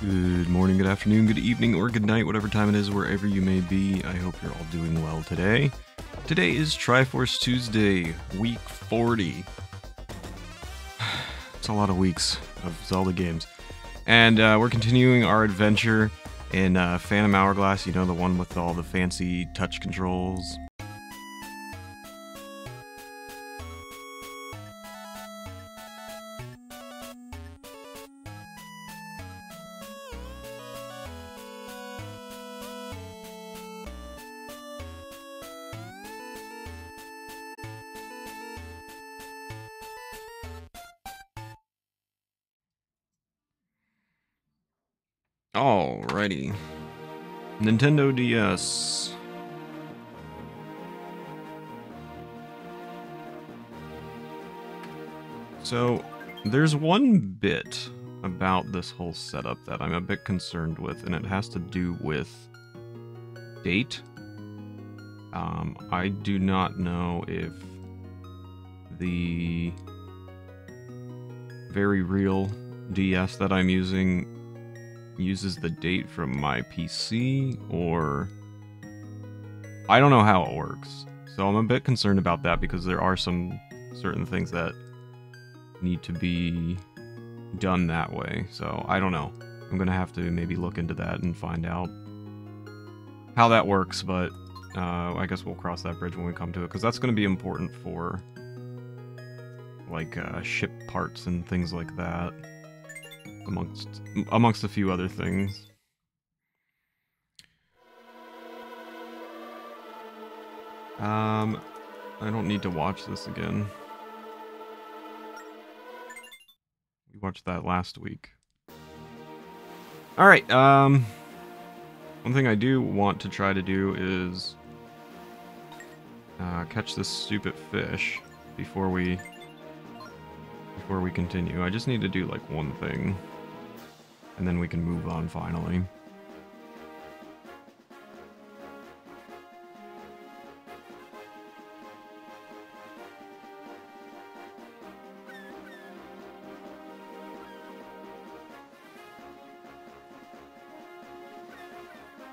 Good morning, good afternoon, good evening, or good night, whatever time it is, wherever you may be. I hope you're all doing well today. Today is Triforce Tuesday, week 40. It's a lot of weeks of Zelda games. And we're continuing our adventure in Phantom Hourglass, you know, the one with all the fancy touch controls. Alrighty. Nintendo DS. So, there's one bit about this whole setup that I'm a bit concerned with, and it has to do with date. I do not know if the very real DS that I'm using uses the date from my PC, or I don't know how it works. So I'm a bit concerned about that because there are some certain things that need to be done that way. So I don't know. I'm gonna have to maybe look into that and find out how that works, but I guess we'll cross that bridge when we come to it, because that's gonna be important for like ship parts and things like that. Amongst a few other things. I don't need to watch this again. We watched that last week. Alright, one thing I do want to try to do is catch this stupid fish before we continue. I just need to do like one thing, and then we can move on finally.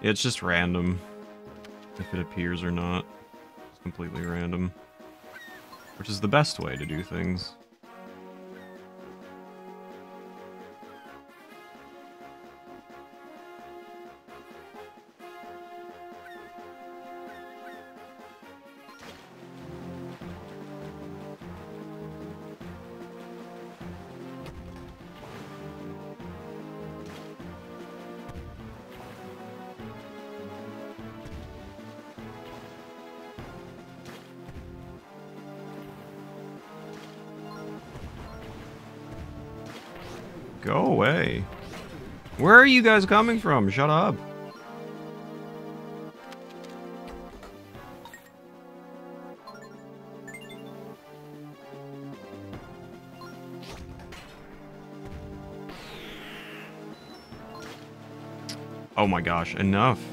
It's just random if it appears or not. It's completely random, which is the best way to do things. Go away. Where are you guys coming from? Shut up. Oh my gosh, enough.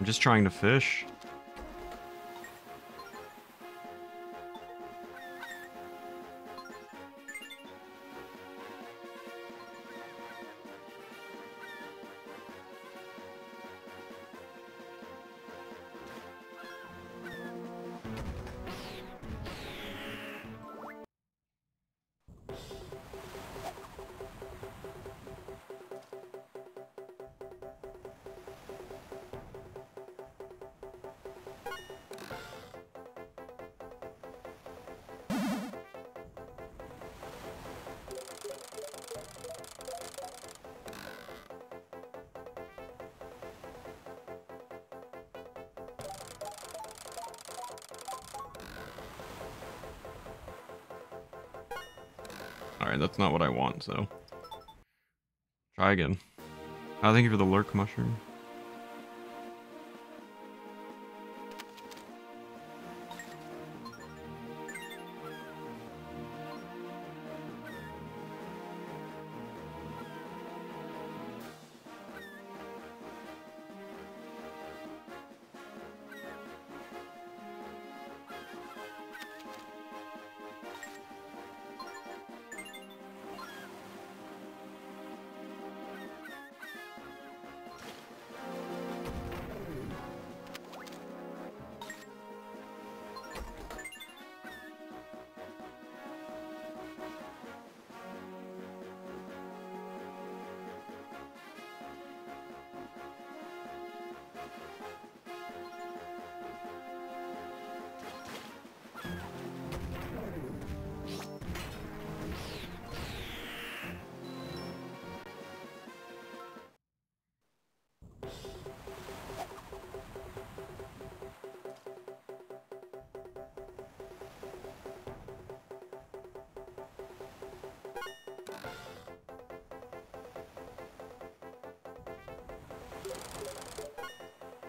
I'm just trying to fish. Alright, that's not what I want, so try again. Oh, thank you for the lurk mushroom.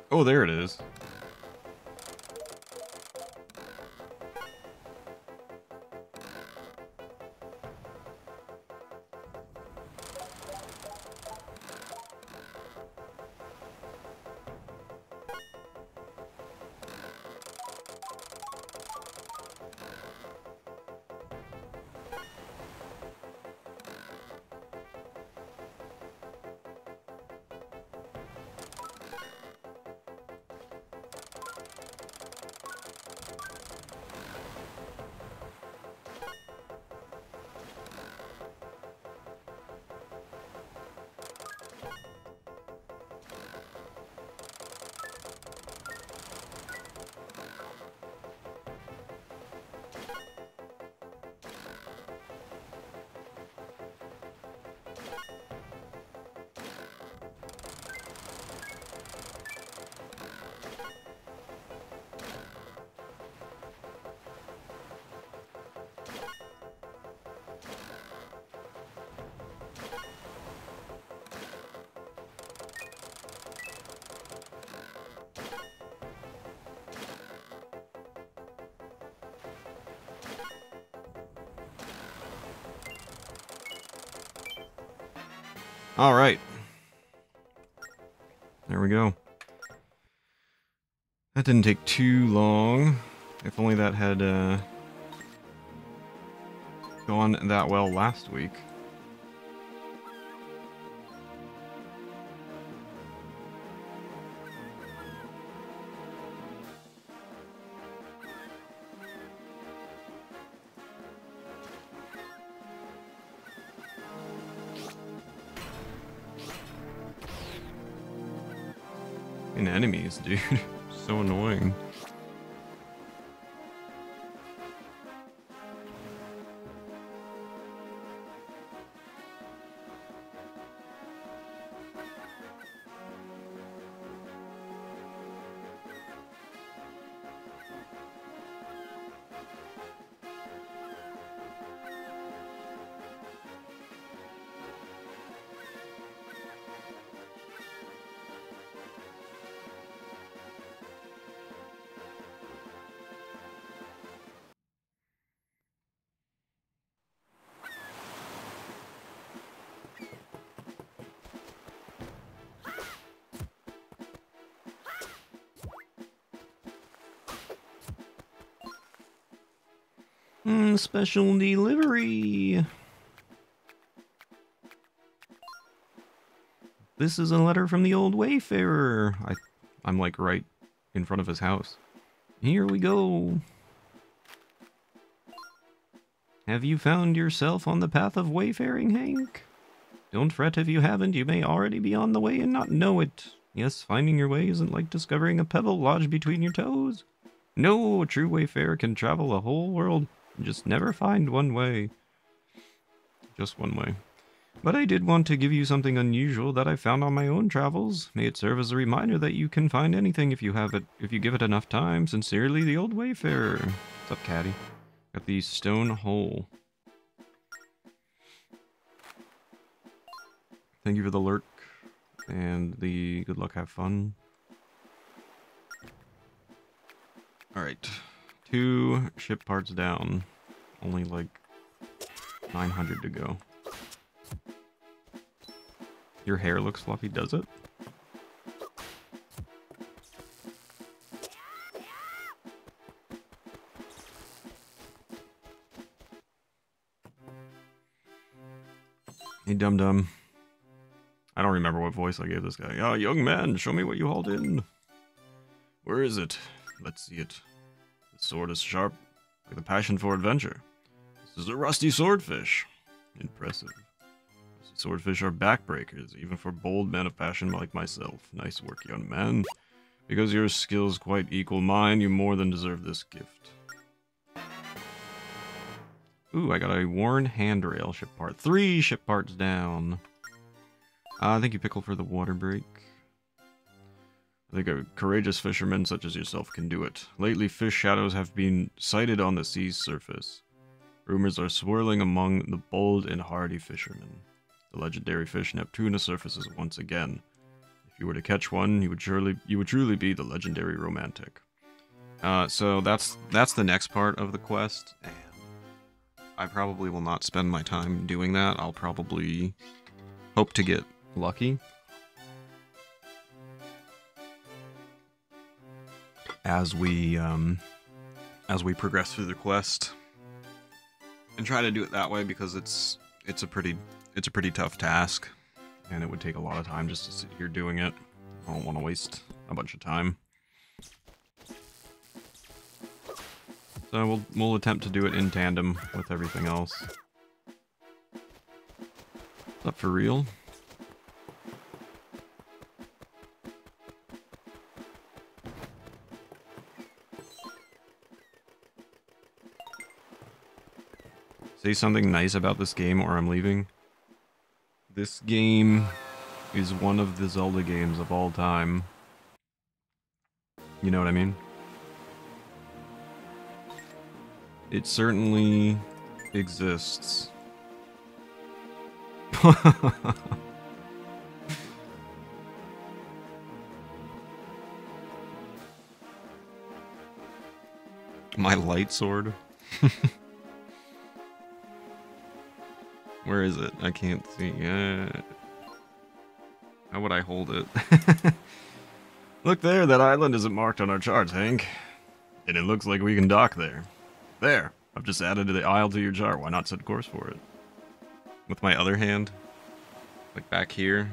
Oh, there it is. Alright. There we go. That didn't take too long. If only that had gone that well last week. And enemies, dude. So annoying. Special delivery. This is a letter from the old wayfarer. I'm like right in front of his house. Here we go. Have you found yourself on the path of wayfaring, Hank? Don't fret if you haven't. You may already be on the way and not know it. Yes, finding your way isn't like discovering a pebble lodged between your toes. No, a true wayfarer can travel a whole world and just never find one way. Just one way. But I did want to give you something unusual that I found on my own travels. May it serve as a reminder that you can find anything if you give it enough time. Sincerely, the old wayfarer. What's up, Caddy? Got the stone hole. Thank you for the lurk and the good luck, have fun. Alright. 2 ship parts down. Only like 900 to go. Your hair looks fluffy, does it? Hey, dum-dum. I don't remember what voice I gave this guy. Oh, young man, show me what you hauled in. Where is it? Let's see it. The sword is sharp, with a passion for adventure. This is a rusty swordfish. Impressive. Rusty swordfish are backbreakers, even for bold men of passion like myself. Nice work, young man. Because your skills quite equal mine, you more than deserve this gift. Ooh, I got a worn handrail ship part. 3 ship parts down. Thank you, Pickle, for the water break. I think a courageous fisherman such as yourself can do it. Lately, fish shadows have been sighted on the sea's surface. Rumors are swirling among the bold and hardy fishermen. The legendary fish Neptuna surfaces once again. If you were to catch one, you would truly be the legendary romantic. So that's the next part of the quest, and I probably will not spend my time doing that. I'll probably hope to get lucky as we progress through the quest, and try to do it that way, because it's a pretty tough task, and it would take a lot of time just to sit here doing it. I don't want to waste a bunch of time. So we'll attempt to do it in tandem with everything else. Is that for real? Say something nice about this game or I'm leaving. This game is one of the Zelda games of all time. You know what I mean? It certainly exists. My light sword? Where is it? I can't see. How would I hold it? Look there, that island isn't marked on our charts, Hank. And it looks like we can dock there. There! I've just added the isle to your chart. Why not set course for it? With my other hand? Like back here?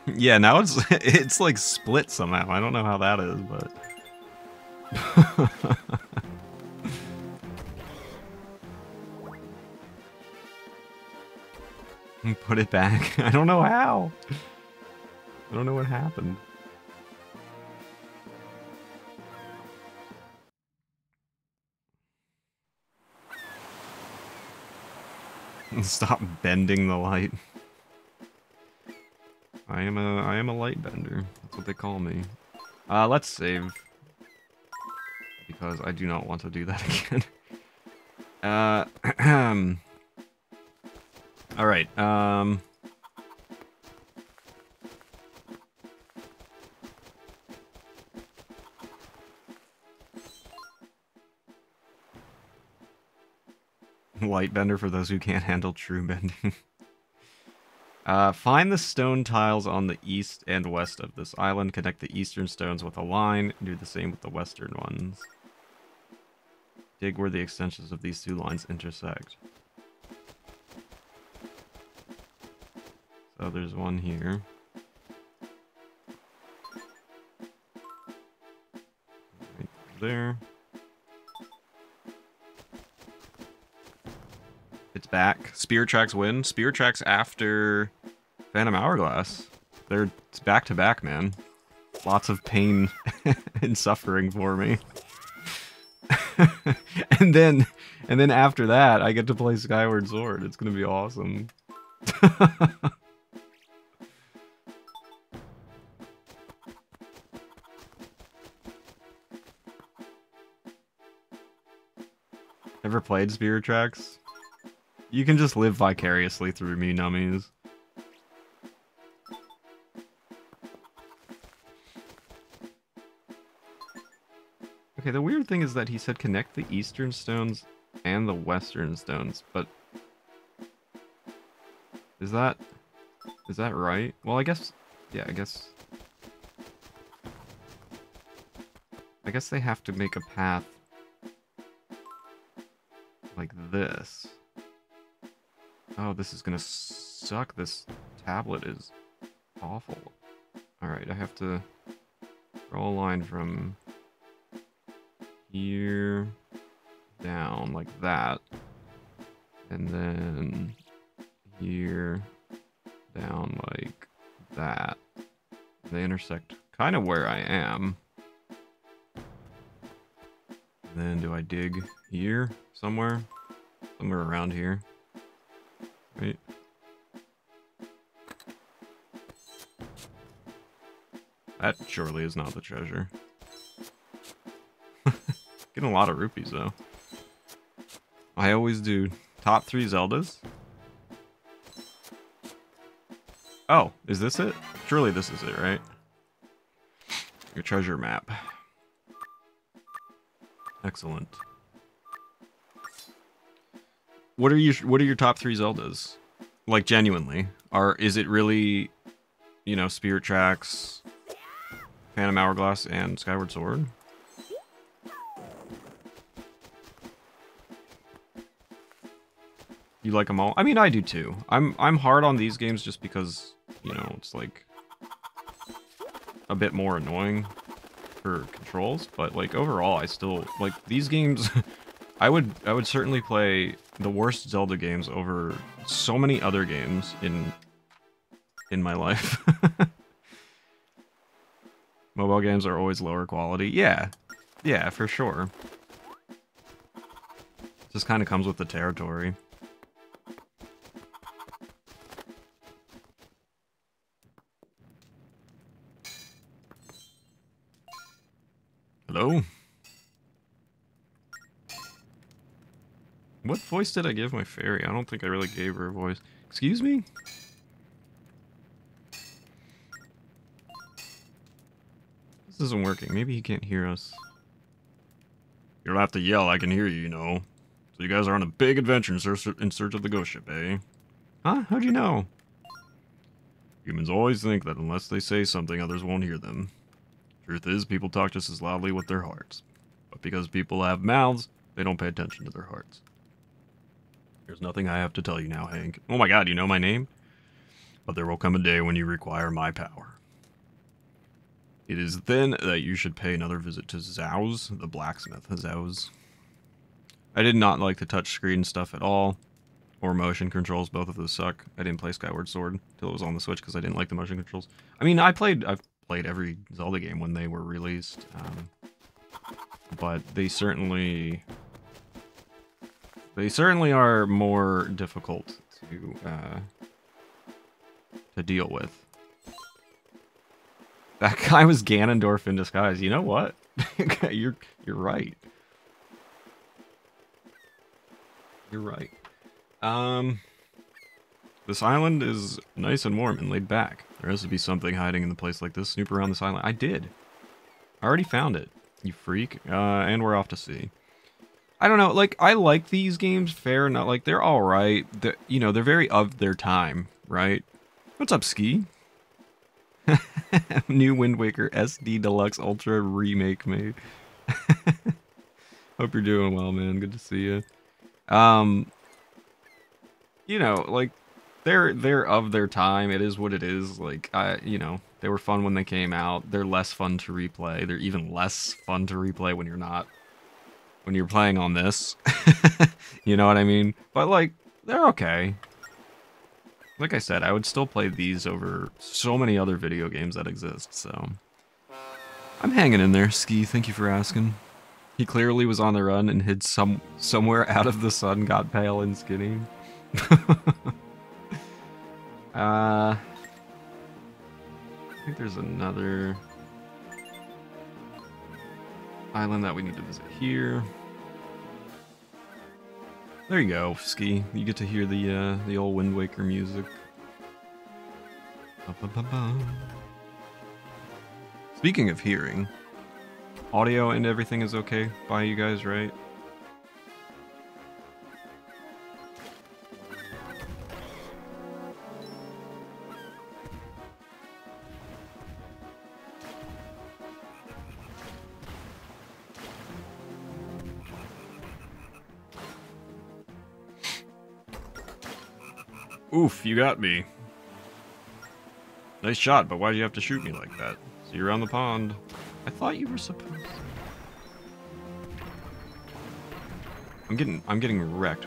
Yeah, now it's like split somehow. I don't know how that is, but... Put it back. I don't know how. I don't know what happened. Stop bending the light. I am a light bender. That's what they call me. Let's save, because I do not want to do that again. All right. Light bender for those who can't handle true bending. Find the stone tiles on the east and west of this island. Connect the eastern stones with a line. Do the same with the western ones. Dig where the extensions of these two lines intersect. So there's one here. Right there. It's back. Spear tracks win. Spear tracks after Phantom Hourglass. It's back to back, man. Lots of pain and suffering for me. and then after that, I get to play Skyward Sword. It's gonna be awesome. Ever played Spear Tracks? You can just live vicariously through me, nummies. Okay, the weird thing is that he said connect the eastern stones and the western stones, but... Is that right? Well, I guess... Yeah, I guess they have to make a path like this. Oh, this is gonna suck. This tablet is awful. Alright, I have to draw a line from here down like that. And then here down like that. They intersect kind of where I am. And then do I dig here somewhere? Somewhere around here. Right. That surely is not the treasure. Getting a lot of rupees though. I always do top 3 Zeldas. Oh, is this it? Surely this is it, right? Your treasure map. Excellent. What are your top 3 Zeldas? Like, genuinely. Is it really, you know, Spirit Tracks, Phantom Hourglass, and Skyward Sword? You like them all? I mean, I do too. I'm hard on these games just because, you know, it's like a bit more annoying for controls, but like overall I still like these games. I would certainly play the worst Zelda games over so many other games in my life. Mobile games are always lower quality. Yeah. Yeah, for sure. Just kind of comes with the territory. Hello? What voice did I give my fairy? I don't think I really gave her a voice. Excuse me? This isn't working. Maybe he can't hear us. You'll have to yell. I can hear you, you know. So you guys are on a big adventure in search of the ghost ship, eh? Huh? How'd you know? Humans always think that unless they say something, others won't hear them. Truth is, people talk just as loudly with their hearts. But because people have mouths, they don't pay attention to their hearts. There's nothing I have to tell you now, Hank. Oh my god, you know my name? But there will come a day when you require my power. It is then that you should pay another visit to Zhao's, the blacksmith. Zhao's. I did not like the touchscreen stuff at all, or motion controls. Both of those suck. I didn't play Skyward Sword until it was on the Switch because I didn't like the motion controls. I mean, I've played every Zelda game when they were released, but they certainly are more difficult to deal with. That guy was Ganondorf in disguise. You know what? You're right. You're right. This island is nice and warm and laid back. There has to be something hiding in the place like this. Snoop around this island. I did. I already found it. You freak. And we're off to sea. I don't know. Like, I like these games. Fair enough. Like, they're alright. You know, they're very of their time, right? What's up, Ski? New Wind Waker SD Deluxe Ultra Remake made. Hope you're doing well, man. Good to see you. You know, like, they're of their time. It is what it is. Like, you know, they were fun when they came out. They're less fun to replay. They're even less fun to replay when you're playing on this. You know what I mean? But like, they're okay. Like I said, I would still play these over so many other video games that exist, so I'm hanging in there. Ski, thank you for asking. He clearly was on the run and hid somewhere out of the sun, got pale and skinny. I think there's another island that we need to visit here. There you go, Ski. You get to hear the old Wind Waker music. Speaking of hearing, audio and everything is okay by you guys, right? Oof, you got me. Nice shot, but why'd you have to shoot me like that? See you around the pond. I thought you were supposed to... I'm getting wrecked.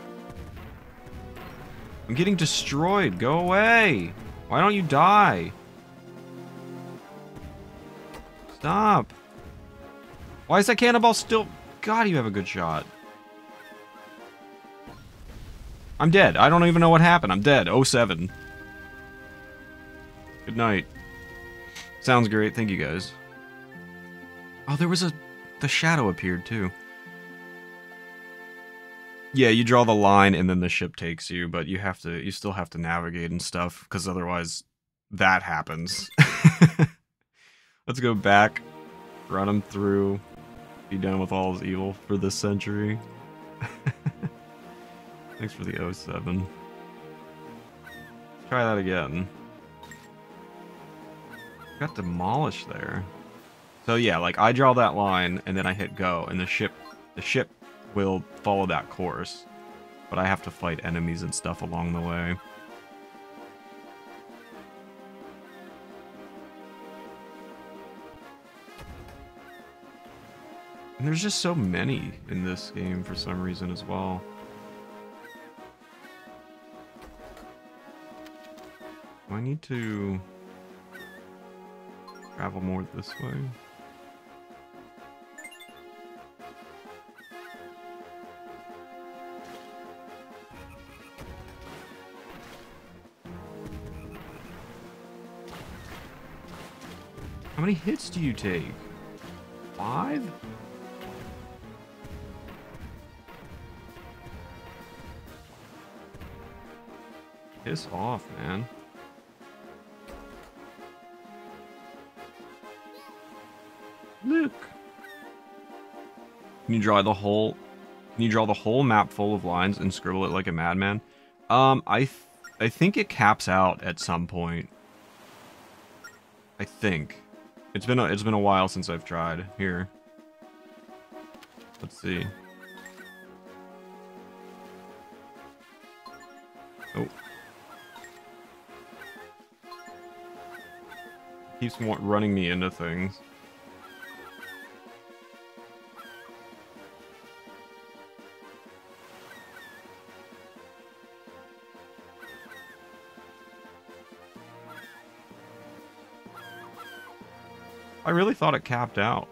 I'm getting destroyed. Go away. Why don't you die? Stop. Why is that cannonball still... God, you have a good shot. I'm dead. I don't even know what happened. I'm dead. 07. Good night. Sounds great. Thank you, guys. Oh, there was the shadow appeared, too. Yeah, you draw the line and then the ship takes you, but you still have to navigate and stuff, because otherwise that happens. Let's go back, run him through, be done with all his evil for this century. Thanks for the 07. Try that again. Got demolished there. So yeah, like I draw that line and then I hit go, and the ship will follow that course. But I have to fight enemies and stuff along the way. And there's just so many in this game for some reason as well. Do I need to travel more this way? How many hits do you take? 5? Piss off, man. Look. Can you draw the whole map full of lines and scribble it like a madman? I think it caps out at some point. I think. It's been a while since I've tried. Here. Let's see. Oh. Keeps running me into things. I really thought it capped out.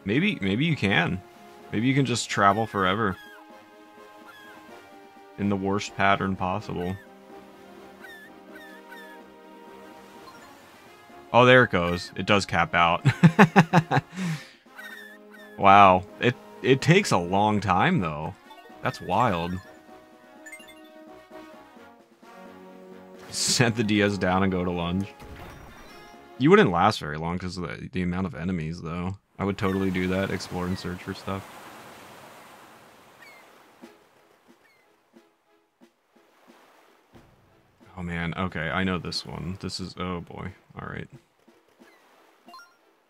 Maybe you can. Maybe you can just travel forever. In the worst pattern possible. Oh, there it goes. It does cap out. Wow. It takes a long time, though. That's wild. Set the DS down and go to lunge. You wouldn't last very long because of the amount of enemies, though. I would totally do that. Explore and search for stuff. Oh, man. Okay, I know this one. This is... Oh, boy. Alright.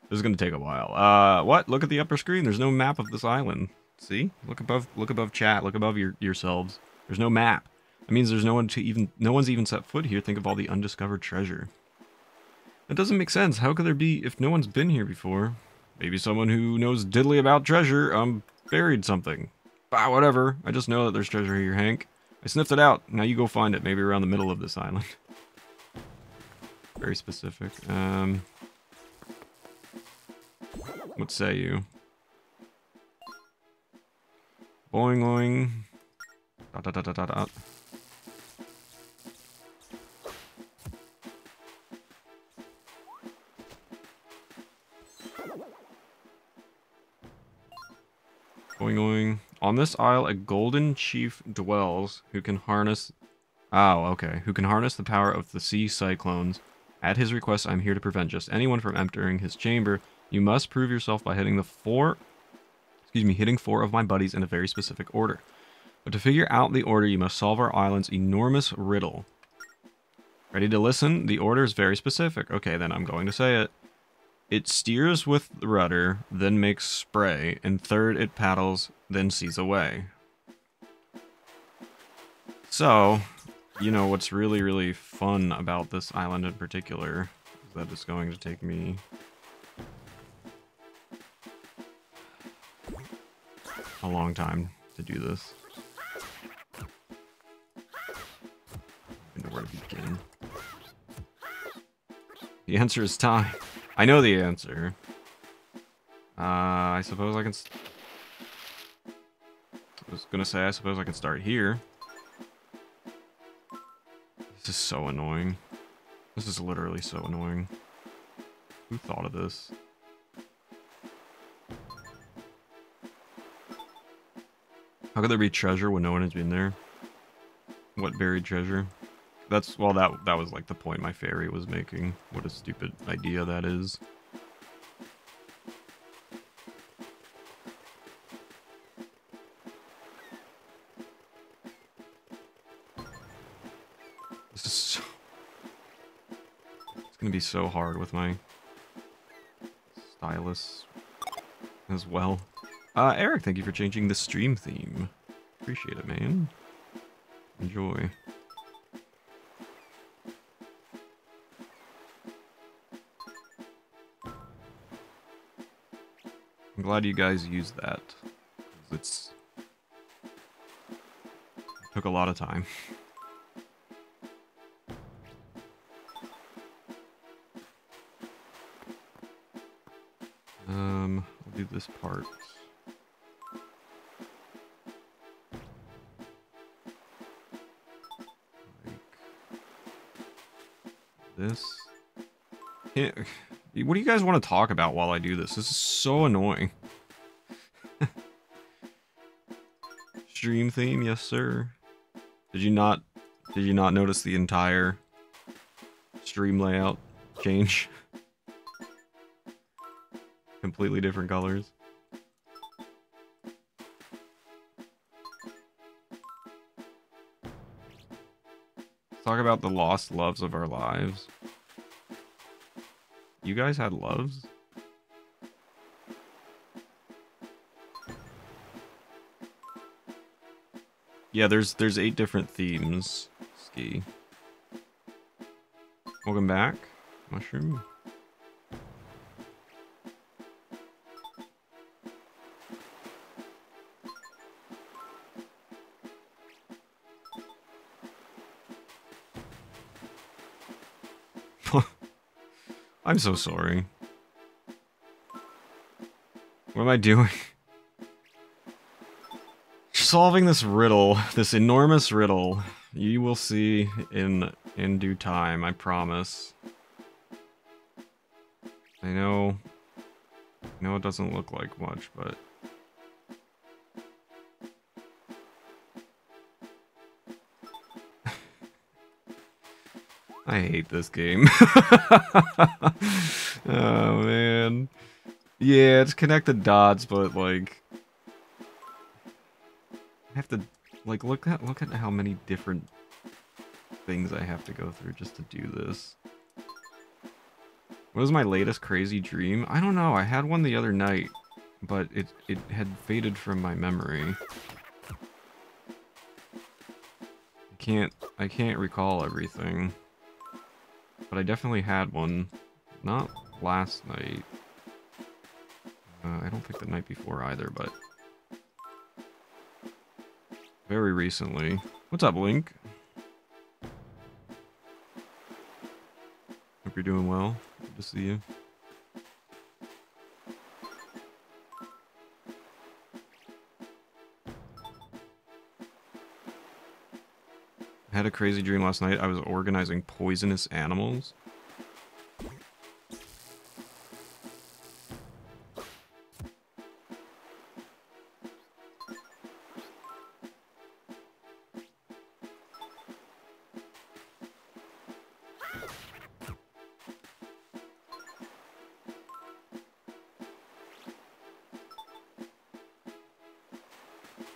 This is going to take a while. What? Look at the upper screen. There's no map of this island. See? Look above chat. Look above yourselves. There's no map. That means there's no one's even set foot here. Think of all the undiscovered treasure. That doesn't make sense. How could there be if no one's been here before? Maybe someone who knows diddly about treasure, buried something. Bah, whatever. I just know that there's treasure here, Hank. I sniffed it out. Now you go find it. Maybe around the middle of this island. Very specific. What say you? Boing, boing. Dot, dot, dot, dot, dot, dot. Going, going. On this isle, a golden chief dwells who can harness... Oh, okay. Who can harness the power of the sea cyclones. At his request, I'm here to prevent just anyone from entering his chamber. You must prove yourself by hitting hitting 4 of my buddies in a very specific order. But to figure out the order, you must solve our island's enormous riddle. Ready to listen? The order is very specific. Okay, then I'm going to say it. It steers with the rudder, then makes spray, and third it paddles, then sees away. So, you know, what's really, really fun about this island in particular is that it's going to take me a long time to do this. I don't know where to begin. The answer is time. I know the answer. I suppose I can... I was gonna say, I suppose I can start here. This is so annoying. This is literally so annoying. Who thought of this? How could there be treasure when no one has been there? What buried treasure? That's, well, that was like the point my fairy was making. What a stupid idea that is. This is so... It's gonna be so hard with my stylus as well. Eric, thank you for changing the stream theme. Appreciate it, man. Enjoy. I'm glad you guys used that. It took a lot of time. I'll do this part. Like this. Yeah. What do you guys want to talk about while I do this? This is so annoying. Stream theme, yes sir. Did you not notice the entire stream layout change? Completely different colors. Let's talk about the lost loves of our lives. You guys had loves? Yeah, there's 8 different themes. Ski. Welcome back, Mushroom. I'm so sorry. What am I doing? Solving this riddle, this enormous riddle. You will see in due time, I promise. I know it doesn't look like much, but I hate this game. Oh man. Yeah, it's connected dots, but like I have to like look at how many different things I have to go through just to do this. What was my latest crazy dream? I don't know. I had one the other night, but it had faded from my memory. I can't recall everything. But I definitely had one. Not last night. I don't think the night before either, but very recently. What's up, Link? Hope you're doing well. Good to see you. I had a crazy dream last night. I was organizing poisonous animals.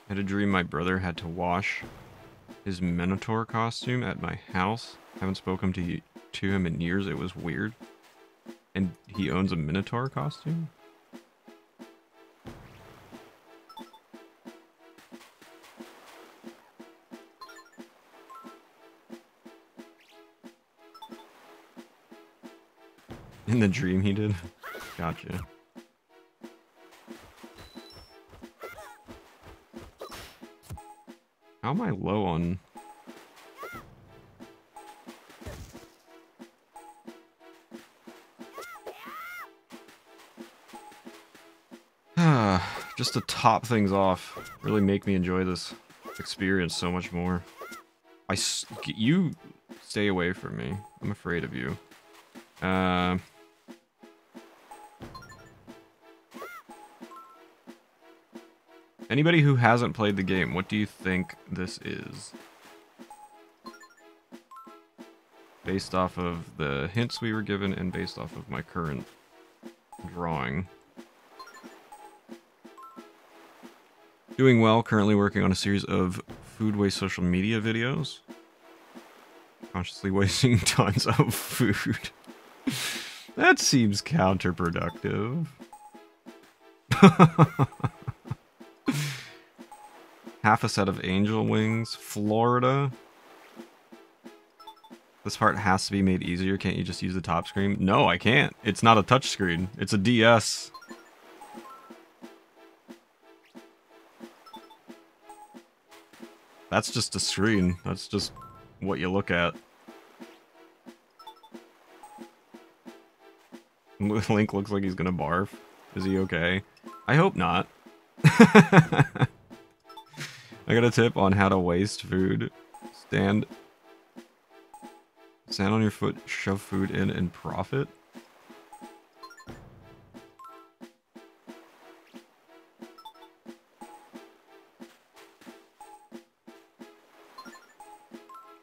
I had a dream my brother had to wash his Minotaur costume at my house. Haven't spoken to him in years. It was weird. And he owns a Minotaur costume? In the dream he did? Gotcha. How am I low on... Just to top things off, really make me enjoy this experience so much more. You stay away from me. I'm afraid of you. Anybody who hasn't played the game, what do you think this is? based off of the hints we were given and based off of my current drawing. Doing well, currently working on a series of food waste social media videos. Consciously wasting tons of food. That seems counterproductive. Half a set of angel wings. Florida. This part has to be made easier. Can't you just use the top screen? No, I can't. It's not a touchscreen. It's a DS. That's just a screen. That's just what you look at. Link looks like he's gonna barf. Is he okay? I hope not. I got a tip on how to waste food. Stand on your foot, shove food in, and profit.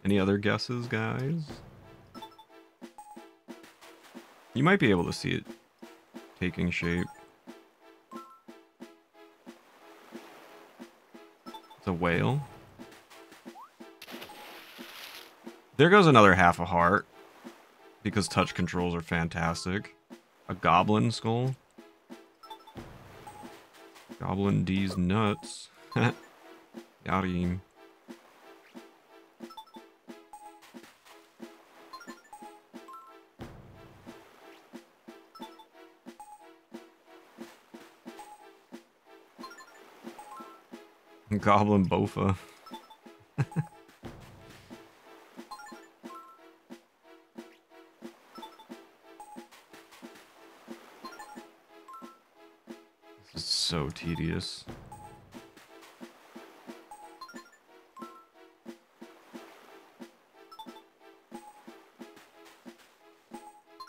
Any other guesses, guys? You might be able to see it taking shape. It's a whale. There goes another half a heart. Because touch controls are fantastic. A goblin skull. Goblin D's nuts. Got him. Goblin Bofa. This is so tedious.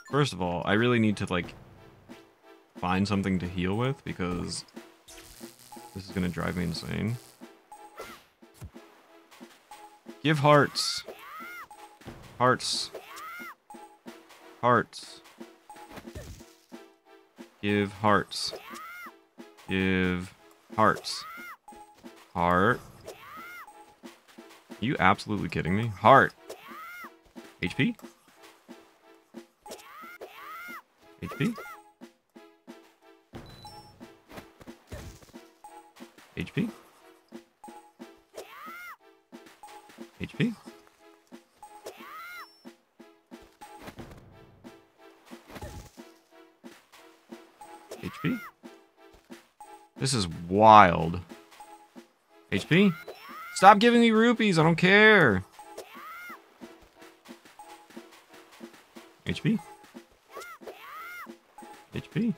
First of all, I really need to, like, find something to heal with, because this is gonna drive me insane. Give hearts. Hearts. Hearts. Give hearts. Give hearts. Heart. Are you absolutely kidding me? Heart. HP? HP? HP? HP? HP? This is wild. HP? Stop giving me rupees, I don't care. HP? HP?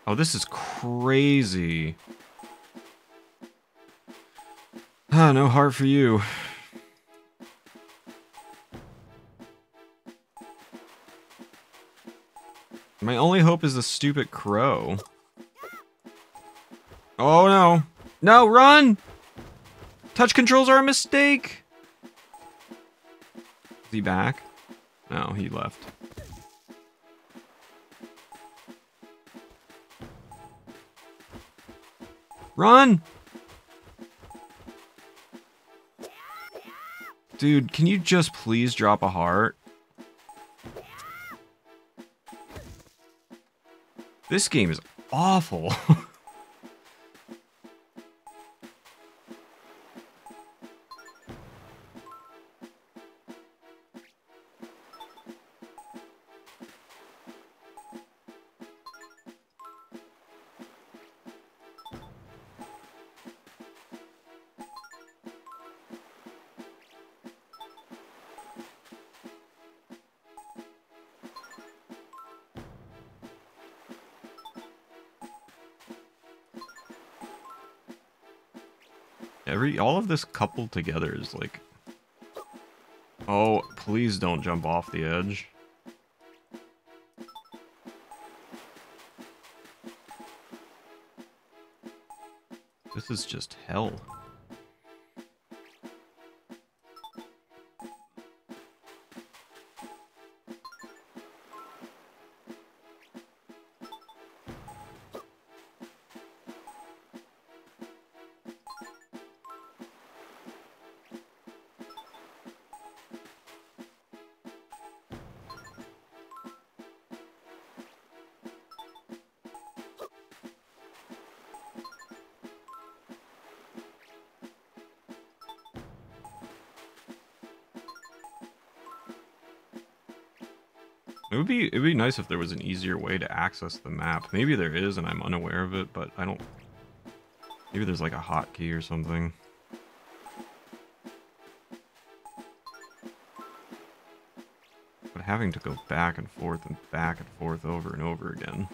Oh, this is crazy. Ah, no heart for you. My only hope is the stupid crow. Oh no. No, run! Touch controls are a mistake! Is he back? No, he left. Run! Dude, can you just please drop a heart? This game is awful. All of this coupled together is like... Oh, please don't jump off the edge. This is just hell. It'd be nice if there was an easier way to access the map. Maybe there is and I'm unaware of it, but I don't... Maybe there's like a hotkey or something. But having to go back and forth over and over again.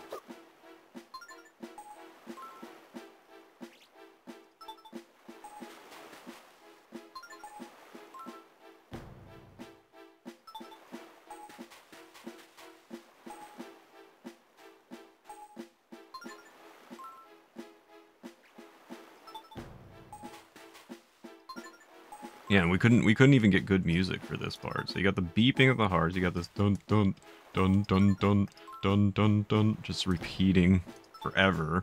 Yeah, and we couldn't even get good music for this part. So you got the beeping of the hearts, you got this dun dun dun dun dun dun dun dun just repeating forever.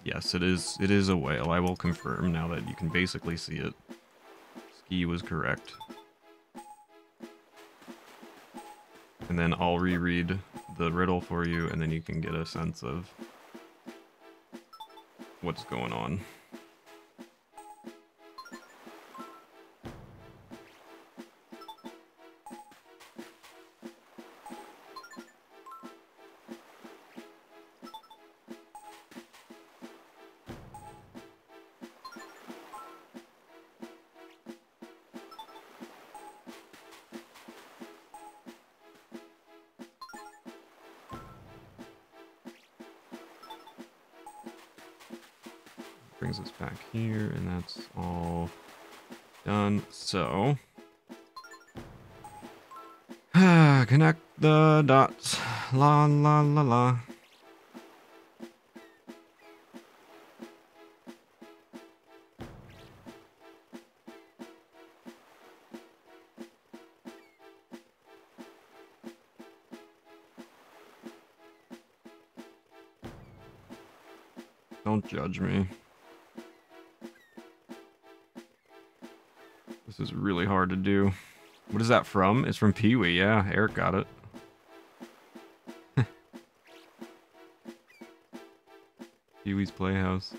Yes, it is a whale. I will confirm now that you can basically see it. Ski was correct. And then I'll reread the riddle for you, and then you can get a sense of what's going on. Brings us back here, and that's all done. So, connect the dots. La la la la. Don't judge me. This is really hard to do. What is that from? It's from Pee-wee, yeah. Eric got it. Pee-wee's Playhouse.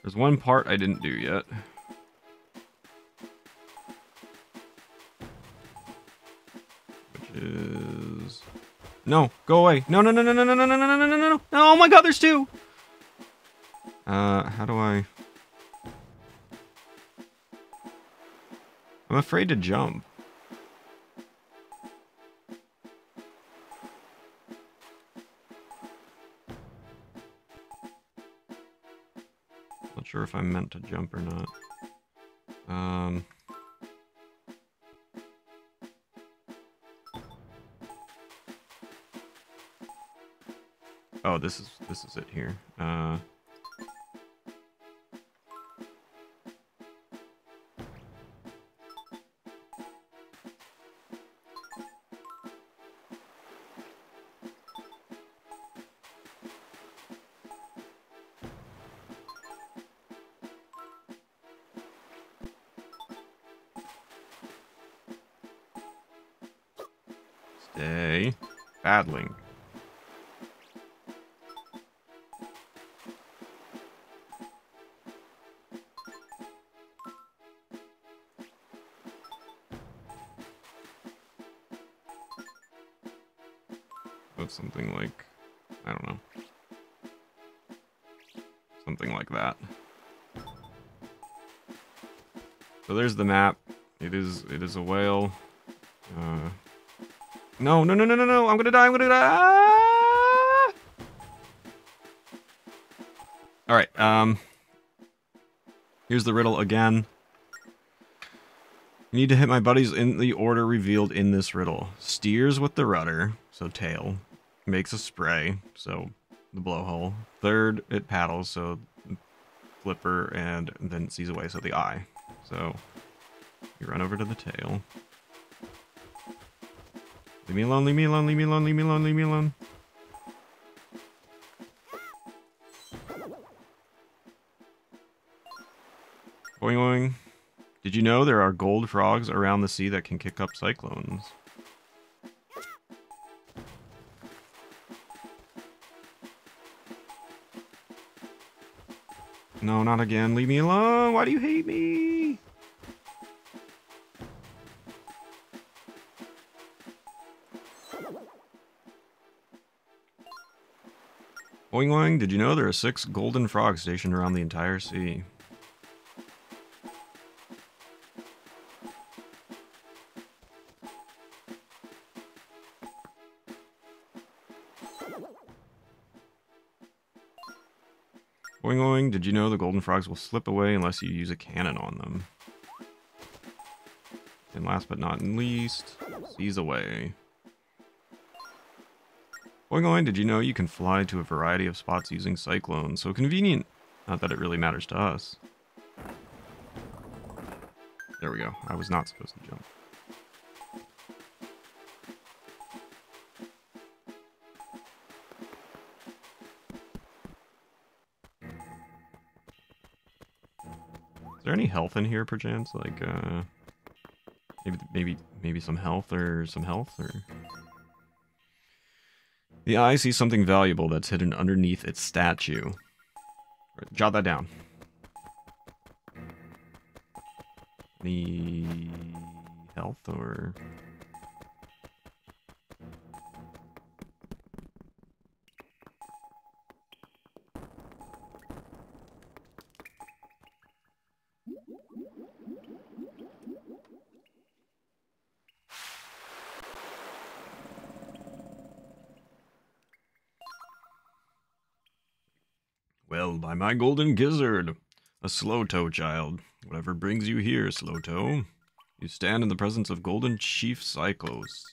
There's one part I didn't do yet. Which is... No, go away. No, no, no, no, no, no, no, no, no, no, no, no, no. Oh my god, there's two! How do I... I'm afraid to jump. Not sure if I'm meant to jump or not. Oh, this is it here. Stay battling. Something like, I don't know. Something like that. So there's the map. It is a whale. No, no, no, no, no, no! I'm gonna die! I'm gonna die! Ah! All right. Here's the riddle again. You need to hit my buddies in the order revealed in this riddle. Steers with the rudder, so tail. Makes a spray, so the blowhole. Third, it paddles, so flipper, and then it sees away, so the eye. So you run over to the tail. Leave me alone, leave me alone, leave me alone, leave me alone, leave me alone. Boing boing. Did you know there are gold frogs around the sea that can kick up cyclones? No, not again. Leave me alone. Why do you hate me? Boing boing. Did you know there are 6 golden frogs stationed around the entire sea? Boing boing. Did you know the golden frogs will slip away unless you use a cannon on them? And last but not least, seize away. Boing boing. Did you know you can fly to a variety of spots using cyclones? So convenient. Not that it really matters to us. There we go. I was not supposed to jump. Is there any health in here, perchance? Like, maybe some health or some health, or... The eye sees something valuable that's hidden underneath its statue. Jot that down. Any health or... Well, by my golden gizzard, a slow-toe child. Whatever brings you here, slow-toe? You stand in the presence of Golden Chief Cyclos.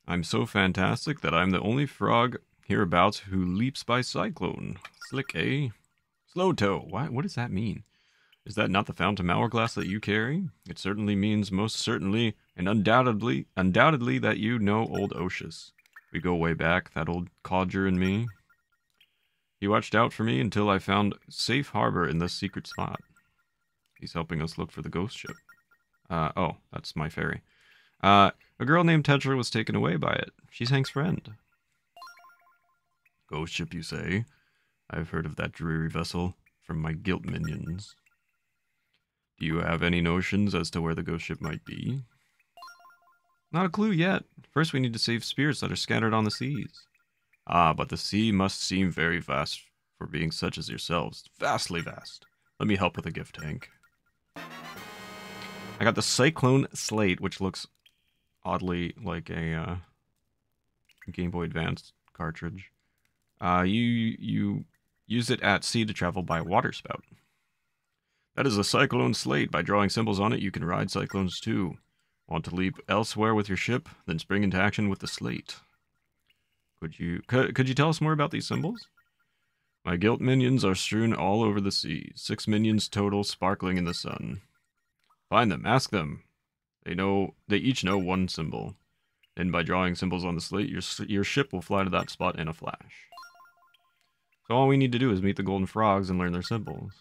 I'm so fantastic that I'm the only frog hereabouts who leaps by cyclone. Slick, eh? Slow-toe, what does that mean? Is that not the fountain hourglass that you carry? It certainly means most certainly and undoubtedly that you know old Oshus. We go way back, that old codger and me. He watched out for me until I found safe harbor in this secret spot. He's helping us look for the ghost ship. Oh, that's my fairy. A girl named Tetra was taken away by it. She's Hank's friend. Ghost ship, you say? I've heard of that dreary vessel from my guilt minions. Do you have any notions as to where the ghost ship might be? Not a clue yet. First we need to save spirits that are scattered on the seas. Ah, but the sea must seem very vast for being such as yourselves. Vastly vast. Let me help with a gift, Hank. I got the Cyclone Slate, which looks oddly like a Game Boy Advance cartridge. You use it at sea to travel by water spout. That is a Cyclone Slate. By drawing symbols on it, you can ride cyclones too. Want to leap elsewhere with your ship? Then spring into action with the slate. Could you tell us more about these symbols? My guilt minions are strewn all over the sea. 6 minions total, sparkling in the sun. Find them, ask them. They each know one symbol. Then by drawing symbols on the slate, your ship will fly to that spot in a flash. So all we need to do is meet the golden frogs and learn their symbols.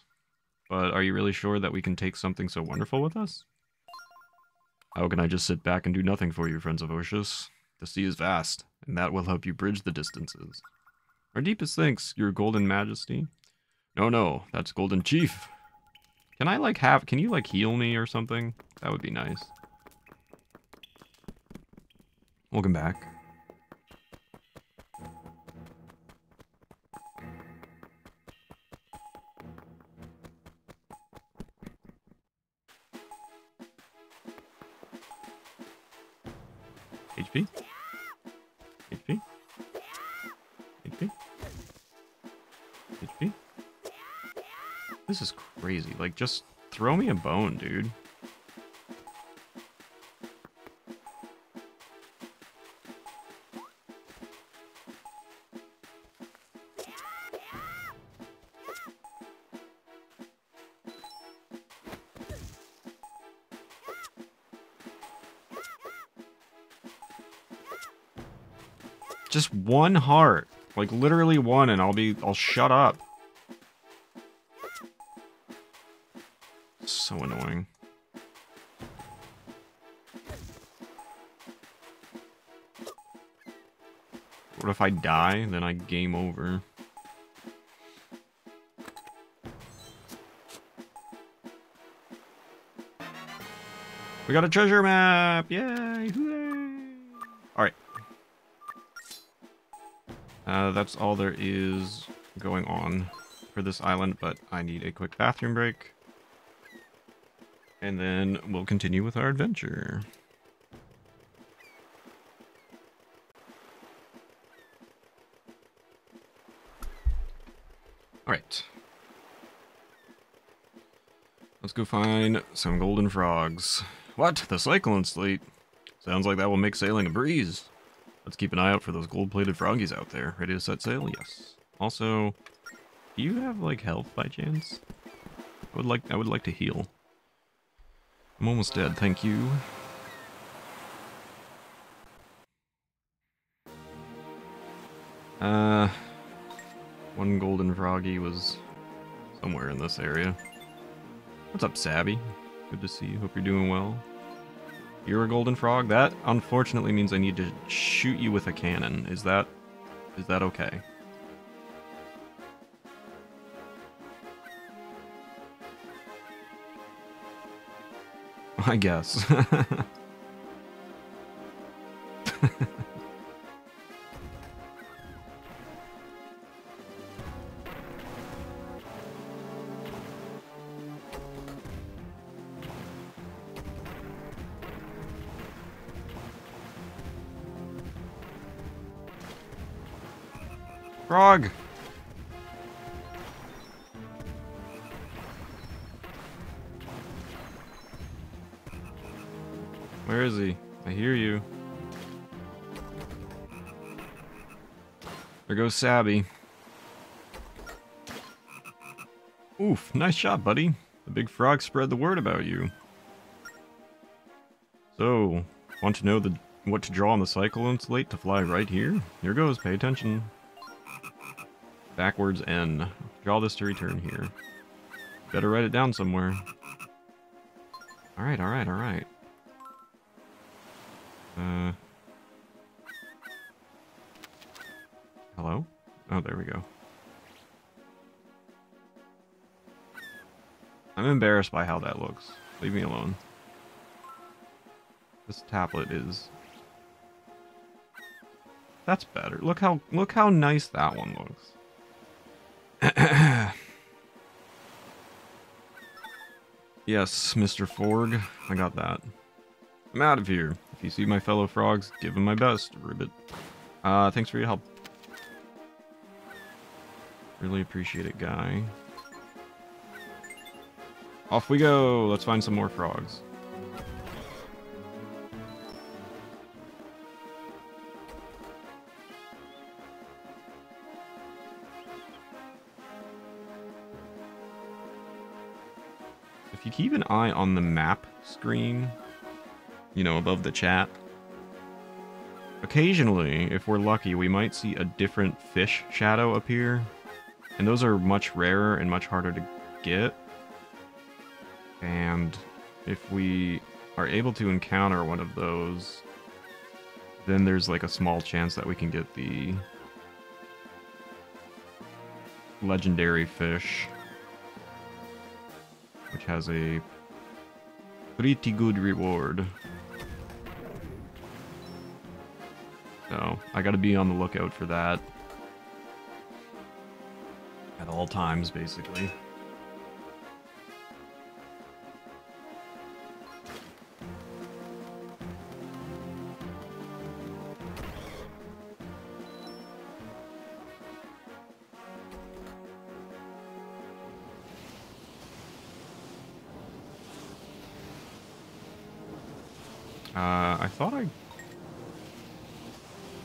But are you really sure that we can take something so wonderful with us? How can I just sit back and do nothing for you, friends of Oshus? The sea is vast, and that will help you bridge the distances. Our deepest thanks, your golden majesty. No, that's golden chief. Can you heal me or something? That would be nice. Welcome back. HP? HP? HP? HP? This is crazy. Like, just throw me a bone, dude. Just one heart. Like, literally one, and I'll shut up. So annoying. What if I die? Then I game over. We got a treasure map! Yay! Hooray! Alright. That's all there is going on for this island, but I need a quick bathroom break. And then we'll continue with our adventure. Alright. Let's go find some golden frogs. What? The cyclone slate? Sounds like that will make sailing a breeze. Let's keep an eye out for those gold-plated froggies out there. Ready to set sail? Yes. Also, do you have, like, health by chance? I would like to heal. I'm almost dead, thank you. One golden froggy was somewhere in this area. What's up, Sabby? Good to see you. Hope you're doing well. You're a golden frog? That, unfortunately, means I need to shoot you with a cannon. Is that okay? I guess. Frog! Where is he? I hear you. There goes Sabby. Oof, nice shot, buddy. The big frog spread the word about you. So, want to know what to draw on the cyclone slate to fly right here? Here goes, pay attention. Backwards N. Draw this to return here. Better write it down somewhere. Alright, alright, alright. Hello? Oh, there we go. I'm embarrassed by how that looks. Leave me alone. This tablet is... That's better. Look how nice that one looks. Yes, Mr. Forg. I got that. I'm out of here. If you see my fellow frogs, give them my best, Ribbit. Thanks for your help. Really appreciate it, guy. Off we go! Let's find some more frogs. If you keep an eye on the map screen, you know, above the chat, occasionally, if we're lucky, we might see a different fish shadow appear. And those are much rarer and much harder to get. And if we are able to encounter one of those, then there's like a small chance that we can get the legendary fish, which has a pretty good reward. So, I gotta be on the lookout for that. At all times, basically.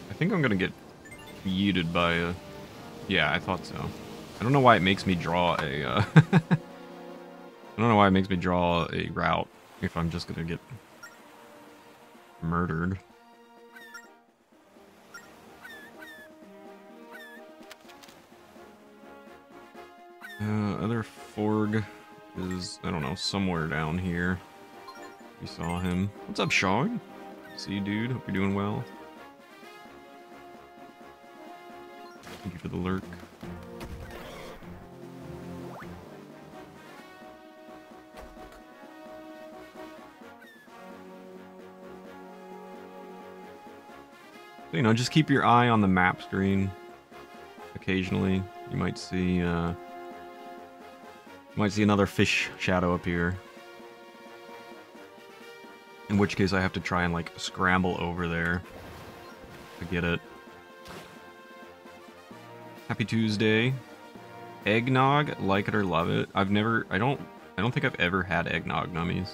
I think I'm gonna get yeeted by a... Yeah, I thought so. I don't know why it makes me draw a... I don't know why it makes me draw a route if I'm just gonna get murdered. Other Forg is, I don't know, somewhere down here. We saw him. What's up, Sean? See you, dude. Hope you're doing well. Thank you for the lurk. So, you know, just keep your eye on the map screen. Occasionally, you might see another fish shadow appear. In which case, I have to try and like scramble over there to get it. Happy Tuesday. Eggnog, like it or love it. I don't think I've ever had eggnog nummies.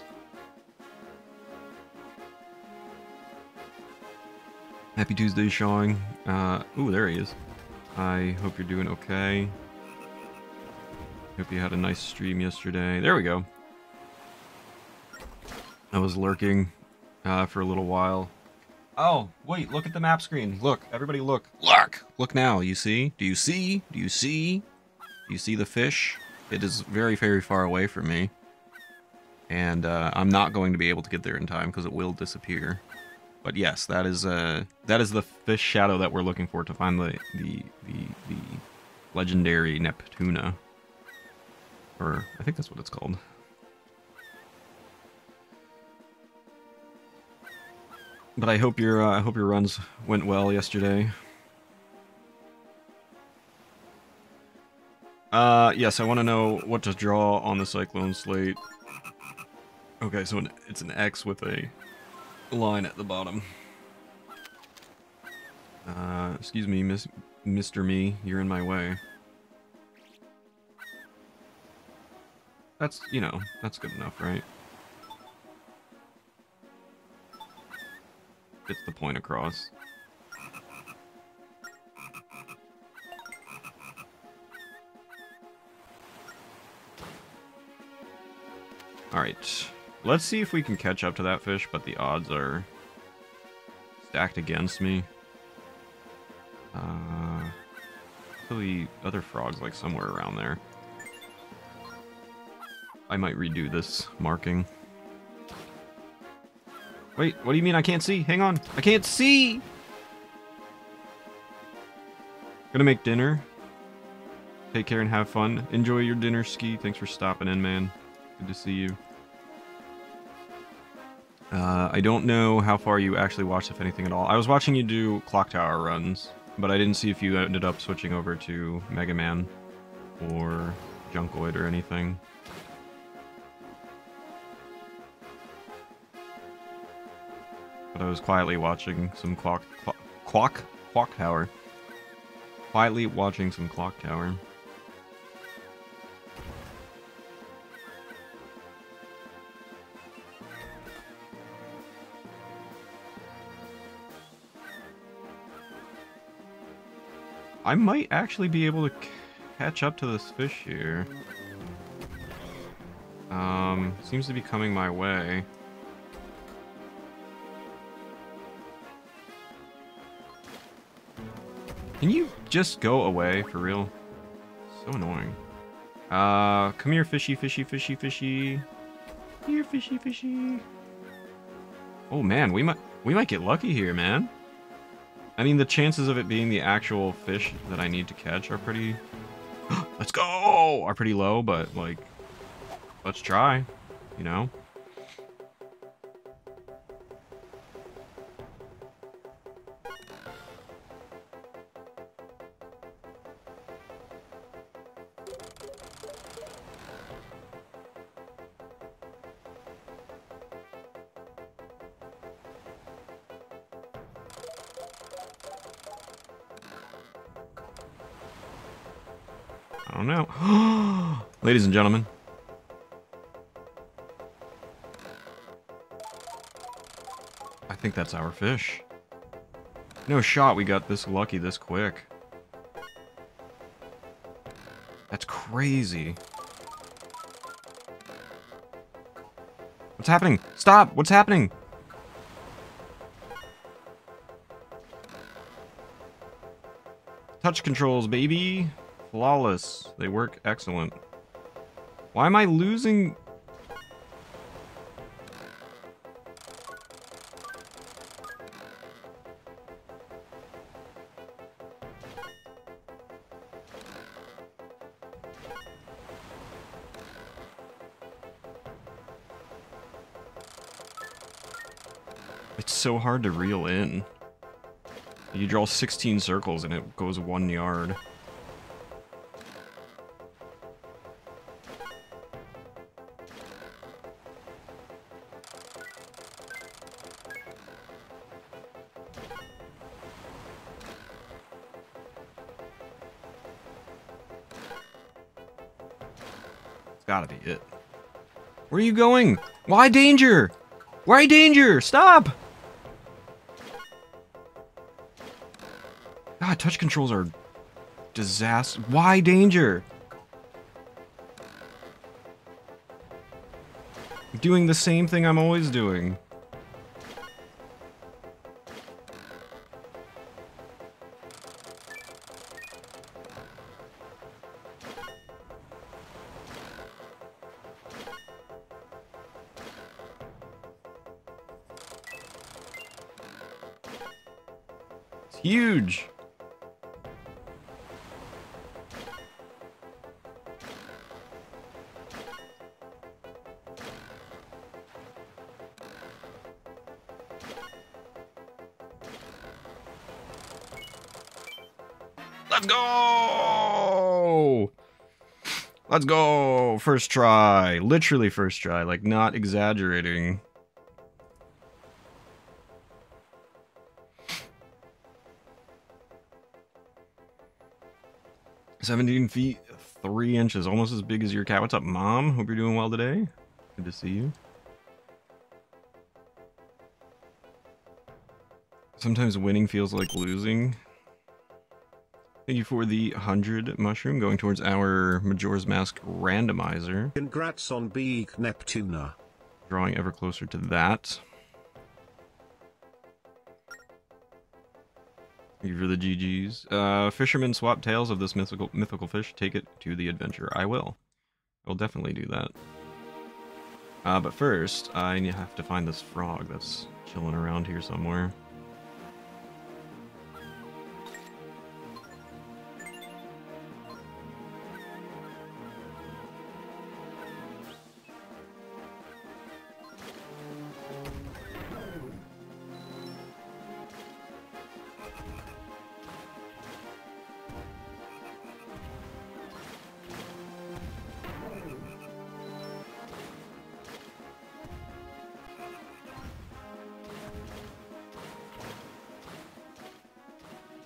Happy Tuesday, Sean. Ooh, there he is. I hope you're doing okay. Hope you had a nice stream yesterday. There we go. I was lurking for a little while. Oh, wait, look at the map screen. Look, everybody look. Look! Look now, you see? Do you see? Do you see? Do you see the fish? It is very, very far away from me. And I'm not going to be able to get there in time because it will disappear. But yes, that is the fish shadow that we're looking for to find the legendary Neptuna. Or I think that's what it's called. But I hope your runs went well yesterday. Yes, I want to know what to draw on the Cyclone Slate. Okay, so it's an X with a line at the bottom. Excuse me, Mr. Me, you're in my way. That's, you know, that's good enough, right? Gets the point across. Alright. Let's see if we can catch up to that fish, but the odds are stacked against me. The other frog's like somewhere around there. I might redo this marking. Wait, what do you mean I can't see? Hang on, I can't see! Gonna make dinner. Take care and have fun. Enjoy your dinner, Ski. Thanks for stopping in, man. Good to see you. I don't know how far you actually watched, if anything at all. I was watching you do Clock Tower runs, but I didn't see if you ended up switching over to Mega Man or Junkoid or anything. But I was quietly watching some Clock Tower. Quietly watching some Clock Tower. I might actually be able to catch up to this fish here. Seems to be coming my way. Can you just go away, for real? So annoying. Come here, fishy, fishy, fishy, fishy. Here, fishy, fishy. Oh man, we might get lucky here, man. I mean, the chances of it being the actual fish that I need to catch are pretty... Let's go! Are pretty low, but, like, let's try, you know? I don't know. Ladies and gentlemen. I think that's our fish. No shot we got this lucky this quick. That's crazy. What's happening? Stop! What's happening? Touch controls, baby. Flawless. They work excellent. Why am I losing? It's so hard to reel in. You draw 16 circles and it goes 1 yard. It's gotta be it. Where are you going? Why danger? Why danger? Stop! God, touch controls are disaster. Why danger? I'm doing the same thing I'm always doing. It's huge. Let's go! Let's go! First try. Literally first try. Like, not exaggerating. "17 feet, 3 inches. Almost as big as your cat. What's up, Mom? Hope you're doing well today. Good to see you. Sometimes winning feels like losing. Thank you for the 100 mushroom going towards our Majora's Mask randomizer. Congrats on being Neptuna. Drawing ever closer to that. Thank you for the GGs. Fishermen swap tails of this mythical fish. Take it to the adventure. I will. I will definitely do that. But first, I have to find this frog that's chilling around here somewhere.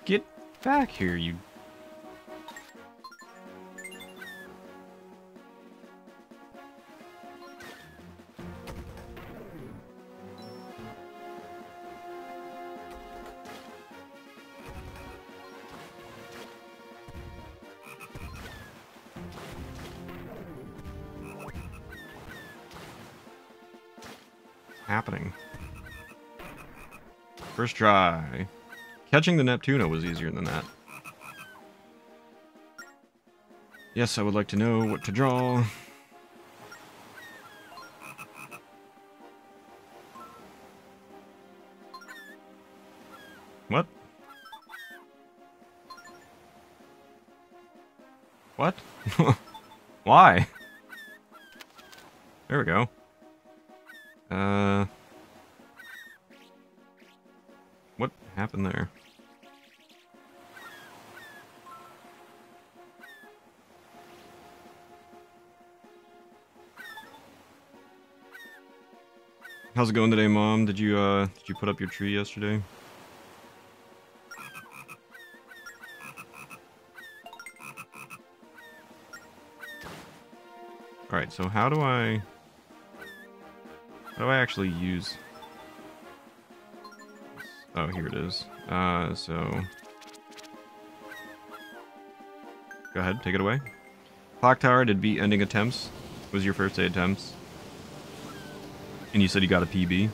Get back here, you... happening. First try. Catching the Neptuna was easier than that. Yes, I would like to know what to draw. What? What? Why? There we go. What happened there? How's it going today, Mom? Did you put up your tree yesterday? Alright, so how do I actually use... Oh, here it is. So... Go ahead, take it away. Clock Tower did beat ending attempts. Was your first day attempts. And you said you got a PB.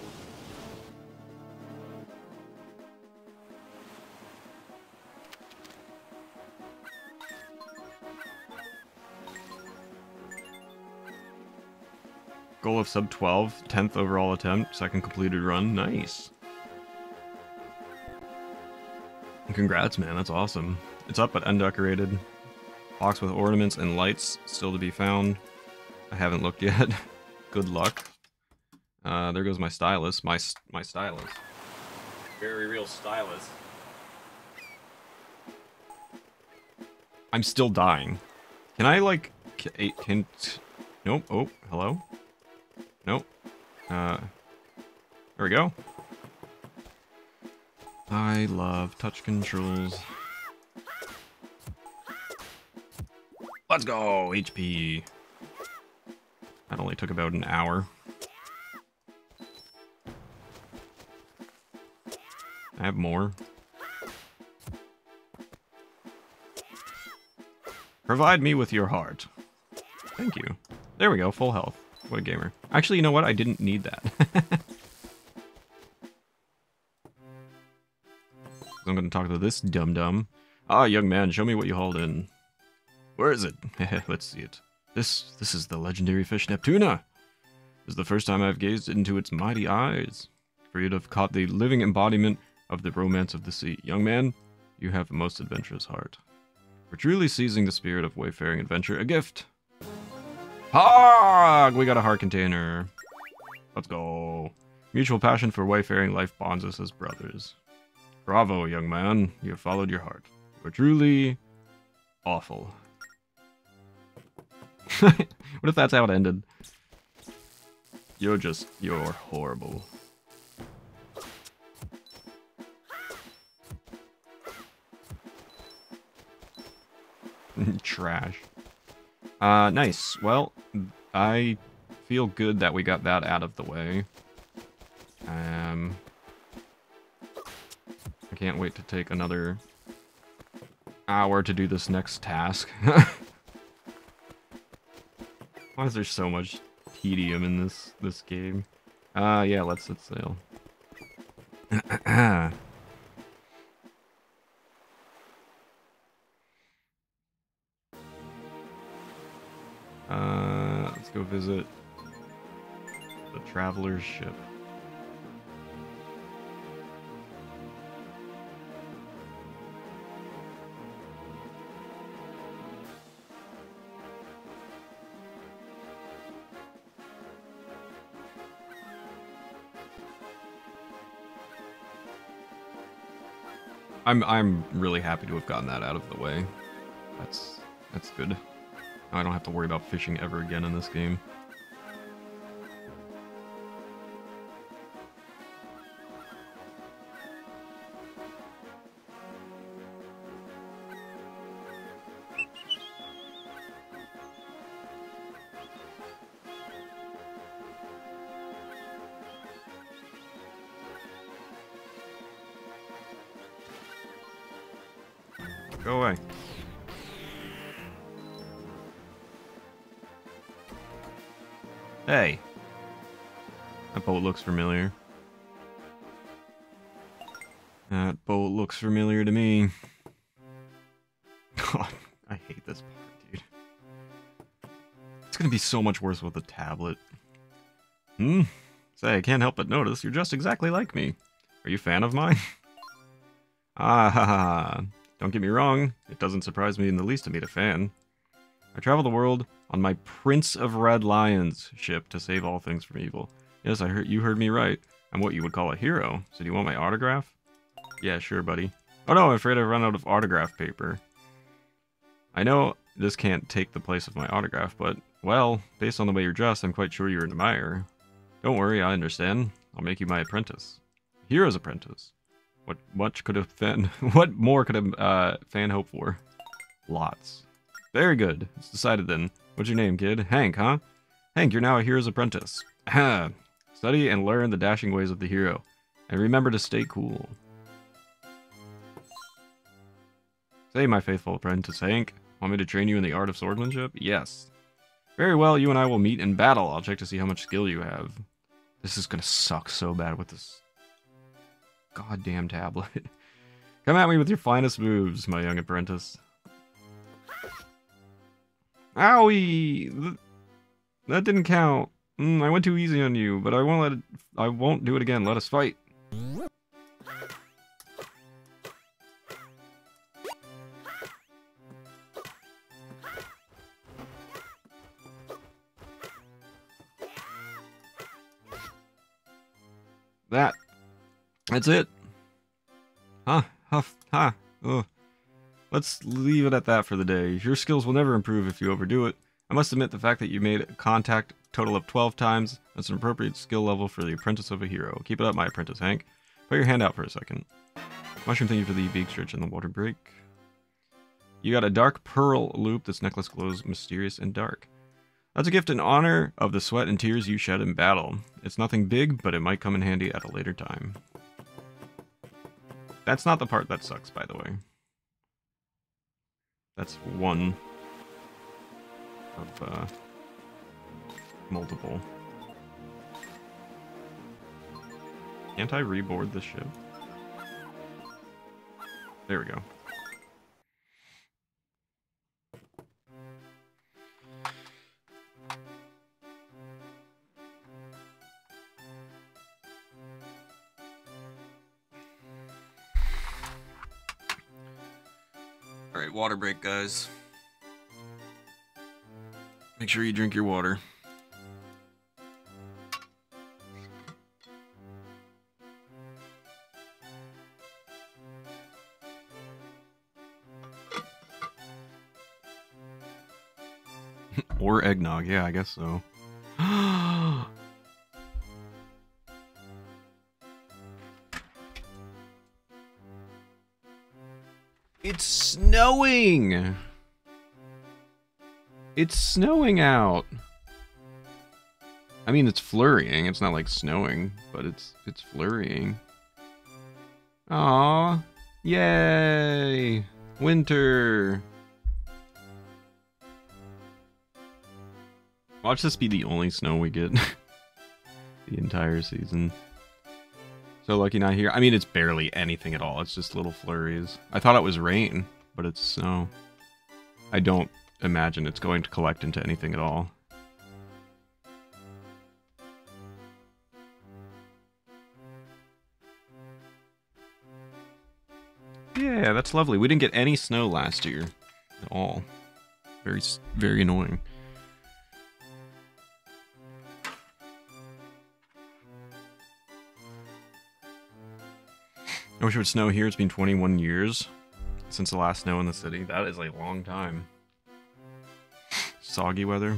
Total of sub 12, 10th overall attempt, second completed run. Nice. Congrats, man. That's awesome. It's up but undecorated. Box with ornaments and lights still to be found. I haven't looked yet. Good luck. There goes my stylus. My stylus. Very real stylus. I'm still dying. Can I, like... Nope. Oh, hello? Nope. There we go. I love touch controls. Let's go! HP. That only took about an hour. I have more. Provide me with your heart. Thank you. There we go, full health. What a gamer. Actually, you know what? I didn't need that. I'm gonna talk to this dum-dum. Ah, young man, show me what you hauled in. Where is it? Let's see it. This is the legendary fish Neptuna. This is the first time I've gazed into its mighty eyes. For you to have caught the living embodiment of the romance of the sea. Young man, you have a most adventurous heart. For truly seizing the spirit of wayfaring adventure, a gift. Hog! We got a heart container. Let's go. Mutual passion for wayfaring life bonds us as brothers. Bravo, young man. You have followed your heart. You are truly awful. What if that's how it ended? You're horrible. Trash. Nice. Well, I feel good that we got that out of the way. I can't wait to take another hour to do this next task. Why is there so much tedium in this game? Yeah, let's set sail. Let's go visit the traveler's ship. I'm really happy to have gotten that out of the way. That's good. Now I don't have to worry about fishing ever again in this game. Go away. Hey. That boat looks familiar. That boat looks familiar to me. God, I hate this part, dude. It's gonna be so much worse with a tablet. Say, I can't help but notice you're just exactly like me. Are you a fan of mine? Ah, don't get me wrong, it doesn't surprise me in the least to meet a fan. I travel the world on my Prince of Red Lions ship to save all things from evil. Yes, you heard me right. I'm what you would call a hero. So do you want my autograph? Yeah, sure, buddy. Oh no, I'm afraid I've run out of autograph paper. I know this can't take the place of my autograph, but, well, based on the way you're dressed, I'm quite sure you're an admirer. Don't worry, I understand. I'll make you my apprentice. Hero's apprentice. What more could a fan hope for? Lots. Very good. It's decided then. What's your name, kid? Hank, huh? Hank, you're now a hero's apprentice. Study and learn the dashing ways of the hero. And remember to stay cool. Say, my faithful apprentice Hank, want me to train you in the art of swordsmanship? Yes. Very well, you and I will meet in battle. I'll check to see how much skill you have. This is gonna suck so bad with this goddamn tablet. Come at me with your finest moves, my young apprentice. Owie! That didn't count. I went too easy on you, but I won't let it. I won't do it again. Let us fight. That's it. Huh. Huff. Ha. Ugh. Let's leave it at that for the day. Your skills will never improve if you overdo it. I must admit the fact that you made contact a total of 12 times. That's an appropriate skill level for the apprentice of a hero. Keep it up, my apprentice, Hank. Put your hand out for a second. Mushroom, thank you for the beak stretch and the water break. You got a dark pearl loop. This necklace glows mysterious and dark. That's a gift in honor of the sweat and tears you shed in battle. It's nothing big, but it might come in handy at a later time. That's not the part that sucks, by the way. That's one of multiple. Can't I reboard the ship? There we go. Alright, water break, guys. Make sure you drink your water. Or eggnog, yeah, I guess so. It's snowing! It's snowing out! I mean, it's flurrying. It's not like snowing, but it's flurrying. Aww. Yay! Winter! Watch this be the only snow we get the entire season. So lucky not here. I mean, it's barely anything at all. It's just little flurries. I thought it was rain, but it's snow. I don't imagine it's going to collect into anything at all. Yeah, that's lovely. We didn't get any snow last year at all. Very, very annoying. I wish it would snow here. It's been 21 years since the last snow in the city. That is a long time. Soggy weather.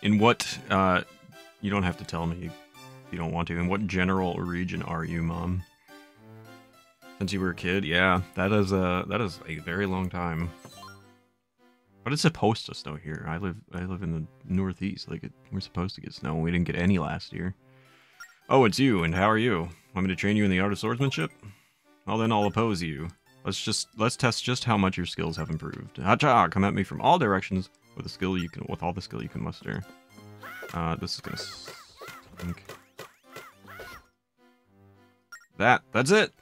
In what, you don't have to tell me if you don't want to. In what general region are you, Mom? Since you were a kid? Yeah, that is a very long time. But it's supposed to snow here. I live in the Northeast. Like, we're supposed to get snow, and we didn't get any last year. Oh, it's you, and how are you? Want me to train you in the art of swordsmanship? Well, then I'll oppose you. Let's test just how much your skills have improved. Hacha! Come at me from all directions with all the skill you can muster. This is gonna stink. That's it!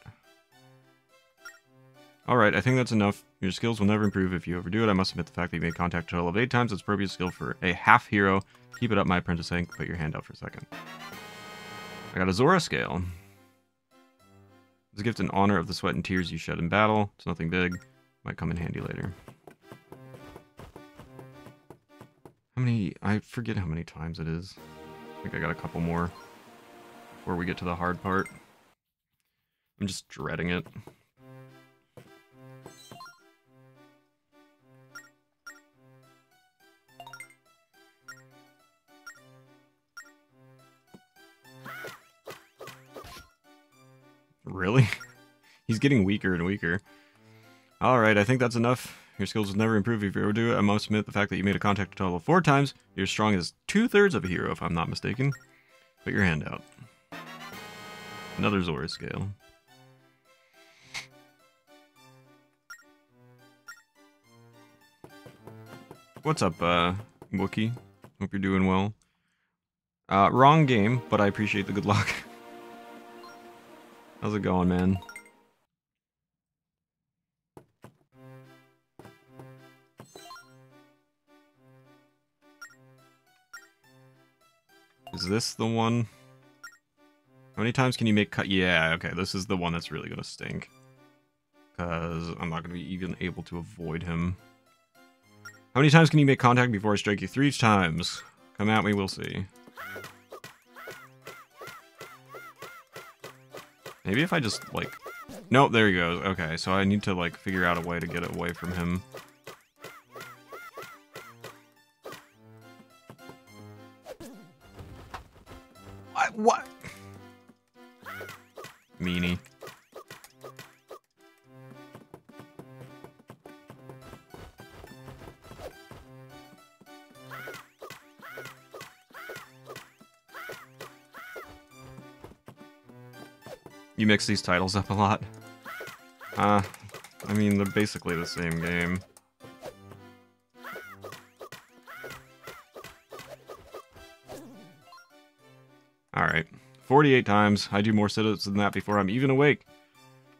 Alright, I think that's enough. Your skills will never improve if you overdo it. I must admit the fact that you made contact a total of 8 times. It's appropriate skill for a half hero. Keep it up, my apprentice Hank. Put your hand out for a second. I got a Zora scale. It's a gift in honor of the sweat and tears you shed in battle. It's nothing big. Might come in handy later. How many? I forget how many times it is. I think I got a couple more before we get to the hard part. I'm just dreading it. Really? He's getting weaker and weaker. Alright, I think that's enough. Your skills will never improve if you overdo it. I must admit the fact that you made a contact a total of 4 times. You're as strong as 2/3 of a hero, if I'm not mistaken. Put your hand out. Another Zora scale. What's up, Wookie? Hope you're doing well. Wrong game, but I appreciate the good luck. How's it going, man? Is this the one? How many times can you make cut? Yeah, okay, this is the one that's really gonna stink. Because I'm not gonna be even able to avoid him. How many times can you make contact before I strike you? 3 times. Come at me, we'll see. Maybe if I just, like... Nope, there he goes. Okay, so I need to, like, figure out a way to get away from him. What? Meanie. You mix these titles up a lot? I mean, they're basically the same game. Alright. 48 times. I do more sit-ups than that before I'm even awake.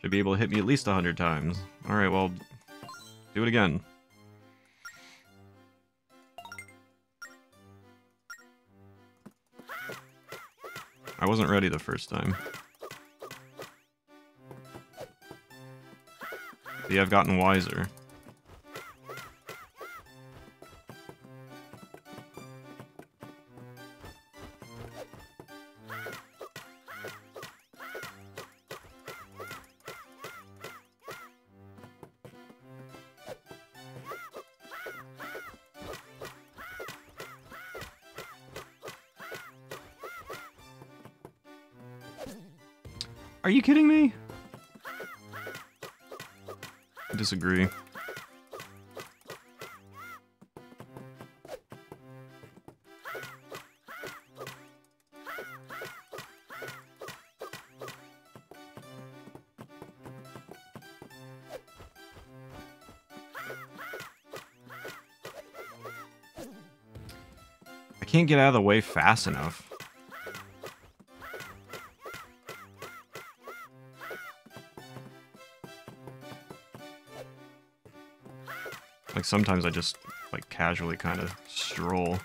Should be able to hit me at least 100 times. Alright, well, do it again. I wasn't ready the first time. See, I've gotten wiser. Are you kidding me? I disagree. I can't get out of the way fast enough. Like, sometimes I just, like, casually kind of stroll.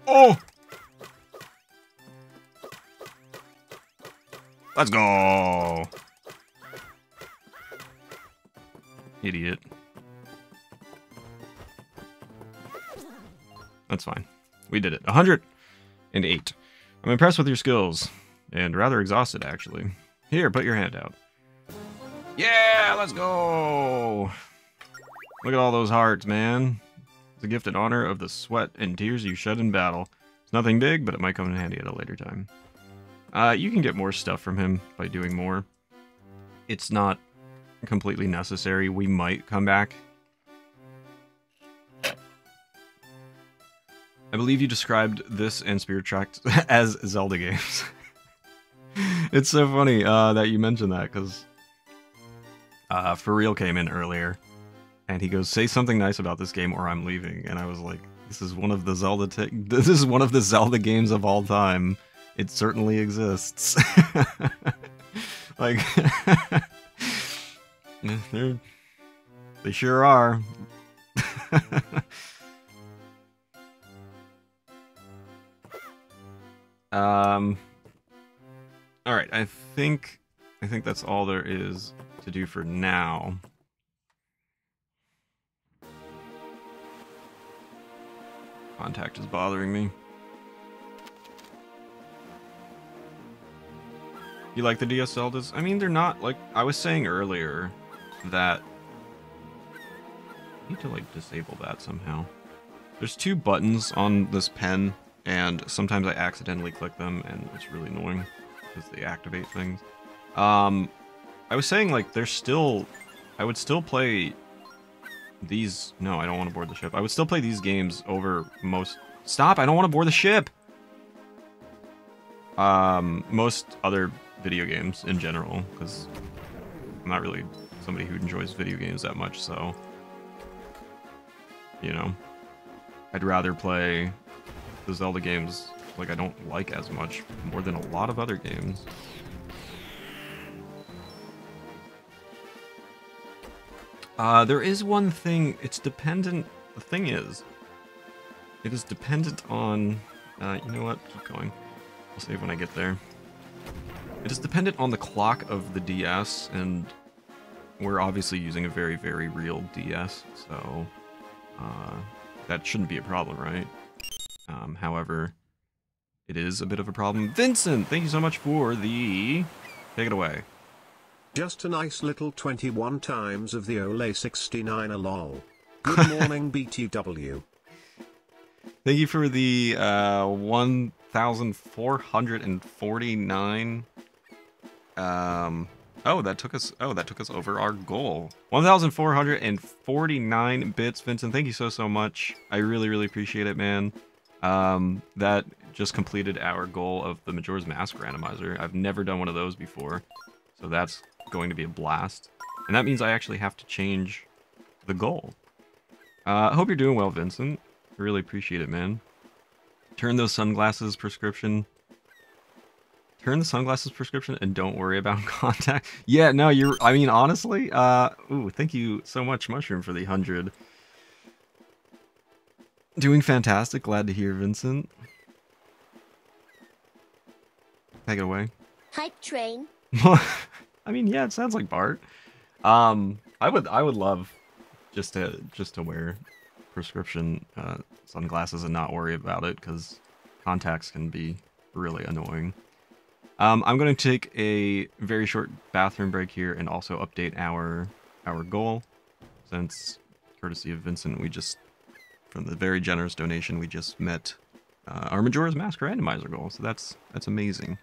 Oh! Let's go! Idiot. That's fine. We did it. 108. I'm impressed with your skills. And rather exhausted, actually. Here, put your hand out. Yeah, let's go! Look at all those hearts, man. It's a gift in honor of the sweat and tears you shed in battle. It's nothing big, but it might come in handy at a later time. You can get more stuff from him by doing more. It's not completely necessary. We might come back. I believe you described this and Spirit Tracks as Zelda games. It's so funny that you mentioned that, because For Real came in earlier, and he goes, "Say something nice about this game or I'm leaving." And I was like, "This is one of the Zelda games of all time. It certainly exists." Like, they sure are. Alright, I think that's all there is to do for now. Contact is bothering me. You like the DS Zeldas? I mean, they're not, like, I was saying earlier that I need to, like, disable that somehow. There's 2 buttons on this pen, and sometimes I accidentally click them, and it's really annoying because they activate things. I was saying, like, there's still... I would still play these... No, I don't want to board the ship. I would still play these games over most... Stop! I don't want to board the ship! Most other video games in general, because I'm not really somebody who enjoys video games that much, so... You know. I'd rather play the Zelda games like I don't like as much, more than a lot of other games. There is one thing, it's dependent, the thing is, it is dependent on, you know what, keep going, I'll save when I get there. It is dependent on the clock of the DS, and we're obviously using a very, very real DS, so that shouldn't be a problem, right? However, it is a bit of a problem. Vincent, thank you so much for the... Take it away. Just a nice little 21 times of the Ole 69 lol. Good morning BTW. Thank you for the 1,449. Oh, that took us over our goal. 1,449 bits, Vincent. Thank you so much. I really appreciate it, man. That just completed our goal of the Majora's Mask randomizer. I've never done one of those before, so that's going to be a blast. And that means I actually have to change the goal. I hope you're doing well, Vincent. I really appreciate it, man. Turn the sunglasses prescription and don't worry about contact. Yeah, no, I mean, honestly, ooh, thank you so much, Mushroom, for the 100. Doing fantastic. Glad to hear, Vincent. Take it away. Hype train. I mean, yeah, it sounds like Bart. I would love just to wear prescription sunglasses and not worry about it, because contacts can be really annoying. I'm going to take a very short bathroom break here and also update our goal, since courtesy of Vincent, we just, from the very generous donation, we just met our Majora's Mask randomizer goal. So that's amazing.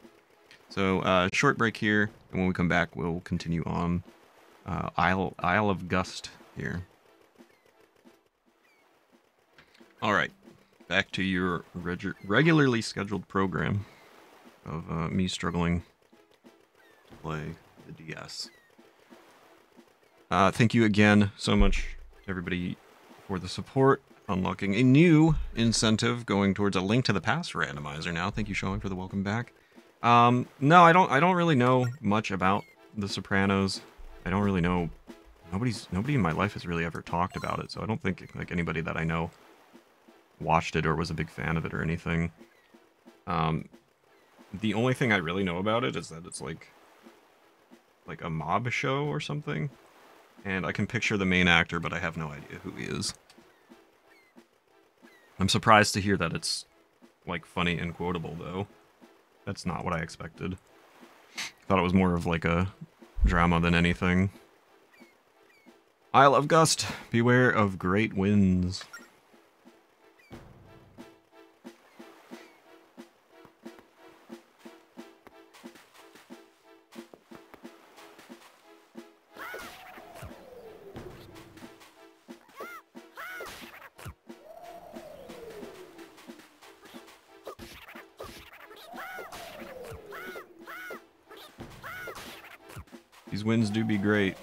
So short break here, and when we come back, we'll continue on Isle of Gust here. All right, back to your regularly scheduled program of me struggling to play the DS. Thank you again so much, everybody, for the support. Unlocking a new incentive going towards a Link to the Past randomizer now. Thank you, Sean, for the welcome back. No, I don't really know much about The Sopranos. I don't really know. Nobody in my life has really ever talked about it, so I don't think like anybody that I know watched it or was a big fan of it or anything. The only thing I really know about it is that it's like a mob show or something, and I can picture the main actor, but I have no idea who he is. I'm surprised to hear that it's like funny and quotable, though. That's not what I expected. Thought it was more of like a drama than anything. Isle of Gust, beware of great winds. These winds do be great.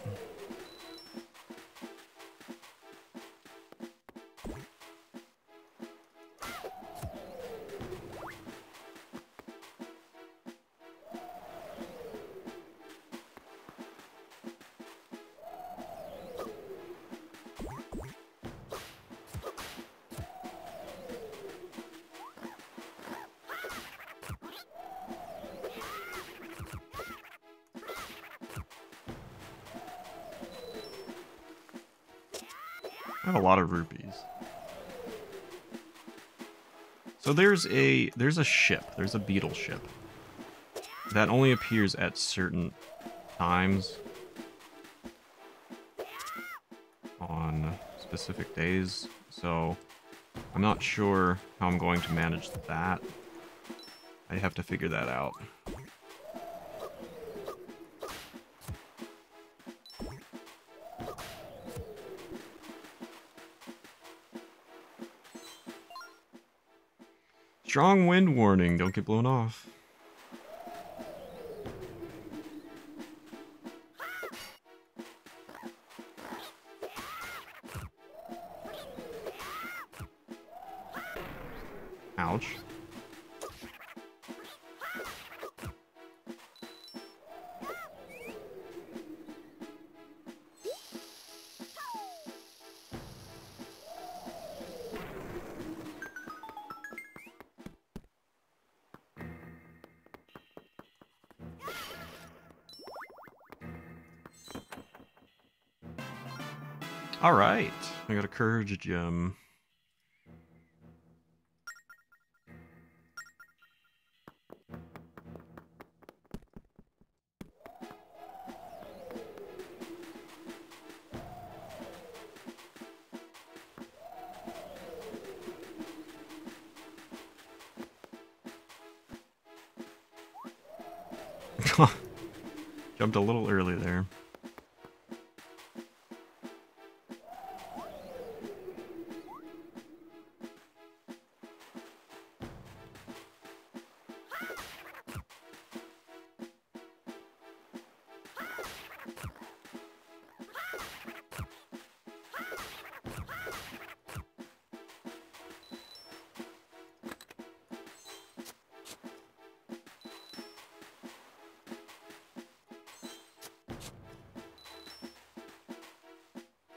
I have a lot of rupees. So there's a ship. There's a beetle ship that only appears at certain times on specific days. So I'm not sure how I'm going to manage that. I have to figure that out. Strong wind warning, don't get blown off. Ouch. Alright, I got a courage gem. Jumped a little early there.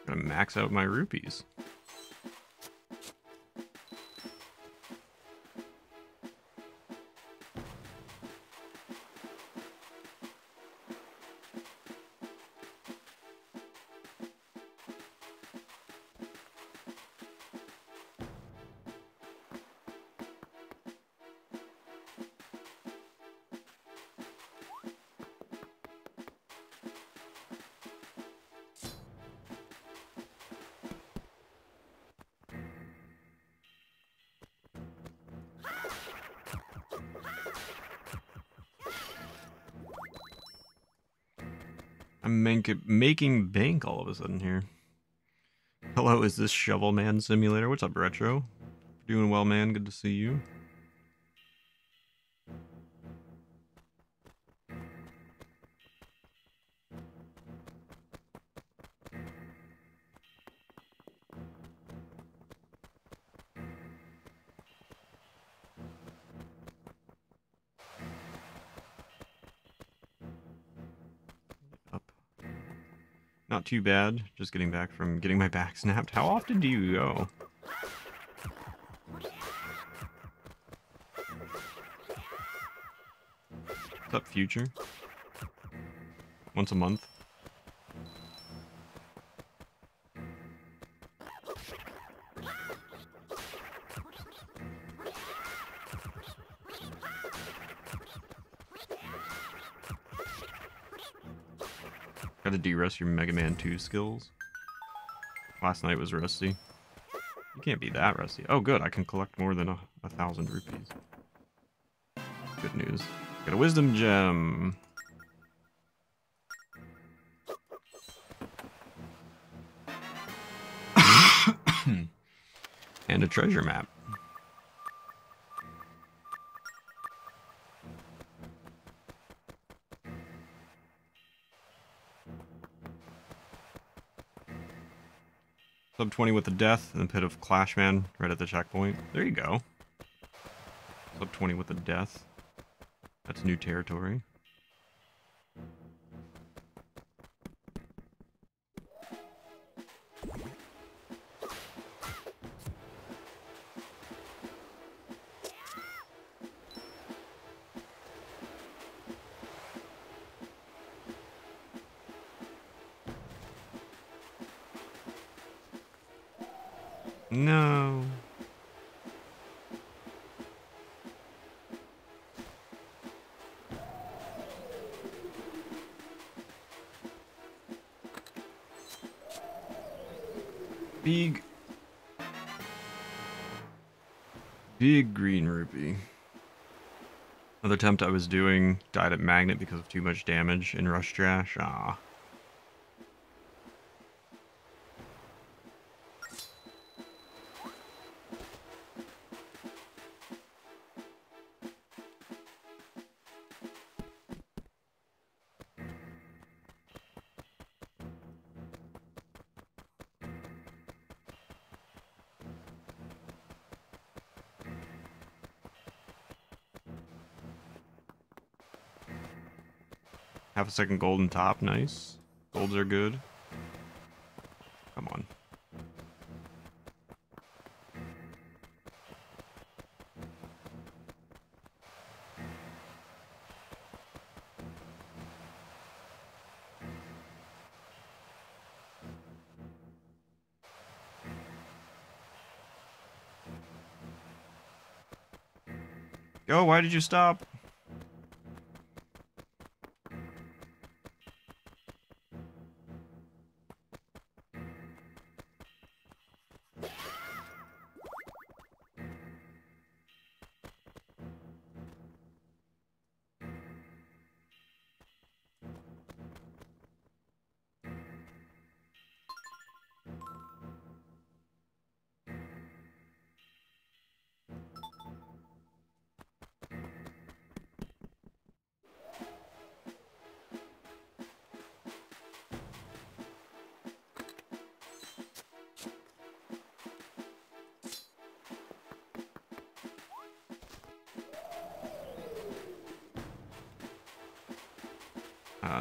Gonna max out my rupees. I'm making bank all of a sudden here. Hello, is this Shovel Man Simulator? What's up, Retro? Doing well, man. Good to see you. Not too bad. Just getting back from getting my back snapped. How often do you go? What's up, Future? Once a month? Gotta de-rust your Mega Man 2 skills. Last night was rusty. You can't be that rusty. Oh good, I can collect more than 1,000 rupees. Good news. Got a wisdom gem. And a treasure map. Sub 20 with the death in the pit of Clashman right at the checkpoint. There you go. Sub 20 with the death. That's new territory. No. Big green rupee. Another attempt I was doing died at magnet because of too much damage in Rush Trash. Ah. Half a second golden top, nice. Golds are good. Come on. Go, why did you stop?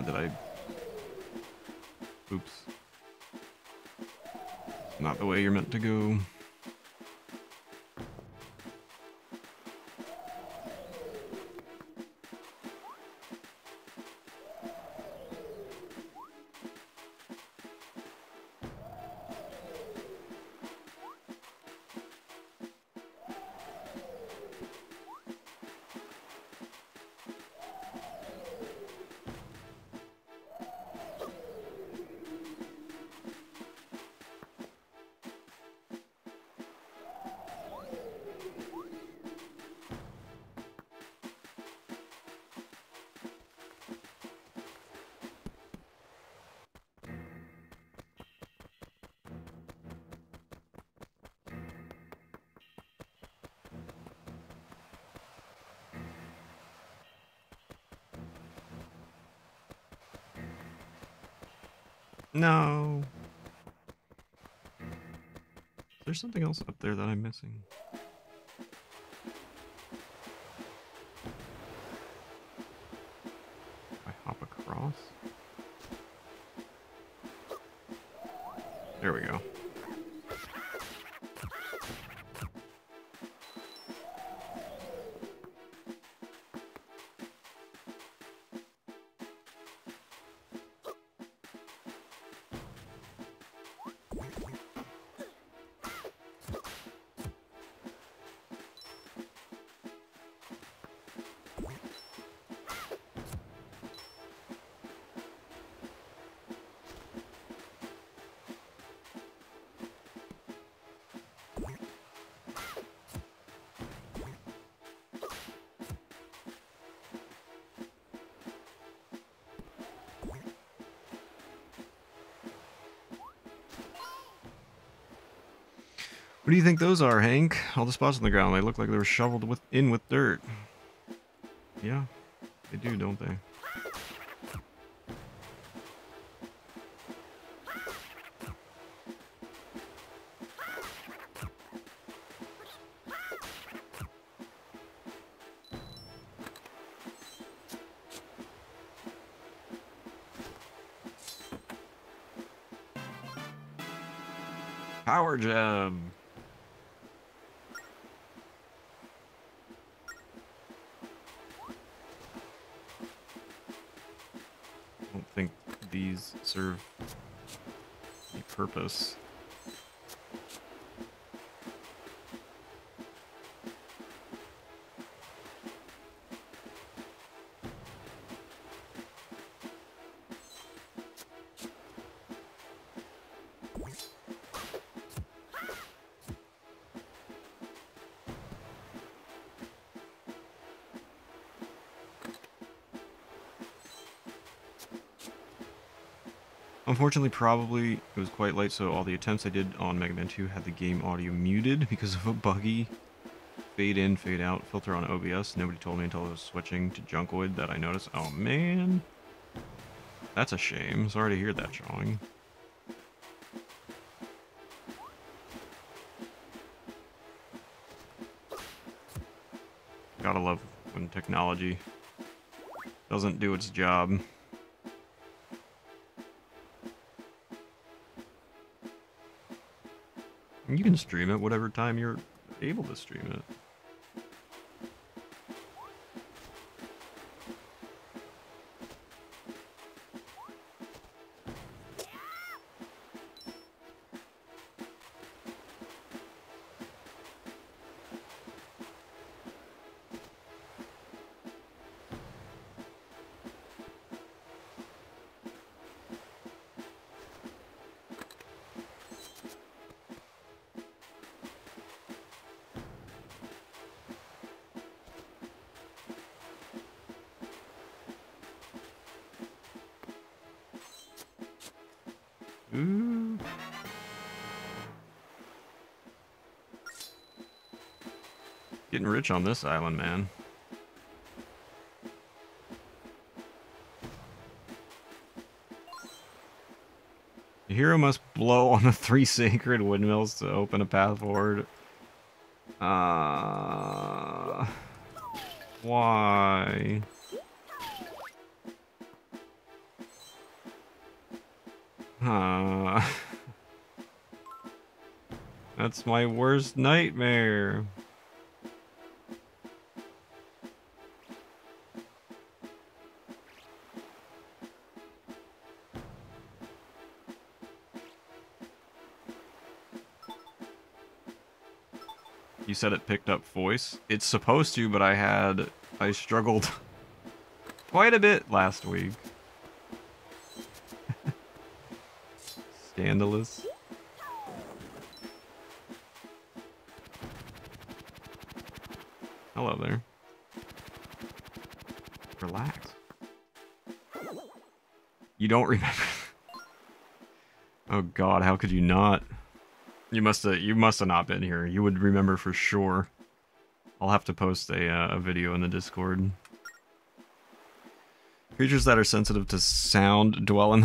Did I... Oops. Not the way you're meant to go. No. There's something else up there that I'm missing. I hop across. There we go. What do you think those are, Hank? All the spots on the ground, they look like they were shoveled in with dirt. Yeah, they do, don't they? Power jab. I don't think these serve any purpose. Unfortunately, probably it was quite late, so all the attempts I did on Mega Man 2 had the game audio muted because of a buggy fade in, fade out filter on OBS. Nobody told me until I was switching to Junkoid that I noticed. Oh man, that's a shame. Sorry to hear that, Sean. Gotta love when technology doesn't do its job. You can stream it whatever time you're able to stream it. Ooh. Getting rich on this island, man. The hero must blow on the 3 sacred windmills to open a path forward. Why? That's my worst nightmare. You said it picked up voice? It's supposed to, but I struggled quite a bit last week. Scandalous. Hello there. Relax. You don't remember? Oh god, how could you not? You must have not been here. You would remember for sure. I'll have to post a video in the Discord. Creatures that are sensitive to sound dwell in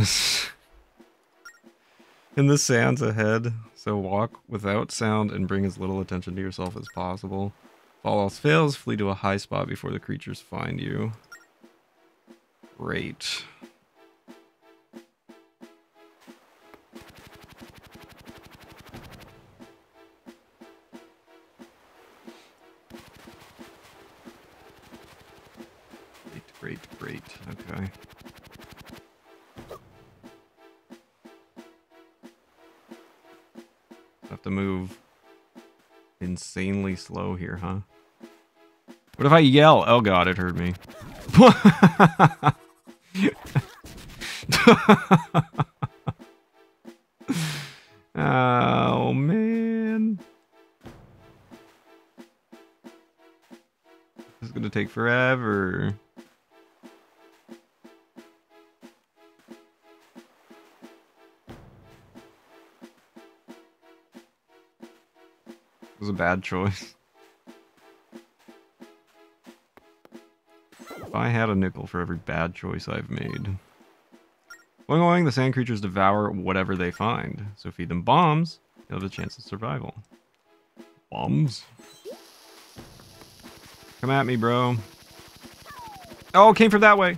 the sands ahead. So walk without sound and bring as little attention to yourself as possible. If all else fails, flee to a high spot before the creatures find you. Great. Great. Okay. Have to move insanely slow here, huh? What if I yell? Oh god, it heard me. Oh man. This is gonna take forever. It was a bad choice. If I had a nickel for every bad choice I've made. Going, the sand creatures devour whatever they find. So feed them bombs, you'll have a chance of survival. Bombs? Come at me, bro. Oh, it came from that way.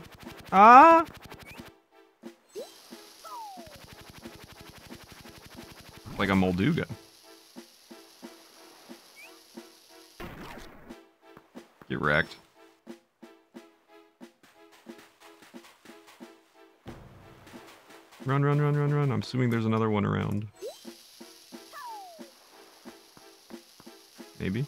Ah! Like a Molduga. Get wrecked. Run. I'm assuming there's another one around. Maybe.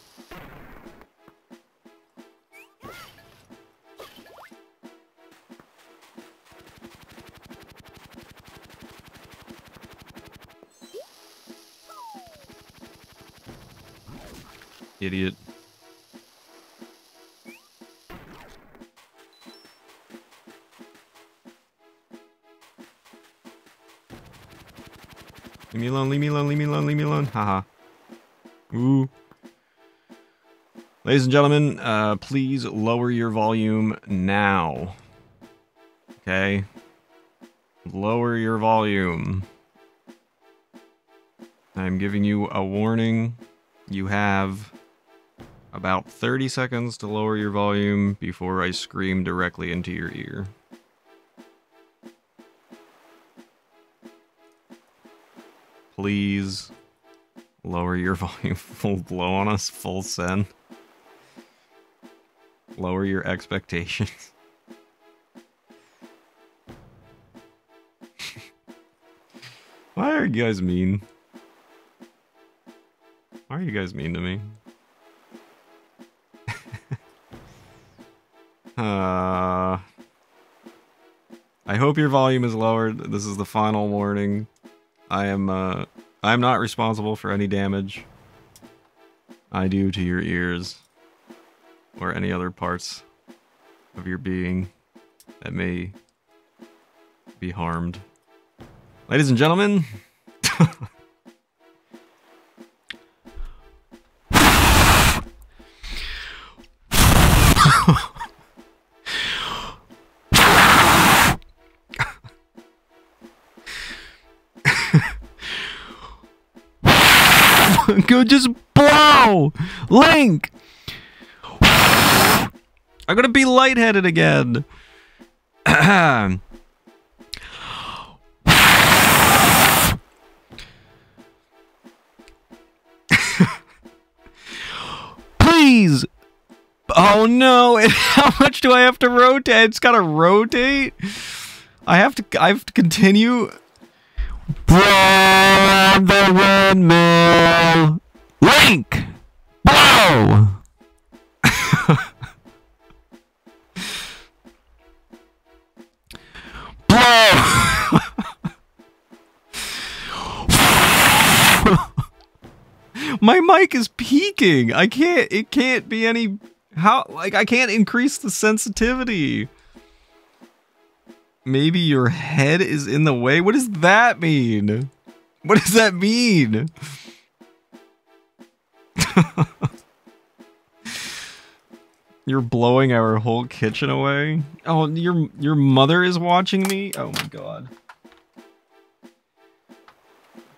Idiot. Leave me alone. Haha. Ooh. Ladies and gentlemen, please lower your volume now. Okay? Lower your volume. I'm giving you a warning. You have about 30 seconds to lower your volume before I scream directly into your ear. Please lower your volume. Full blow on us, full send. Lower your expectations. Why are you guys mean? Why are you guys mean to me? I hope your volume is lowered. This is the final warning. I'm not responsible for any damage I do to your ears or any other parts of your being that may be harmed. Ladies and gentlemen. Go just blow! Link! I'm gonna be lightheaded again. Please! Oh no! How much do I have to rotate? It's gotta rotate? I have to continue. Blow the windmill! Link! Blow! Blow! My mic is peaking. It can't be any, I can't increase the sensitivity. Maybe your head is in the way? What does that mean? What does that mean? You're blowing our whole kitchen away? Oh, your mother is watching me? Oh my god.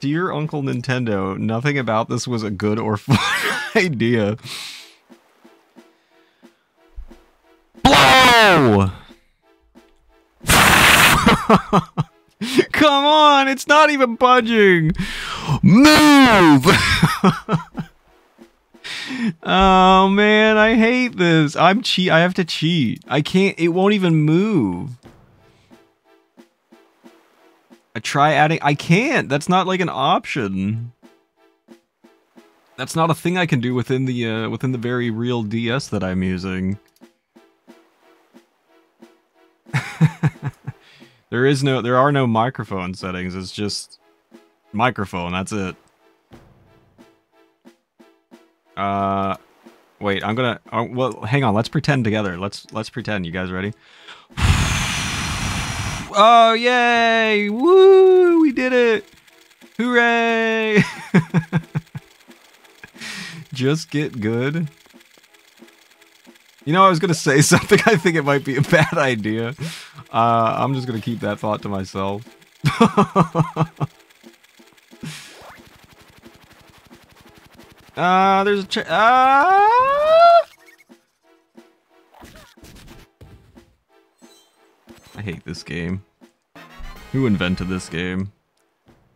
Dear Uncle Nintendo, nothing about this was a good or fun idea. Blow! Come on, it's not even budging. Move! Oh man, I hate this. I have to cheat. I can't, it won't even move. I try adding, I can't. That's not like an option. That's not a thing I can do within the very real DS that I'm using. There are no microphone settings. It's just microphone. That's it. Wait. I'm gonna. Well, hang on. Let's pretend together. Let's pretend. You guys ready? Oh yay! Woo! We did it! Hooray! Just get good. You know, I was gonna say something. I think it might be a bad idea. I'm just gonna keep that thought to myself. There's a I hate this game. Who invented this game?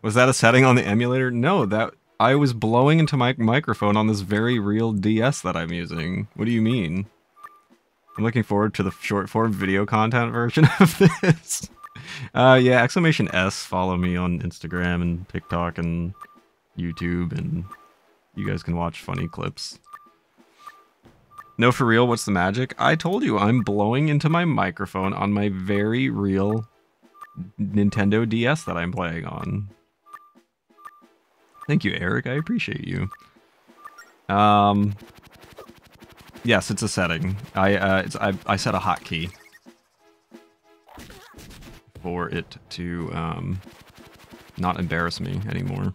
Was that a setting on the emulator? No, that I was blowing into my microphone on this very real DS that I'm using. What do you mean? I'm looking forward to the short form video content version of this. Yeah, exclamation S, follow me on Instagram and TikTok and YouTube, and you guys can watch funny clips. No, for real, what's the magic? I told you, I'm blowing into my microphone on my very real Nintendo DS that I'm playing on. Thank you, Eric, I appreciate you. Yes, it's a setting. I set a hotkey for it to not embarrass me anymore.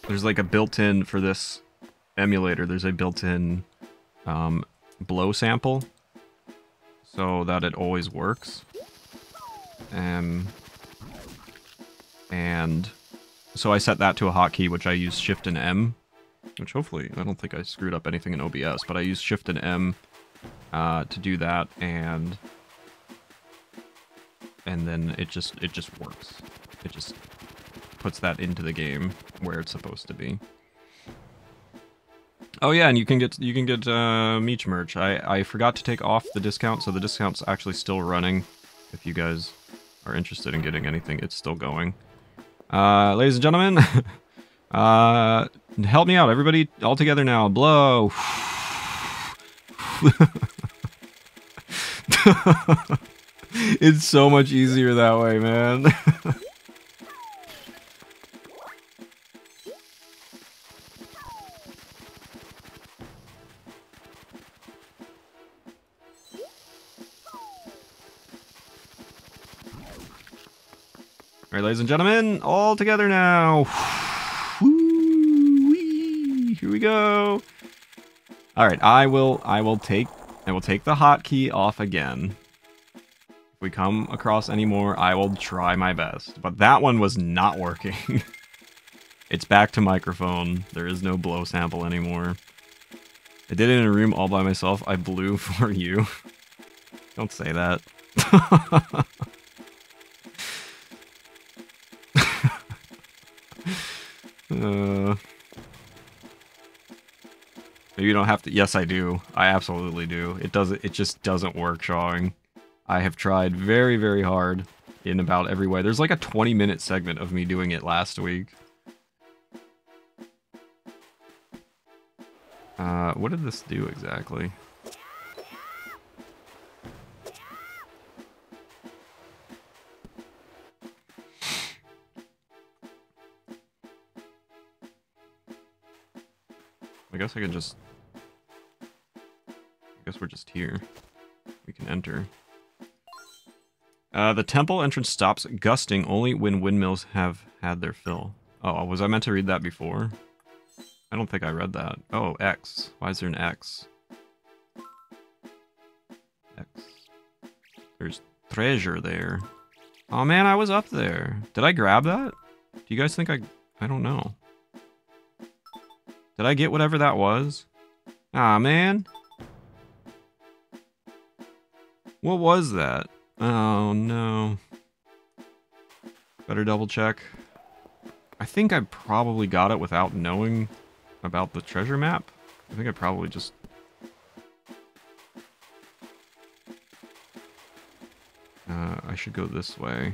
There's like a built-in for this emulator. There's a built-in blow sample so that it always works. And so I set that to a hotkey, which I use Shift and M, which hopefully, I don't think I screwed up anything in OBS, but I use Shift and M to do that, and then it just works. It just puts that into the game where it's supposed to be. Oh yeah, and you can get Meech merch. I forgot to take off the discount, so the discount's actually still running. If you guys are interested in getting anything, it's still going. Ladies and gentlemen, help me out, everybody, all together now. Blow. It's so much easier that way, man. Alright, ladies and gentlemen, all together now. Woo-wee. Here we go. Alright, I will take the hotkey off again. If we come across any more, I will try my best. But that one was not working. It's back to microphone. There is no blow sample anymore. I did it in a room all by myself. I blew for you. Don't say that. Maybe you don't have to. Yes, I do. I absolutely do. It just doesn't work, Shawing. I have tried very, very hard in about every way. There's like a 20-minute segment of me doing it last week. What did this do exactly? I guess I can just... I guess we're just here. We can enter. The temple entrance stops gusting only when windmills have had their fill. Oh, was I meant to read that before? I don't think I read that. Oh, X. Why is there an X? X. There's treasure there. Oh man, I was up there. Did I grab that? Do you guys think I don't know. Did I get whatever that was? Ah, man. What was that? Oh, no. Better double check. I think I probably got it without knowing about the treasure map. I think I probably just... I should go this way.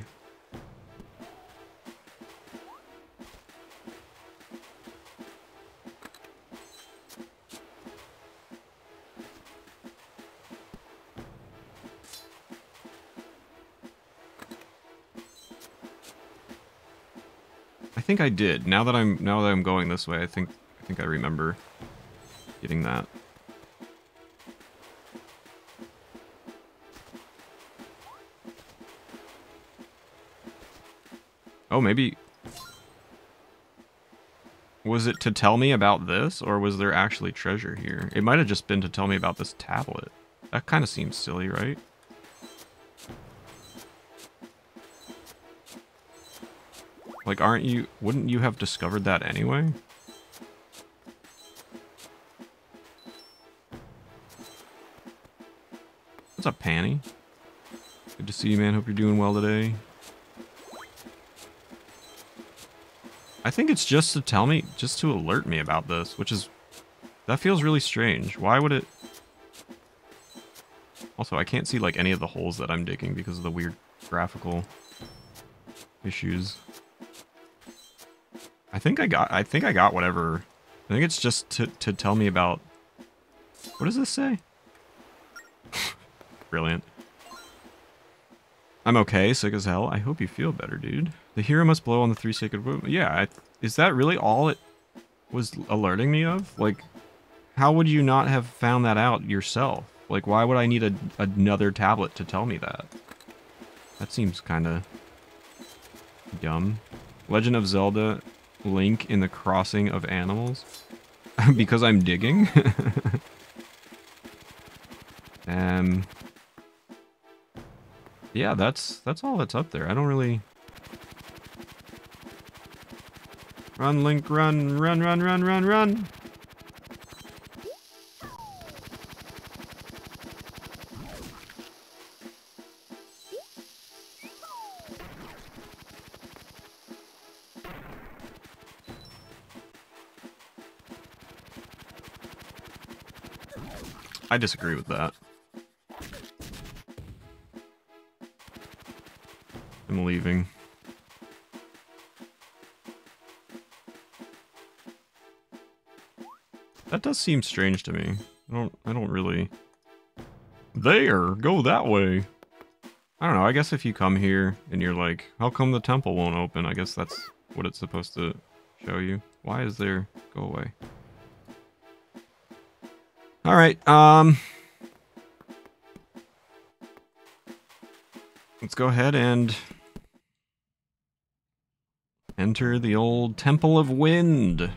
I think I did. Now that I'm going this way, I think I remember getting that. Oh, maybe... Was it to tell me about this, or was there actually treasure here? It might have just been to tell me about this tablet. That kind of seems silly, right? Like, wouldn't you have discovered that anyway? What's up, Panny? Good to see you, man. Hope you're doing well today. I think it's just to tell me, just to alert me about this, which is... That feels really strange. Why would it... Also, I can't see, like, any of the holes that I'm digging because of the weird graphical issues. I think I got whatever. I think it's just to tell me about... What does this say? Brilliant. I'm okay, sick as hell. I hope you feel better, dude. The hero must blow on the 3 sacred wood. Yeah, is that really all it was alerting me of? Like, how would you not have found that out yourself? Like, why would I need another tablet to tell me that? That seems kind of dumb. Legend of Zelda, Link in the Crossing of Animals. Because I'm digging? Yeah, that's all that's up there. I don't really... Run, Link, run, run, run, run, run, run! I disagree with that. I'm leaving. That does seem strange to me. I don't really... There! Go that way! I don't know, I guess if you come here and you're like, how come the temple won't open? I guess that's what it's supposed to show you. Why is there... Go away. Alright, let's go ahead and enter the old Temple of Wind.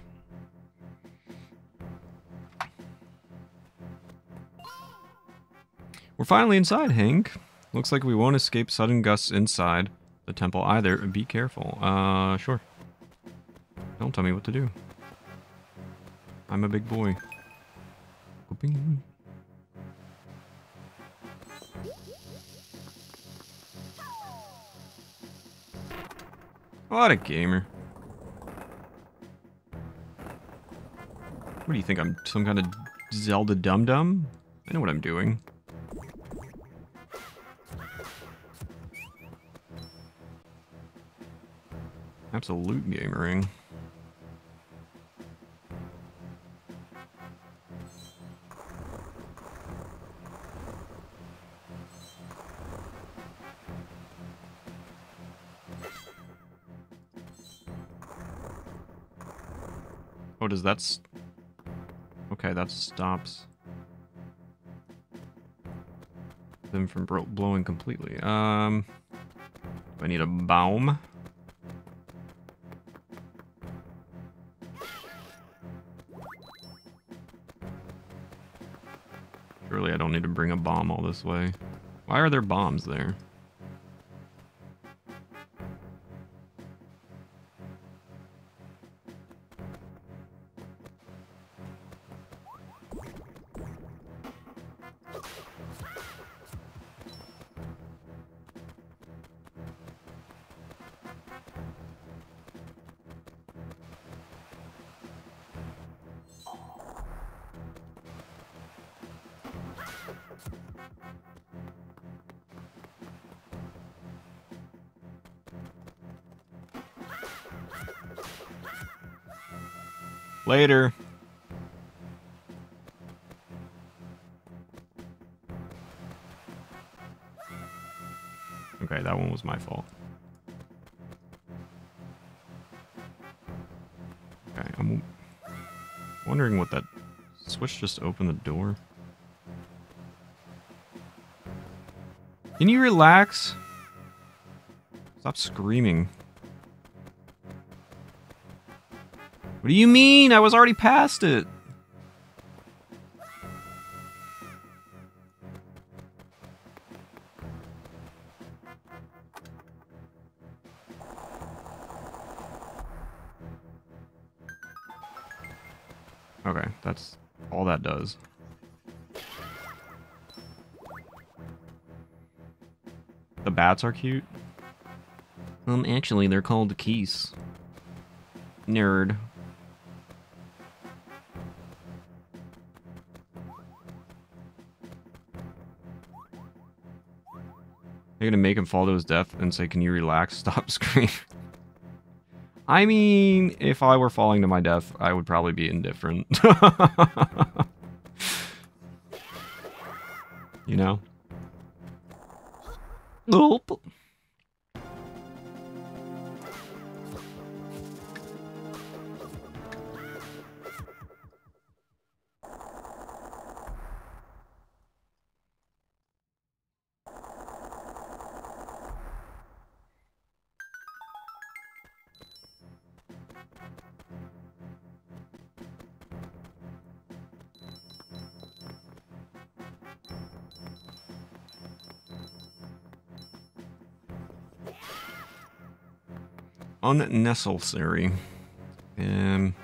We're finally inside, Hank. Looks like we won't escape sudden gusts inside the temple either. Be careful. Sure. Don't tell me what to do. I'm a big boy. Whooping. What a gamer. What do you think? I'm some kind of Zelda dum-dum? I know what I'm doing. Absolute gamering. Oh, does that... Okay, that stops them from blowing completely. Do I need a bomb? Surely I don't need to bring a bomb all this way. Why are there bombs there? Later. Okay, that one was my fault. Okay, I'm wondering what that switch just opened the door. Can you relax? Stop screaming. What do you mean? I was already past it. Okay, that's all that does. The bats are cute. Actually, they're called keys. Nerd. You're gonna make him fall to his death and say, "Can you relax? Stop screaming." I mean, if I were falling to my death, I would probably be indifferent. You know? Nope. Unnecessary. Get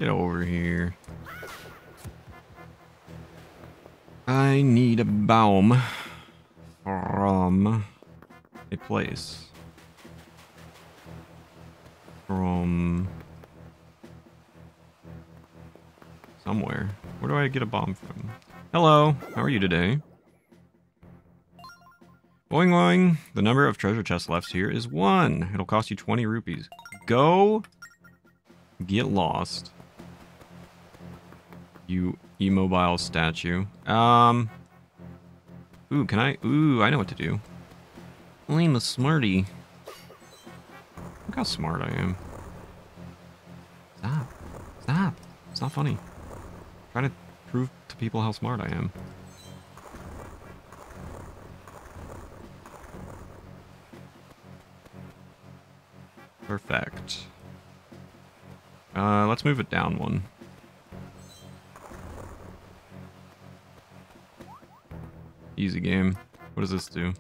over here. I need a bomb from a place. From somewhere. Where do I get a bomb from? Hello, how are you today? Boing boing. The number of treasure chests left here is 1. It'll cost you 20 rupees. Go get lost. You immobile statue. Ooh, can I? Ooh, I know what to do. I'm a smarty. Look how smart I am. Stop. Stop. It's not funny. Trying to prove to people how smart I am. Perfect. Let's move it down one. Easy game. What does this do?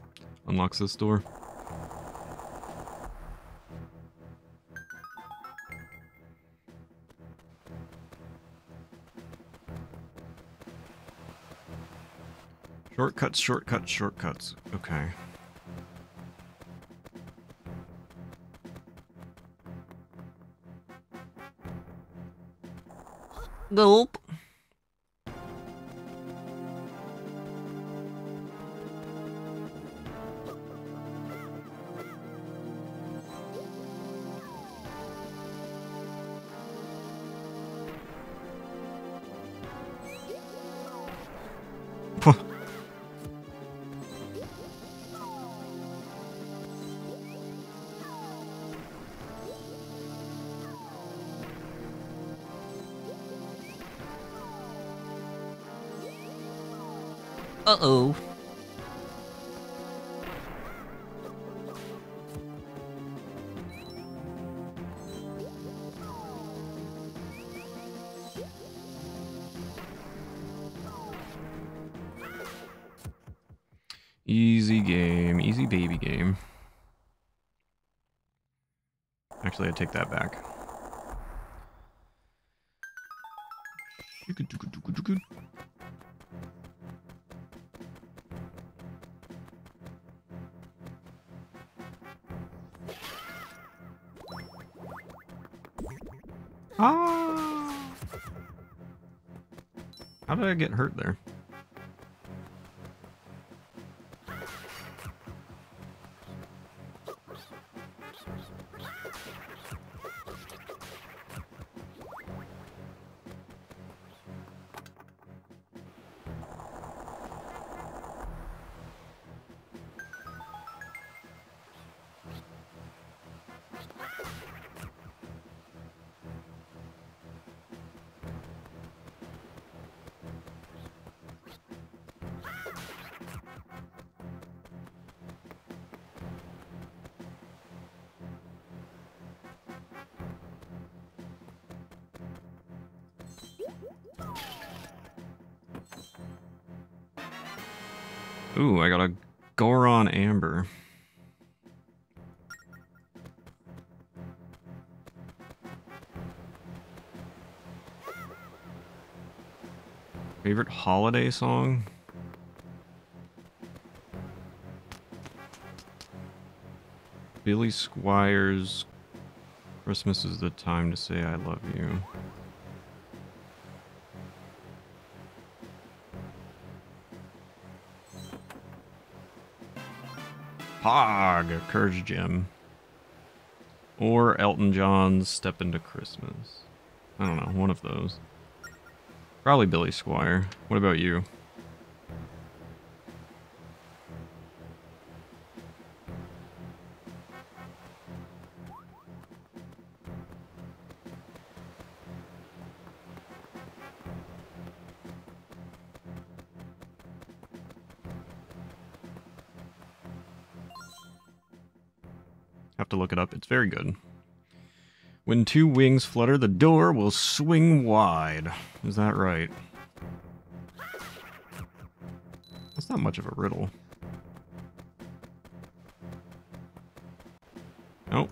Unlocks this door. Shortcuts, shortcuts, shortcuts. Okay. Gulp. Uh-oh. Easy game. Easy baby game. Actually, I take that back. Ah! How did I get hurt there? Ooh, I got a Goron Amber. Favorite holiday song? Billy Squires, Christmas is the time to say I love you. Pog, Courage Gem. Or Elton John's Step Into Christmas. I don't know, one of those. Probably Billy Squire. What about you? Have to look it up. It's very good. When two wings flutter, the door will swing wide. Is that right? That's not much of a riddle. Nope.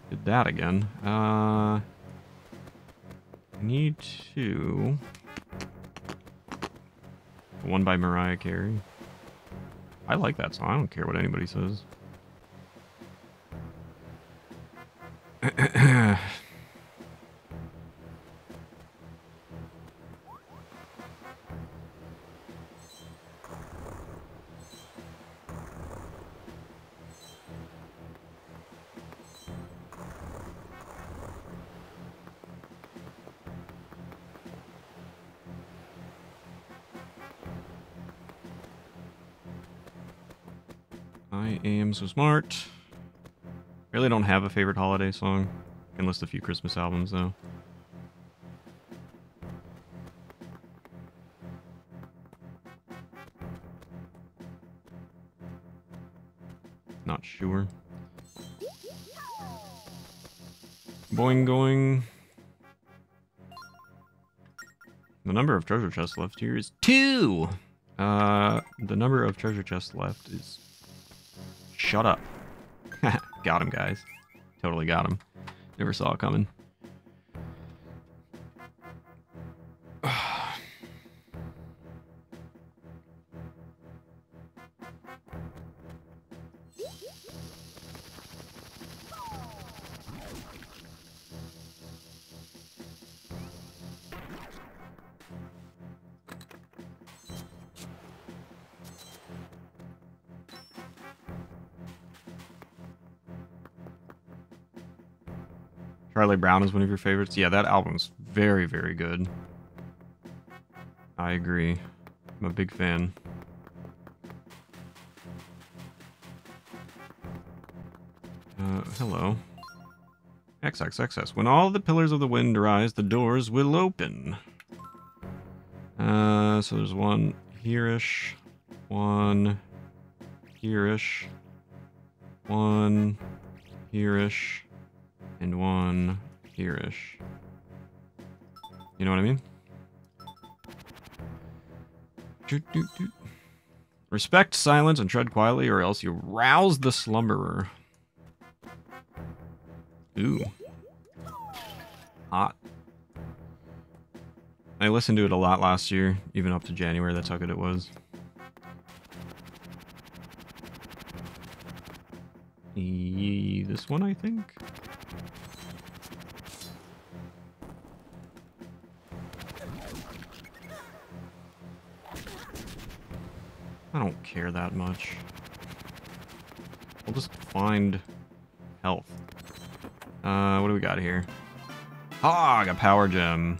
Did that again. I need to... One by Mariah Carey. I like that song. I don't care what anybody says. I am so smart. Really don't have a favorite holiday song. Can list a few Christmas albums, though. Not sure. Boing going. The number of treasure chests left here is 2! The number of treasure chests left is... Shut up. Got him, guys. Totally got him. Never saw it coming. Charlie Brown is one of your favorites? Yeah, that album's very, very good. I agree. I'm a big fan. Hello. XXXS. When all the pillars of the wind rise, the doors will open. So there's one here-ish, one here-ish, one here-ish, and one here-ish. You know what I mean? Respect silence and tread quietly, or else you rouse the slumberer. Ooh. Hot. I listened to it a lot last year, even up to January, that's how good it was. This one, I think? I don't care that much. We'll just find health. What do we got here? Ah, I got Power Gem.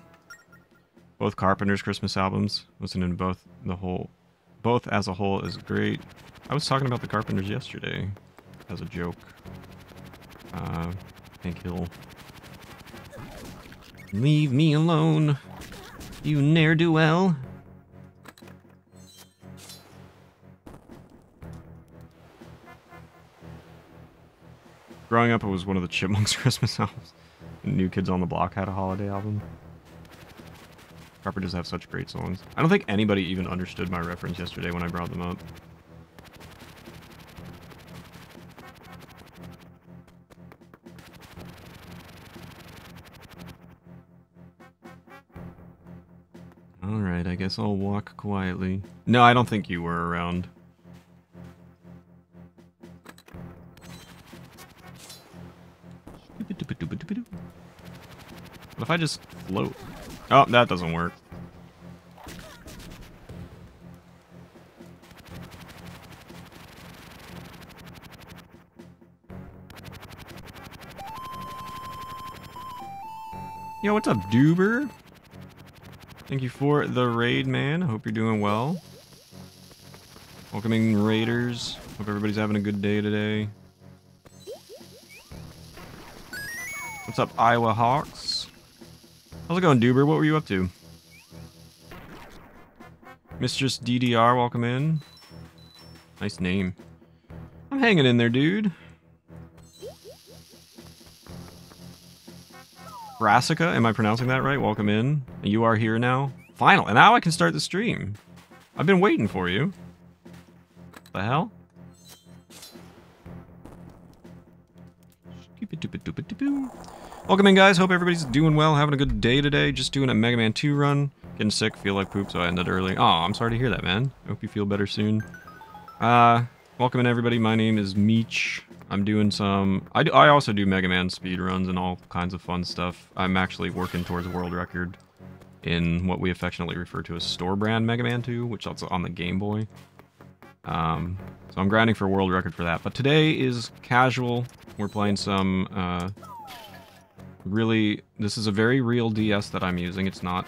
Both Carpenter's Christmas albums. Listening to both as a whole is great. I was talking about the Carpenters yesterday as a joke. Hank Hill. Leave me alone, you ne'er-do-well. Growing up, it was one of the Chipmunks' Christmas albums. New Kids on the Block had a holiday album. Carpenters have such great songs. I don't think anybody even understood my reference yesterday when I brought them up. Alright, I guess I'll walk quietly. No, I don't think you were around. What if I just float? Oh, that doesn't work. Yo, what's up, Duber? Thank you for the raid, man. I hope you're doing well. Welcoming raiders. Hope everybody's having a good day today. What's up, Iowa Hawks? How's it going, Duber? What were you up to? Mistress DDR, welcome in. Nice name. I'm hanging in there, dude. Brassica, am I pronouncing that right? Welcome in. You are here now. Finally, and now I can start the stream. I've been waiting for you. What the hell? Welcome in, guys. Hope everybody's doing well, having a good day today. Just doing a Mega Man 2 run. Getting sick, feel like poop, so I ended early. Oh, I'm sorry to hear that, man. I hope you feel better soon. Welcome in, everybody. My name is Meech. I'm doing some... I also do Mega Man speed runs and all kinds of fun stuff. I'm actually working towards a world record in what we affectionately refer to as store brand Mega Man 2, which is on the Game Boy. So I'm grinding for a world record for that. But today is casual. We're playing some... Really, this is a very real DS that I'm using. It's not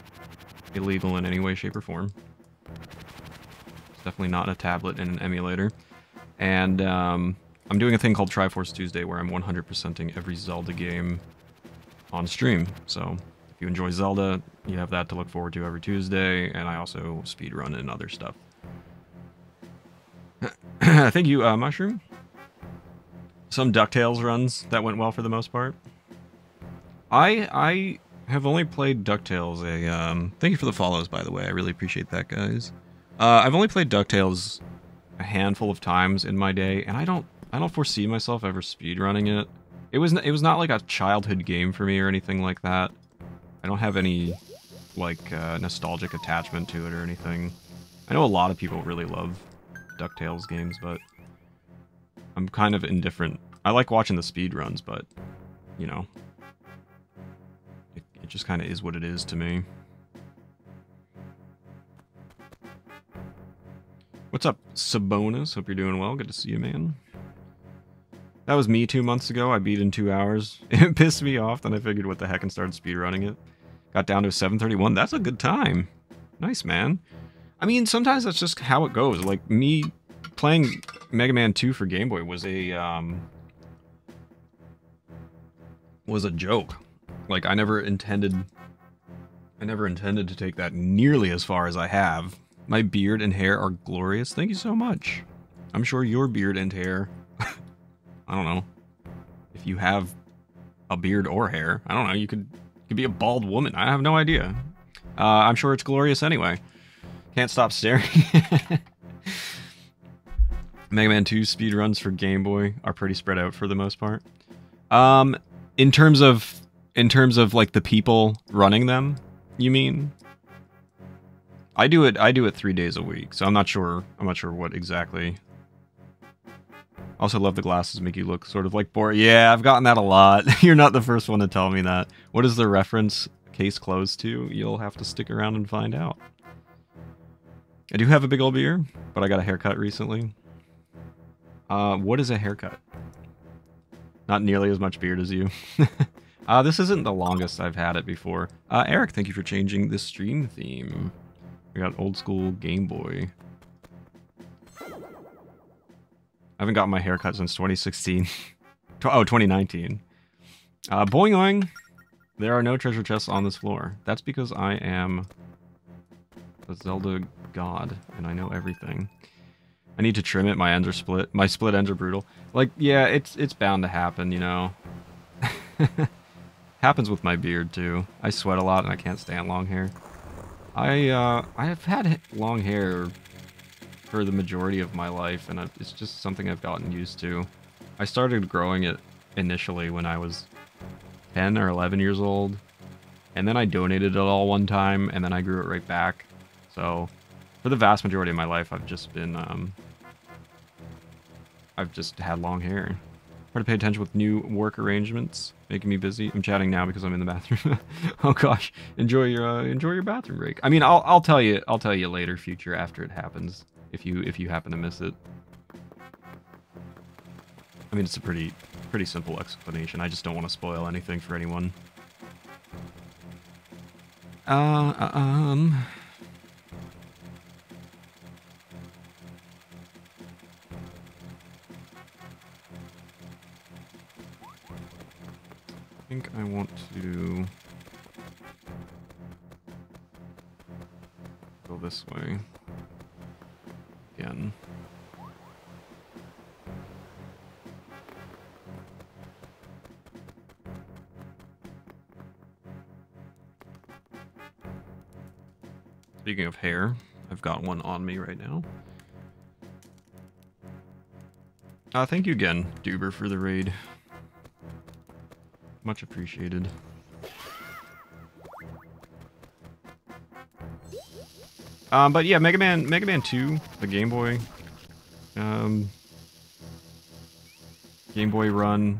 illegal in any way, shape, or form. It's definitely not a tablet and an emulator. And I'm doing a thing called Triforce Tuesday where I'm 100%ing every Zelda game on stream. So if you enjoy Zelda, you have that to look forward to every Tuesday, and I also speedrun and other stuff. Thank you, Mushroom. Some DuckTales runs that went well for the most part. I have only played DuckTales thank you for the follows, by the way. I really appreciate that, guys. I've only played DuckTales a handful of times in my day, and I don't foresee myself ever speedrunning it. It was not like a childhood game for me or anything like that. I don't have any like nostalgic attachment to it or anything. I know a lot of people really love DuckTales games, but I'm kind of indifferent. I like watching the speedruns, but you know, it just kind of is what it is to me. What's up, Sabonis? Hope you're doing well. Good to see you, man. That was me 2 months ago. I beat in 2 hours. It pissed me off, then I figured what the heck and started speedrunning it. Got down to 7:31. That's a good time. Nice, man. I mean, sometimes that's just how it goes. Like, me playing Mega Man 2 for Game Boy was a joke. Like, I never intended to take that nearly as far as I have. My beard and hair are glorious. Thank you so much. I'm sure your beard and hair... I don't know. If you have a beard or hair, I don't know, you could be a bald woman. I have no idea. I'm sure it's glorious anyway. Can't stop staring. Mega Man 2 speedruns for Game Boy are pretty spread out for the most part. In terms of like the people running them, you mean? I do it 3 days a week, so I'm not sure what exactly. Also love the glasses, make you look sort of like bored. Yeah, I've gotten that a lot. You're not the first one to tell me that. What is the reference case closed to? You'll have to stick around and find out. I do have a big old beard, but I got a haircut recently. What is a haircut? Not nearly as much beard as you. This isn't the longest I've had it before. Eric, thank you for changing the stream theme. We got old school Game Boy. I haven't gotten my haircut since 2016. Oh, 2019. Boing. There are no treasure chests on this floor. That's because I am a Zelda god, and I know everything. I need to trim it. My ends are split. My split ends are brutal. Like, yeah, it's bound to happen, you know. Happens with my beard, too. I sweat a lot, and I can't stand long hair. I have had long hair for the majority of my life, and it's just something I've gotten used to. I started growing it initially when I was 10 or 11 years old, and then I donated it all one time, and then I grew it right back. So, for the vast majority of my life, I've just been, I've just had long hair. Hard to pay attention with new work arrangements, making me busy. I'm chatting now because I'm in the bathroom. Oh gosh, enjoy your bathroom break. I mean, I'll tell you later, future, after it happens. If you happen to miss it. I mean, it's a pretty simple explanation. I just don't want to spoil anything for anyone. I think I want to go this way. Again. Speaking of hair, I've got one on me right now. Thank you again, Duber, for the raid. Much appreciated. But yeah, Mega Man 2, the Game Boy. Game Boy run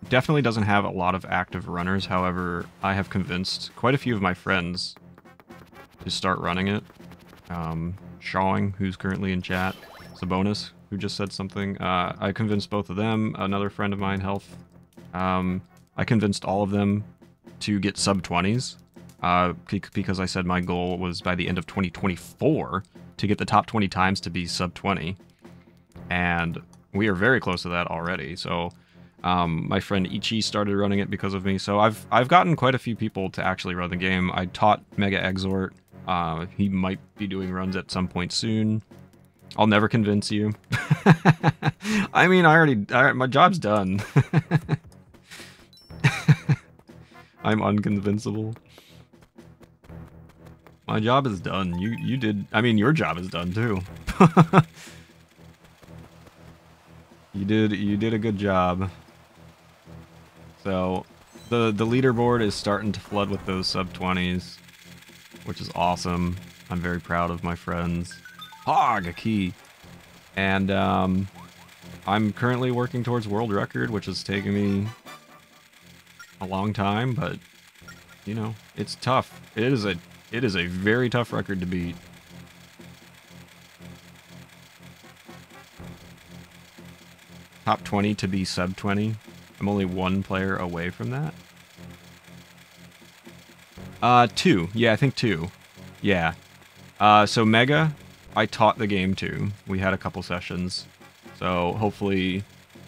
definitely doesn't have a lot of active runners. However, I have convinced quite a few of my friends to start running it. Shawing, who's currently in chat. Sabonis, who just said something. I convinced both of them. Another friend of mine, Health. I convinced all of them to get sub-20s. Because I said my goal was by the end of 2024 to get the top 20 times to be sub-20. And we are very close to that already. So My friend Ichi started running it because of me, so I've gotten quite a few people to actually run the game. I taught Mega Exort. He might be doing runs at some point soon. I'll never convince you. I mean, my job's done. I'm unconvincible. My job is done. You did. I mean, your job is done too. You did a good job. So, the leaderboard is starting to flood with those sub-20s, which is awesome. I'm very proud of my friends. Hog, a key. And I'm currently working towards world record, which is taking me a long time, but you know, it's tough. It is a very tough record to beat. Top 20 to be sub 20. I'm only one player away from that. 2. Yeah, I think 2. Yeah. So Mega, I taught the game to. We had a couple sessions. So hopefully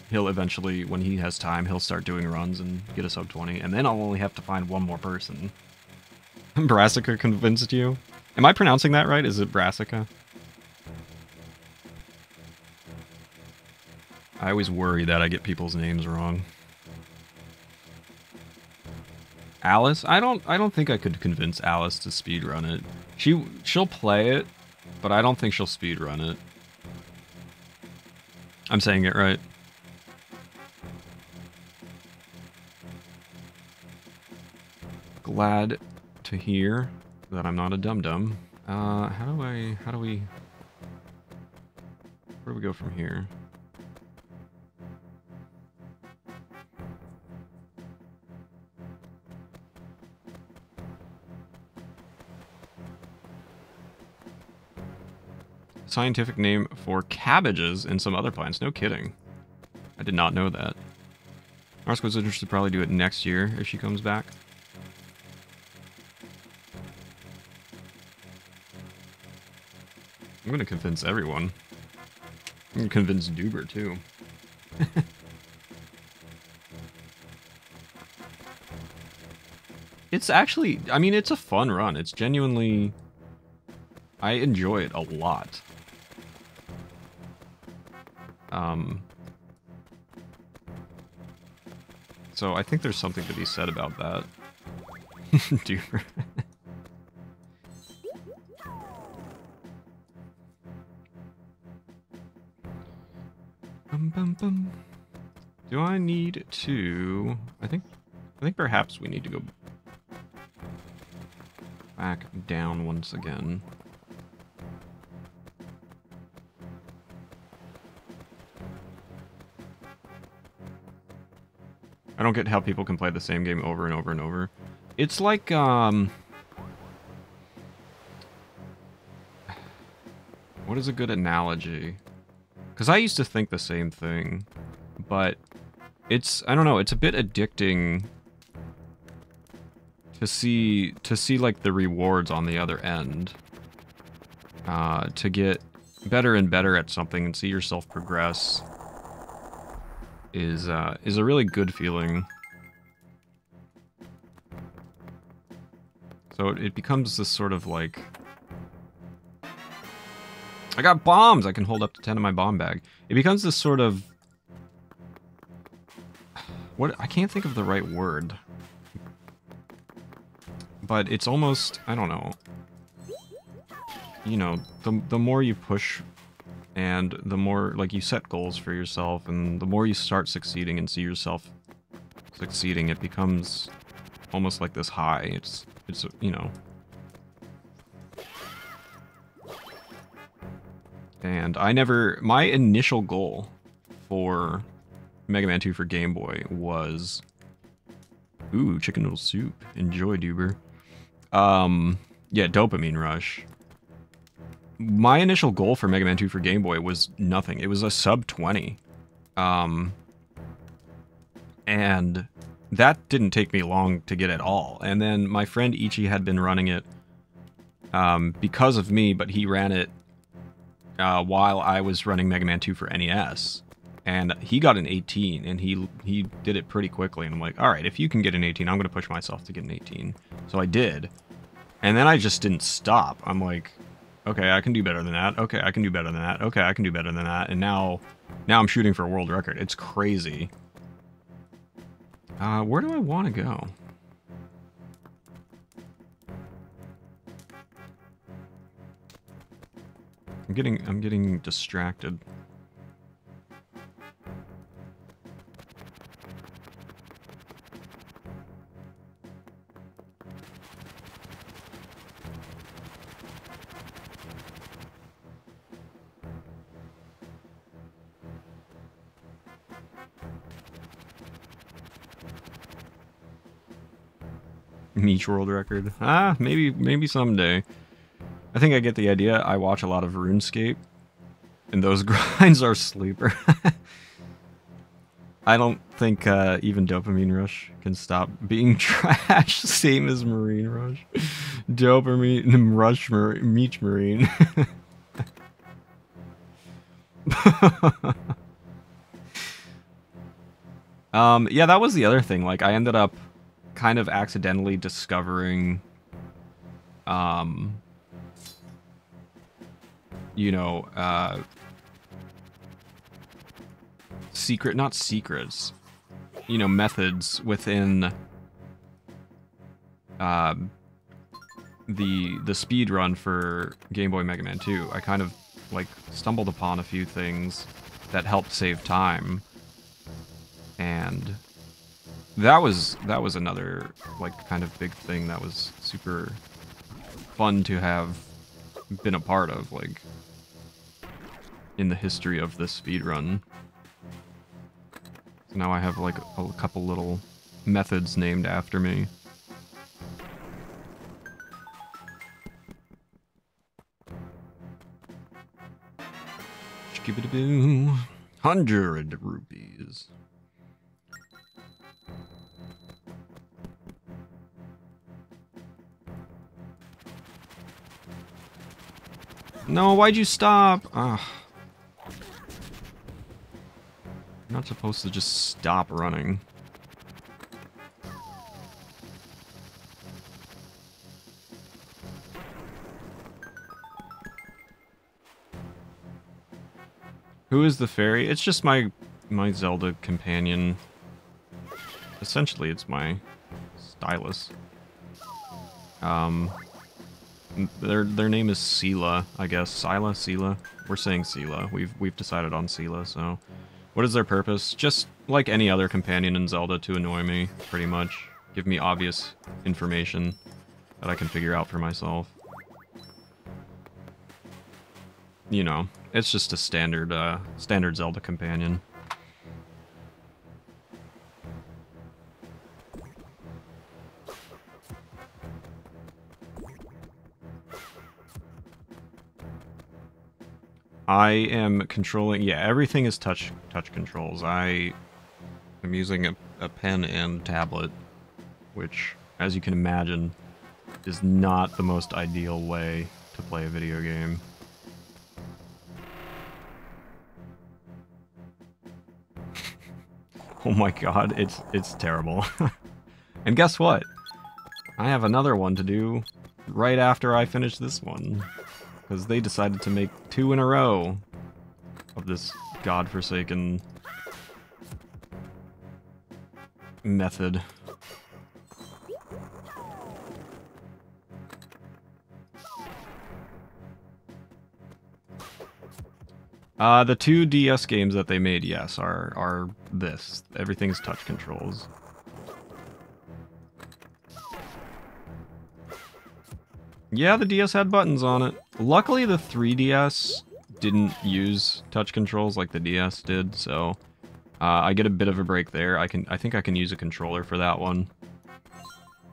he'll eventually, when he has time, he'll start doing runs and get a sub 20. And then I'll only have to find one more person. Brassica convinced you? Am I pronouncing that right? Is it Brassica? I always worry that I get people's names wrong. Alice? I don't think I could convince Alice to speedrun it. She'll play it, but I don't think she'll speedrun it. I'm saying it right. Glad to hear that I'm not a dum-dum. Where do we go from here? Scientific name for cabbages and some other plants. No kidding. I did not know that. Narsko's interested to probably do it next year if she comes back. I'm gonna convince everyone. I'm gonna convince Duber too. It's actually, I mean, it's a fun run. It's genuinely, I enjoy it a lot. So I think there's something to be said about that. Duber. Do I need to... I think perhaps we need to go back down once again. I don't get how people can play the same game over and over and over. It's like, what is a good analogy? Because I used to think the same thing, but it's, I don't know, it's a bit addicting to see like the rewards on the other end. To get better and better at something and see yourself progress is a really good feeling. So it becomes this sort of like, I got bombs! I can hold up to 10 in my bomb bag. It becomes this sort of, what, I can't think of the right word. But it's almost, I don't know. You know, the more you push and the more, like, you set goals for yourself, and the more you start succeeding and see yourself succeeding, it becomes almost like this high. It's you know. And my initial goal for Mega Man 2 for Game Boy was, ooh, chicken noodle soup. Enjoy, Duber. Yeah, Dopamine Rush. My initial goal for Mega Man 2 for Game Boy was nothing. It was a sub 20. And that didn't take me long to get at all. And then my friend Ichi had been running it because of me, but he ran it while I was running Mega Man 2 for NES. And he got an 18, and he did it pretty quickly. And I'm like, all right, if you can get an 18, I'm going to push myself to get an 18. So I did. And then I just didn't stop. I'm like, okay, I can do better than that. Okay, I can do better than that. Okay, I can do better than that. And now I'm shooting for a world record. It's crazy. Where do I want to go? I'm getting distracted. Meech world record. Maybe someday. I think I get the idea. I watch a lot of RuneScape, and those grinds are sleeper. I don't think even Dopamine Rush can stop being trash. Same as Marine Rush. Dopamine Rush, Meech Marine. Yeah, that was the other thing. Like, I ended up kind of accidentally discovering, you know, not secrets, you know, methods within the speed run for Game Boy Mega Man 2. I kind of like stumbled upon a few things that helped save time, and that was another like kind of big thing that was super fun to have been a part of, like, in the history of this speed run. So now I have like a couple little methods named after me. Skibidi-boo. 100 rupees. No, why'd you stop? Ugh. You're not supposed to just stop running. Who is the fairy? It's just my Zelda companion. Essentially, it's my stylus. Their name is Sela, I guess. Sela. We're saying Sela. We've decided on Sela. So, what is their purpose? Just like any other companion in Zelda, to annoy me, pretty much. Give me obvious information that I can figure out for myself. You know, it's just a standard Zelda companion. I am controlling, yeah, everything is touch controls. I am using a pen and tablet, which, as you can imagine, is not the most ideal way to play a video game. Oh my god, it's terrible. And guess what? I have another one to do right after I finish this one. Because they decided to make 2 in a row of this godforsaken method. The 2 DS games that they made, yes, are this. Everything's touch controls. Yeah, the DS had buttons on it. Luckily, the 3DS didn't use touch controls like the DS did, so I get a bit of a break there. I think I can use a controller for that one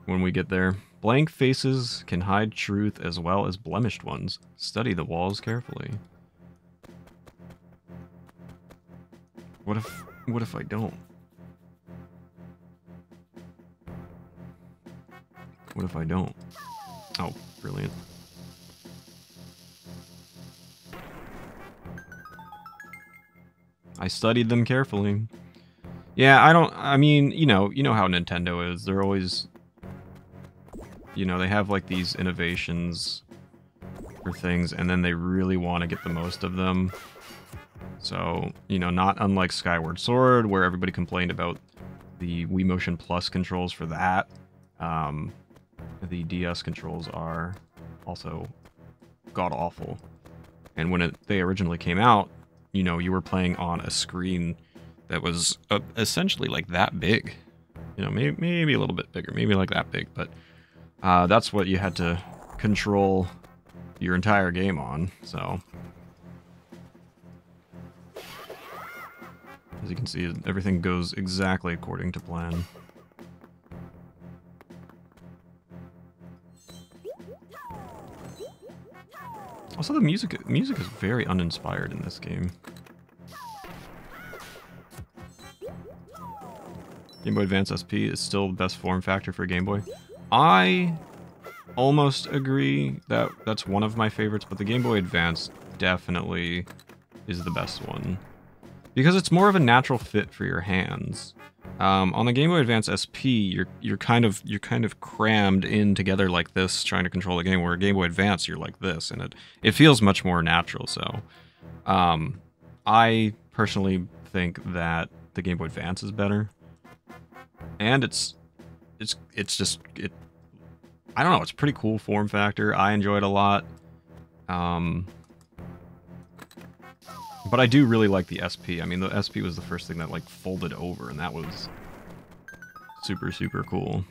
when we get there. Blank faces can hide truth as well as blemished ones. Study the walls carefully. What if I don't? What if I don't? Oh, brilliant. I studied them carefully. Yeah, I mean, you know how Nintendo is. They're always, you know, they have like these innovations for things, and then they really want to get the most of them. So, you know, not unlike Skyward Sword, where everybody complained about the Wii Motion Plus controls for that. The DS controls are also god-awful. And when they originally came out, you know, you were playing on a screen that was essentially like that big. You know, maybe a little bit bigger, maybe like that big, but that's what you had to control your entire game on, so... As you can see, everything goes exactly according to plan. Also, the music is very uninspired in this game. Game Boy Advance SP is still the best form factor for Game Boy. I almost agree that that's one of my favorites, but the Game Boy Advance definitely is the best one. Because it's more of a natural fit for your hands. On the Game Boy Advance SP, you're kind of crammed in together like this, trying to control the game. Where a Game Boy Advance, you're like this, and it feels much more natural. So, I personally think that the Game Boy Advance is better, and it's just I don't know, it's a pretty cool form factor. I enjoy it a lot. But I do really like the SP. I mean, the SP was the first thing that, like, folded over, and that was super, super cool.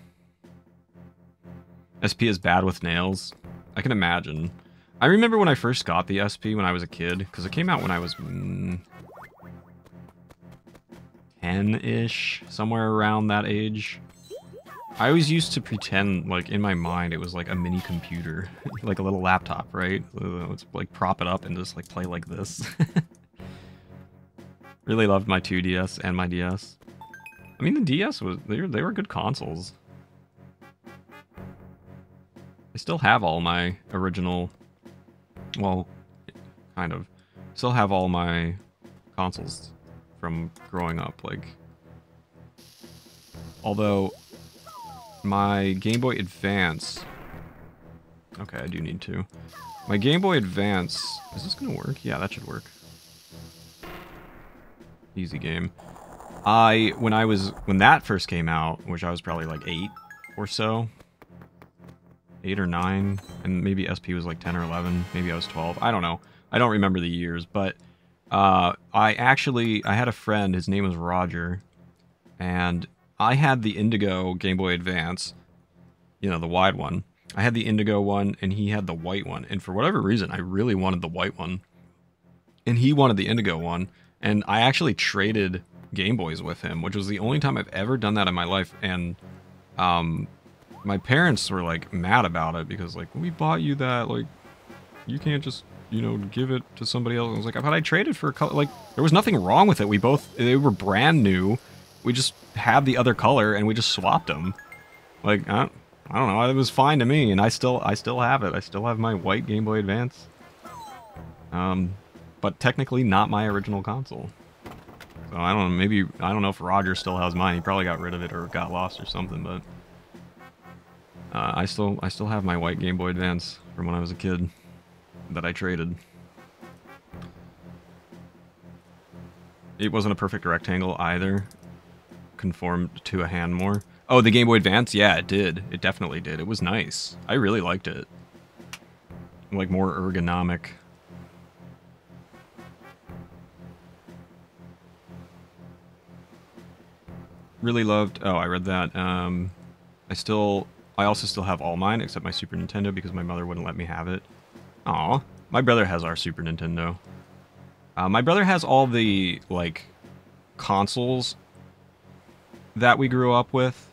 SP is bad with nails. I can imagine. I remember when I first got the SP when I was a kid, because it came out when I was 10-ish, somewhere around that age. I always used to pretend, like, in my mind, it was like a mini computer. Like a little laptop, right? Let's, like, prop it up and just, like, play like this. Really loved my 2DS and my DS. I mean, the DS they were good consoles. I still have all my original, well, kind of, still have all my consoles from growing up. Like, although my Game Boy Advance. Okay, I do need to. My Game Boy Advance. Is this gonna work? Yeah, that should work. Easy game. When that first came out, which I was probably like 8 or so, 8 or 9, and maybe SP was like 10 or 11, maybe I was 12, I don't know. I don't remember the years, but I had a friend, his name was Roger, and I had the Indigo Game Boy Advance, you know, the wide one. I had the Indigo one, and he had the white one, and for whatever reason, I really wanted the white one, and he wanted the Indigo one. And I actually traded Game Boys with him, which was the only time I've ever done that in my life. And my parents were, like, mad about it because, like, we bought you that, like, you can't just, you know, give it to somebody else. I was like, but I traded for a color. Like, there was nothing wrong with it. They were brand new. We just had the other color and we just swapped them. Like, I don't know. It was fine to me, and I still have it. I still have my white Game Boy Advance. But technically not my original console. So I don't know, I don't know if Roger still has mine. He probably got rid of it or got lost or something, but I still have my white Game Boy Advance from when I was a kid that I traded. It wasn't a perfect rectangle either. Conformed to a hand more. Oh, the Game Boy Advance? Yeah, it did. It definitely did. It was nice. I really liked it. Like, more ergonomic. Really loved... Oh, I read that. I also still have all mine, except my Super Nintendo, because my mother wouldn't let me have it. Aw. My brother has our Super Nintendo. My brother has all the, like, consoles that we grew up with.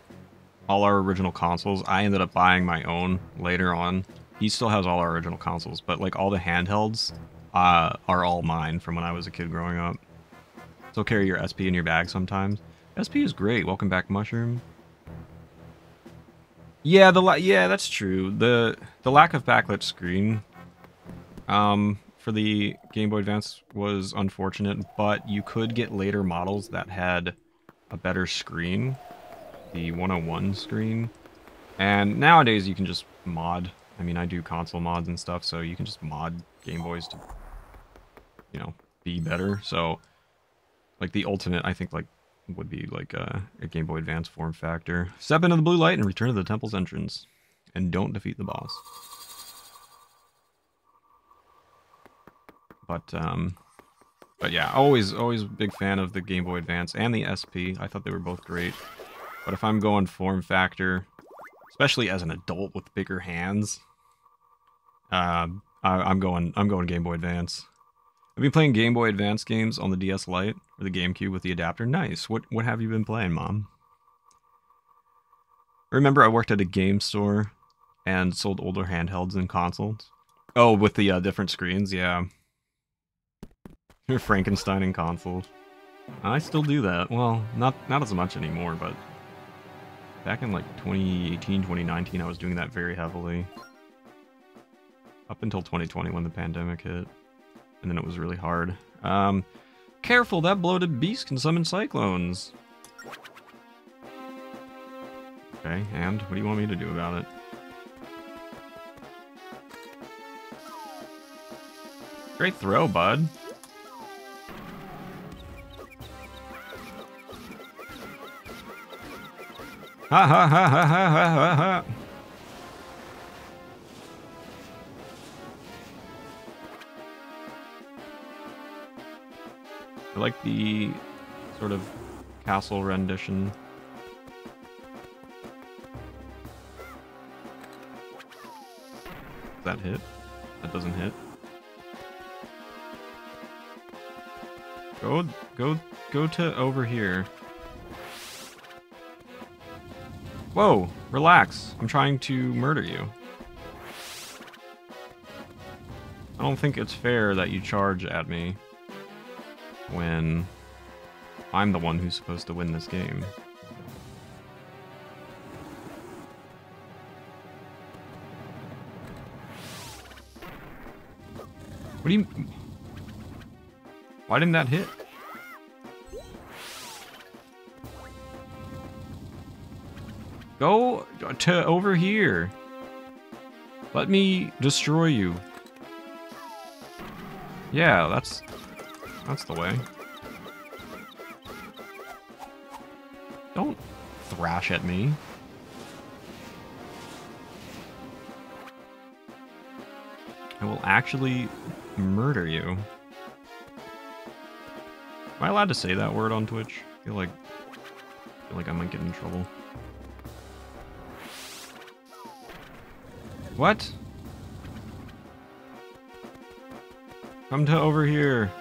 All our original consoles. I ended up buying my own later on. He still has all our original consoles, but, like, all the handhelds are all mine from when I was a kid growing up. So carry your SP in your bag sometimes. SP is great. Welcome back, Mushroom. Yeah, yeah, that's true. The lack of backlit screen, for the Game Boy Advance was unfortunate, but you could get later models that had a better screen, the 101 screen. And nowadays you can just mod. I mean, I do console mods and stuff, so you can just mod Game Boys to, you know, be better. So, like, the ultimate, I think, like, would be, like, a Game Boy Advance form factor. Step into the blue light and return to the temple's entrance. And don't defeat the boss. But yeah, always a big fan of the Game Boy Advance and the SP. I thought they were both great. But if I'm going form factor, especially as an adult with bigger hands, I'm going Game Boy Advance. I've been playing Game Boy Advance games on the DS Lite or the GameCube with the adapter. Nice. What have you been playing, Mom? Remember, I worked at a game store and sold older handhelds and consoles. Oh, with the different screens, yeah. Frankenstein and consoles. I still do that. Well, not as much anymore, but back in like 2018, 2019, I was doing that very heavily. Up until 2020 when the pandemic hit. And then it was really hard. Careful, that bloated beast can summon cyclones. Okay, and what do you want me to do about it? Great throw, bud. Ha ha ha ha ha ha ha ha. I like the sort of castle rendition. Does that hit? That doesn't hit. Go to over here. Whoa, relax. I'm trying to murder you. I don't think it's fair that you charge at me when I'm the one who's supposed to win this game. What do you... Why didn't that hit? Go to over here. Let me destroy you. Yeah, that's the way. Don't thrash at me. I will actually murder you. Am I allowed to say that word on Twitch? I feel like I might get in trouble. What? Come to over here.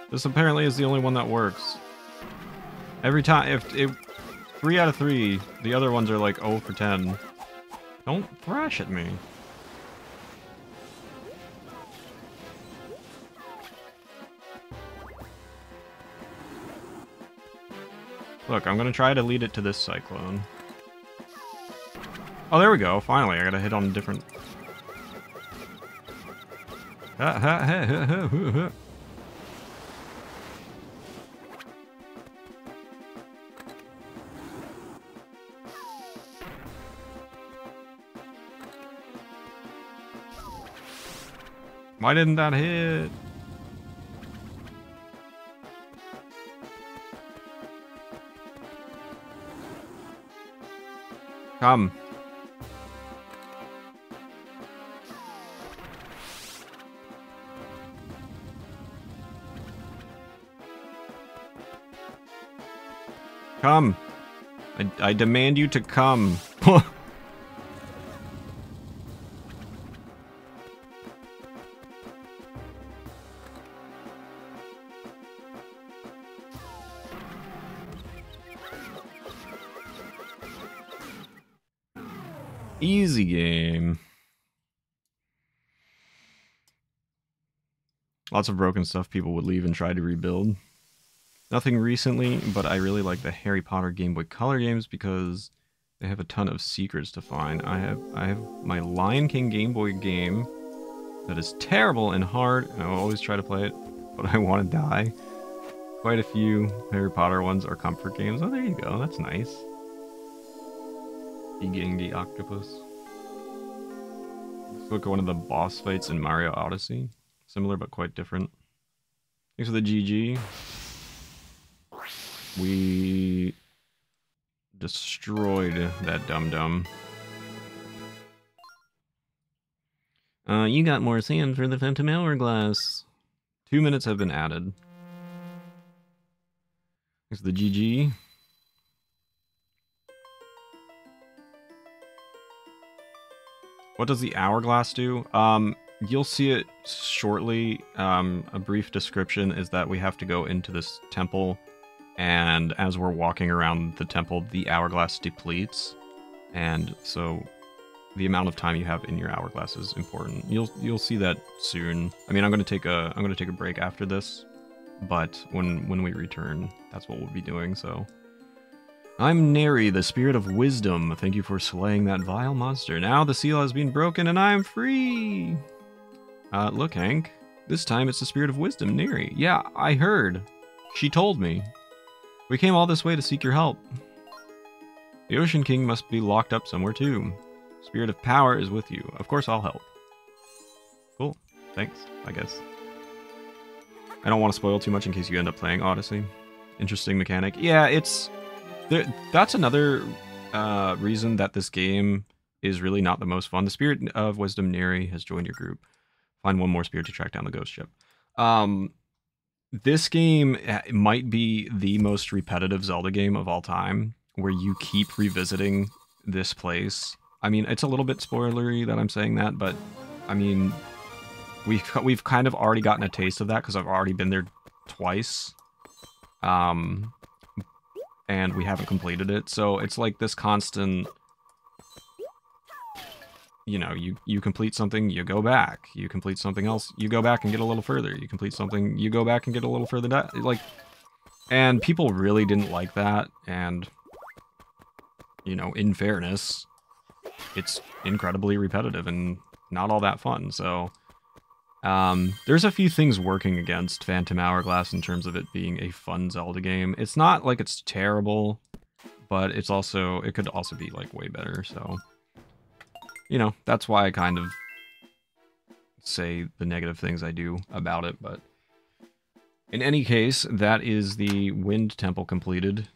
This apparently is the only one that works. Every time, if 3 out of 3, the other ones are like 0 for 10. Don't thrash at me. Look, I'm gonna try to lead it to this cyclone. Oh, there we go. Finally, I gotta hit on a different... Why didn't that hit? Come. Come. I demand you to come. Easy game. Lots of broken stuff people would leave and try to rebuild. Nothing recently, but I really like the Harry Potter Game Boy Color games because they have a ton of secrets to find. I have my Lion King Game Boy game, that is terrible and hard, and I always try to play it, but I want to die. Quite a few Harry Potter ones are comfort games. Oh, there you go. That's nice. Eating the octopus. Let's look at one of the boss fights in Mario Odyssey. Similar but quite different. Thanks for the GG. We destroyed that dum-dum. You got more sand for the Phantom Hourglass. 2 minutes have been added. Thanks for the GG. What does the Hourglass do? You'll see it shortly. A brief description is that we have to go into this temple, and as we're walking around the temple, the Hourglass depletes, and so the amount of time you have in your Hourglass is important. You'll see that soon. I mean, I'm gonna take a break after this, but when we return, that's what we'll be doing. So. I'm Neri, the spirit of wisdom. Thank you for slaying that vile monster. Now the seal has been broken and I'm free! Look, Hank. This time it's the spirit of wisdom, Neri. Yeah, I heard. She told me. We came all this way to seek your help. The Ocean King must be locked up somewhere too. Spirit of power is with you. Of course I'll help. Cool. Thanks, I guess. I don't want to spoil too much in case you end up playing Odyssey. Interesting mechanic. Yeah, it's... That's another reason that this game is really not the most fun. The Spirit of Wisdom, Neri, has joined your group. Find one more spirit to track down the ghost ship. This game might be the most repetitive Zelda game of all time, where you keep revisiting this place. I mean, it's a little bit spoilery that I'm saying that, but I mean, we've kind of already gotten a taste of that because I've already been there twice. And we haven't completed it, so it's like this constant, you know, you complete something, you go back, you complete something else, you go back and get a little further, you complete something, you go back and get a little further down, like, and people really didn't like that, and, you know, in fairness, it's incredibly repetitive and not all that fun, so... there's a few things working against Phantom Hourglass in terms of it being a fun Zelda game. It's not like it's terrible, but it could also be like way better, so... You know, that's why I kind of say the negative things I do about it, but... In any case, that is the Wind Temple completed.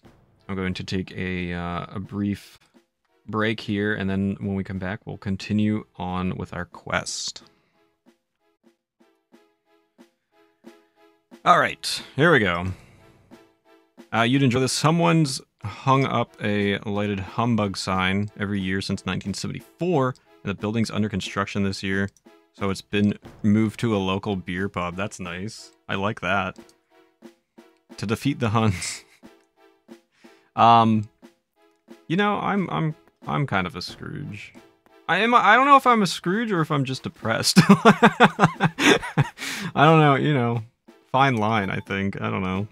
I'm going to take a brief break here, and then when we come back, we'll continue on with our quest. Alright, here we go. You'd enjoy this. Someone's hung up a lighted humbug sign every year since 1974, and the building's under construction this year, so it's been moved to a local beer pub. That's nice. I like that. To defeat the Huns. You know, I'm kind of a Scrooge. I don't know if I'm a Scrooge or if I'm just depressed. I don't know, you know. Fine line, I think. I don't know.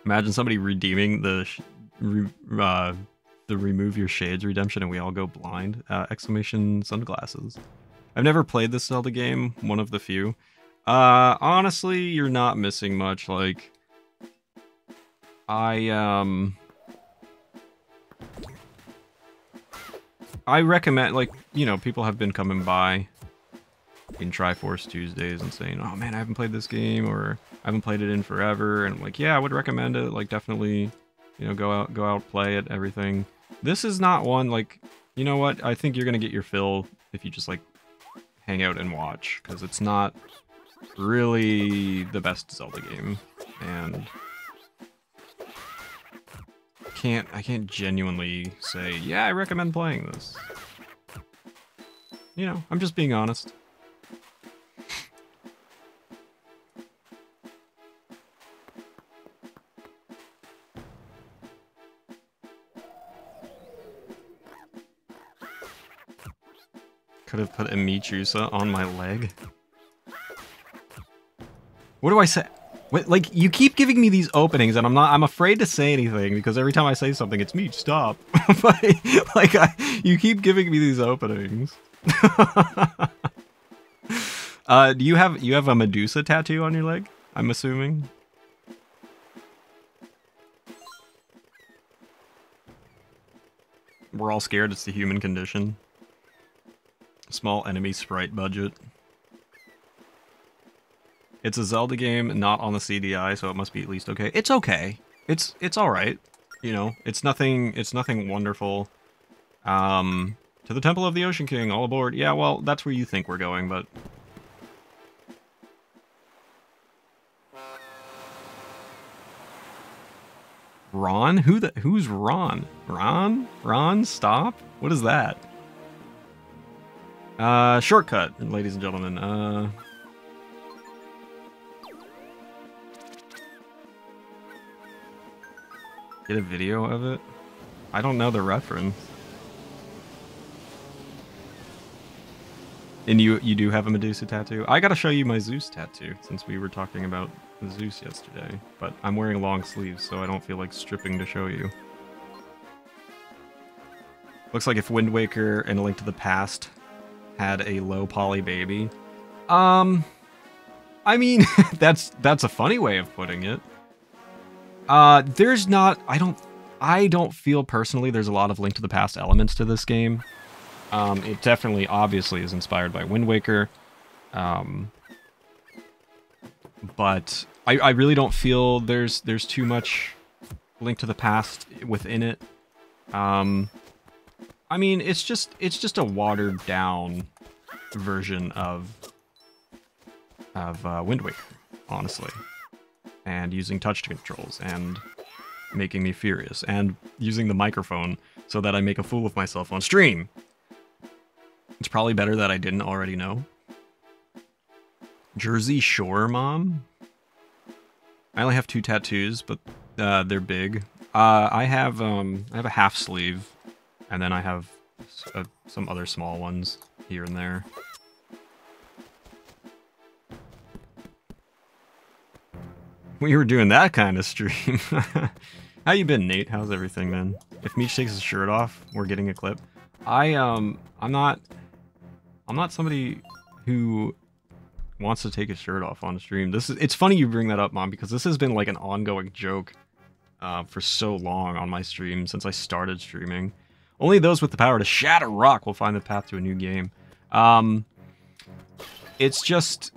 Imagine somebody redeeming the remove your shades redemption and we all go blind. Exclamation sunglasses. I've never played this Zelda game, one of the few. Honestly, you're not missing much. Like, I recommend, like, you know, people have been coming by in Triforce Tuesdays and saying, oh man, I haven't played this game, or I haven't played it in forever, and I'm like, yeah, I would recommend it, like, definitely, you know, go out, play it, everything. This is not one, like, you know what, I think you're gonna get your fill if you just, like, hang out and watch, because it's not really the best Zelda game, and I can't genuinely say, yeah, I recommend playing this. You know, I'm just being honest. Could have put a Michusa on my leg. What do I say? What, like, you keep giving me these openings and I'm afraid to say anything because every time I say something, it's Meech, stop. But, like, You keep giving me these openings. Do you have a Medusa tattoo on your leg? I'm assuming. We're all scared. It's the human condition. Small enemy sprite budget. It's a Zelda game, not on the CDI, so it must be at least okay. It's okay. It's all right. You know, it's nothing wonderful. To the Temple of the Ocean King, all aboard. Yeah, well, that's where you think we're going, but Ron? Who's Ron? Ron, stop? What is that? Shortcut, ladies and gentlemen. Get a video of it? I don't know the reference. And you do have a Medusa tattoo? I gotta show you my Zeus tattoo, since we were talking about Zeus yesterday. But I'm wearing long sleeves, so I don't feel like stripping to show you. Looks like if Wind Waker and A Link to the Past had a low poly baby. I mean, that's a funny way of putting it. There's not, I don't feel personally there's a lot of Link to the Past elements to this game. It definitely, obviously, is inspired by Wind Waker. But I really don't feel there's too much Link to the Past within it. I mean, it's just a watered down version of Wind Waker, honestly. And using touch controls and making me furious and using the microphone so that I make a fool of myself on stream. It's probably better that I didn't already know. Jersey Shore Mom? I only have 2 tattoos, but they're big. I have a half sleeve, and then I have some other small ones here and there. We were doing that kind of stream. How you been, Nate? How's everything, man? If Meech takes his shirt off, we're getting a clip. I'm not somebody who wants to take his shirt off on stream. It's funny you bring that up, Mom, because this has been like an ongoing joke for so long on my stream since I started streaming. Only those with the power to shatter rock will find the path to a new game. It's just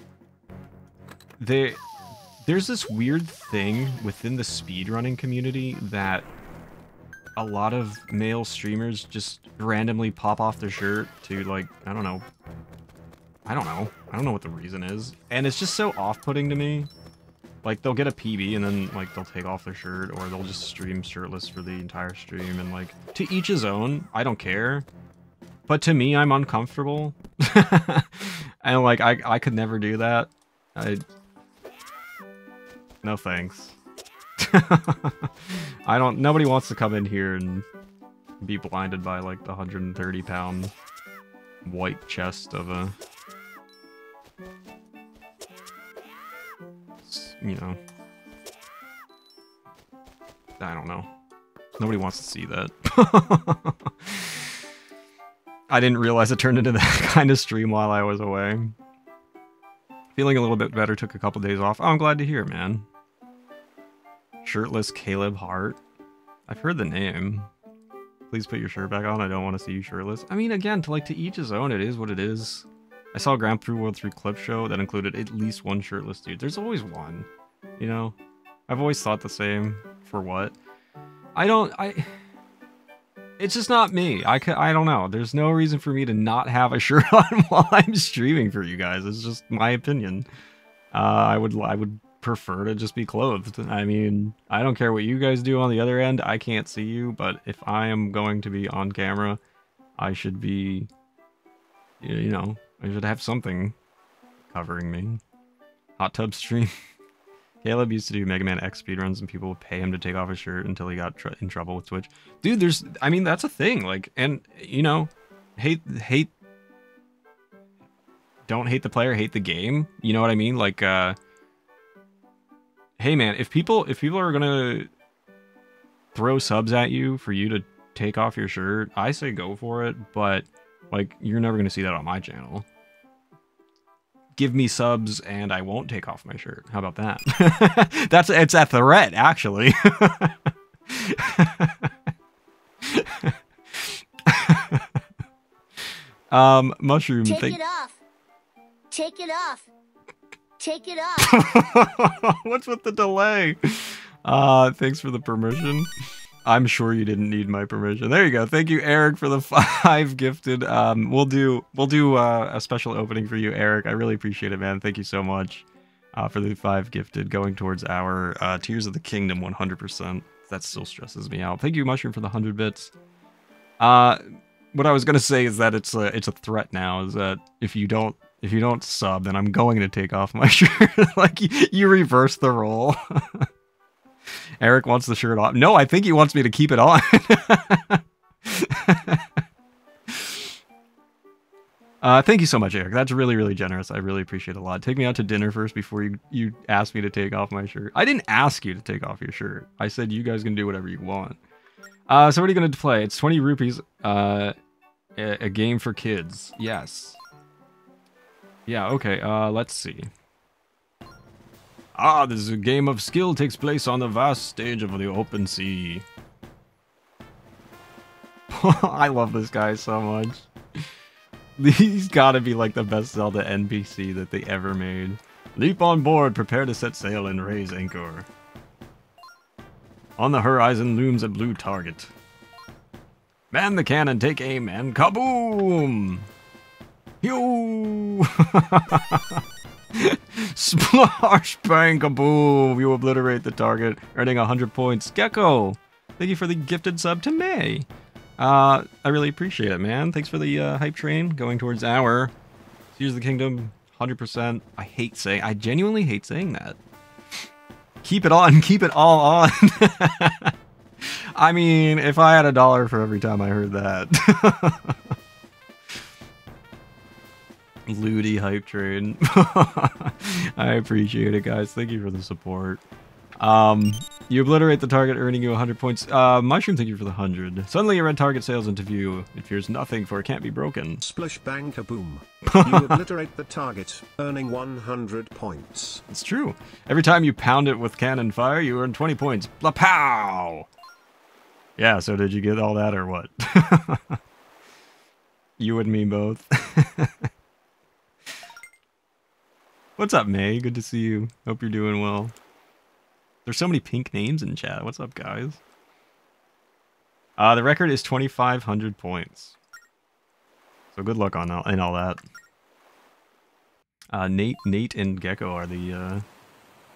there's this weird thing within the speedrunning community that a lot of male streamers just randomly pop off their shirt to, like, I don't know what the reason is. And it's just so off-putting to me. Like, they'll get a PB and then, like, they'll take off their shirt, or they'll just stream shirtless for the entire stream, and, like, to each his own. I don't care. But to me, I'm uncomfortable. And, like, I could never do that. No thanks. Nobody wants to come in here and be blinded by, like, the 130-pound white chest of a... You know. I don't know. Nobody wants to see that. I didn't realize it turned into that kind of stream while I was away. Feeling a little bit better, took a couple days off. Oh, I'm glad to hear, man. Shirtless Caleb Hart. I've heard the name. Please put your shirt back on. I don't want to see you shirtless. I mean, again, to each his own. It is what it is. I saw a Grand Prix World 3 clip show that included at least one shirtless dude. There's always one. You know? I've always thought the same. For what? It's just not me. I don't know. There's no reason for me to not have a shirt on while I'm streaming for you guys. It's just my opinion. I would prefer to just be clothed. I mean, I don't care what you guys do on the other end. I can't see you, but if I am going to be on camera, I should be, you know, I should have something covering me. Hot tub stream. Caleb used to do Mega Man X speedruns and people would pay him to take off his shirt until he got in trouble with Twitch. Dude, I mean, that's a thing. Like, and, you know, don't hate the player, hate the game. You know what I mean? Like, hey man, if people are gonna throw subs at you for you to take off your shirt, I say go for it, but, like, you're never gonna see that on my channel. Give me subs and I won't take off my shirt. How about that? It's a threat, actually. Mushroom. Take it off. Take it off. Take it off. What's with the delay? Thanks for the permission. I'm sure you didn't need my permission. There you go. Thank you, Eric, for the 5 gifted. We'll do a special opening for you, Eric. I really appreciate it, man. Thank you so much for the 5 gifted going towards our Tears of the Kingdom 100%. That still stresses me out. Thank you, Mushroom, for the 100 bits. What I was gonna say is that it's a threat now. Is that if you don't sub, then I'm going to take off my shirt. Like you reverse the role. Eric wants the shirt off. No, I think he wants me to keep it on. Thank you so much, Eric. That's really, really generous. I really appreciate it a lot. Take me out to dinner first before you ask me to take off my shirt. I didn't ask you to take off your shirt. I said you guys can do whatever you want. So what are you going to play? It's 20 rupees. A game for kids. Yes. Yeah, okay. Let's see. This is a game of skill, takes place on the vast stage of the open sea. I love this guy so much. He's gotta be like the best Zelda NPC that they ever made. Leap on board, prepare to set sail and raise anchor. On the horizon looms a blue target. Man the cannon, take aim, and kaboom! Yo! Splash, bang, kaboom! You obliterate the target, earning 100 points. Gecko! Thank you for the gifted sub to May. I really appreciate it, man. Thanks for the hype train going towards our Tears of the Kingdom 100%. I genuinely hate saying that. Keep it on, keep it all on. I mean, if I had $1 for every time I heard that. Ludi hype train. I appreciate it, guys. Thank you for the support. You obliterate the target, earning you 100 points. Mushroom, thank you for the 100. Suddenly a red target sails into view. It fears nothing, for it can't be broken. Splish bang kaboom. You obliterate the target, earning 100 points. It's true. Every time you pound it with cannon fire, you earn 20 points. Bla-pow! Yeah, so did you get all that or what? You and me both. What's up, May? Good to see you. Hope you're doing well. There's so many pink names in chat. What's up, guys? The record is 2,500 points. So good luck on in all that. Nate and Gecko are the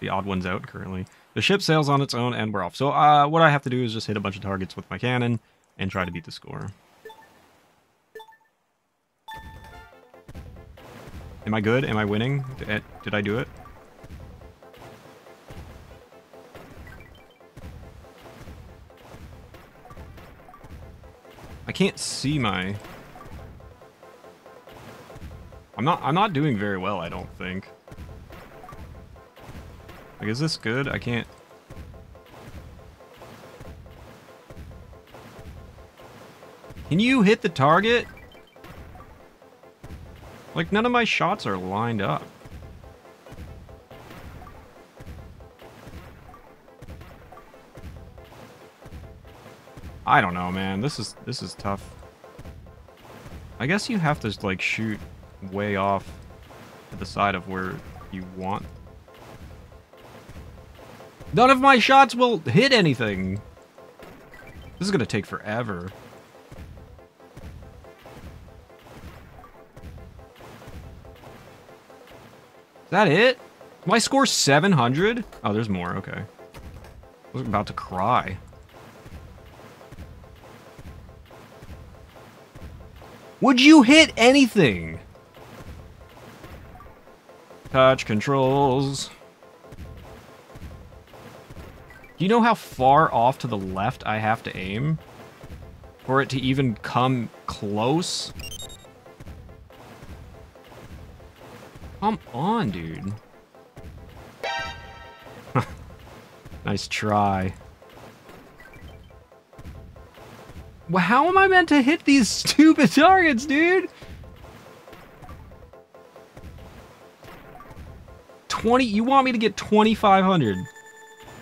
odd ones out currently. The ship sails on its own and we're off. So what I have to do is just hit a bunch of targets with my cannon and try to beat the score. Am I good? Am I winning? Did I do it? I can't see my... I'm not doing very well, I don't think. Like, is this good? I can't... Can you hit the target? Like, none of my shots are lined up. I don't know, man. This is tough. I guess you have to, like, shoot way off to the side of where you want. None of my shots will hit anything. This is gonna take forever. Is that it? My score's 700? Oh, there's more. Okay. I was about to cry. Would you hit anything? Touch controls. Do you know how far off to the left I have to aim for it to even come close? Come on, dude. Nice try. Well, how am I meant to hit these stupid targets, dude? 20, you want me to get 2,500.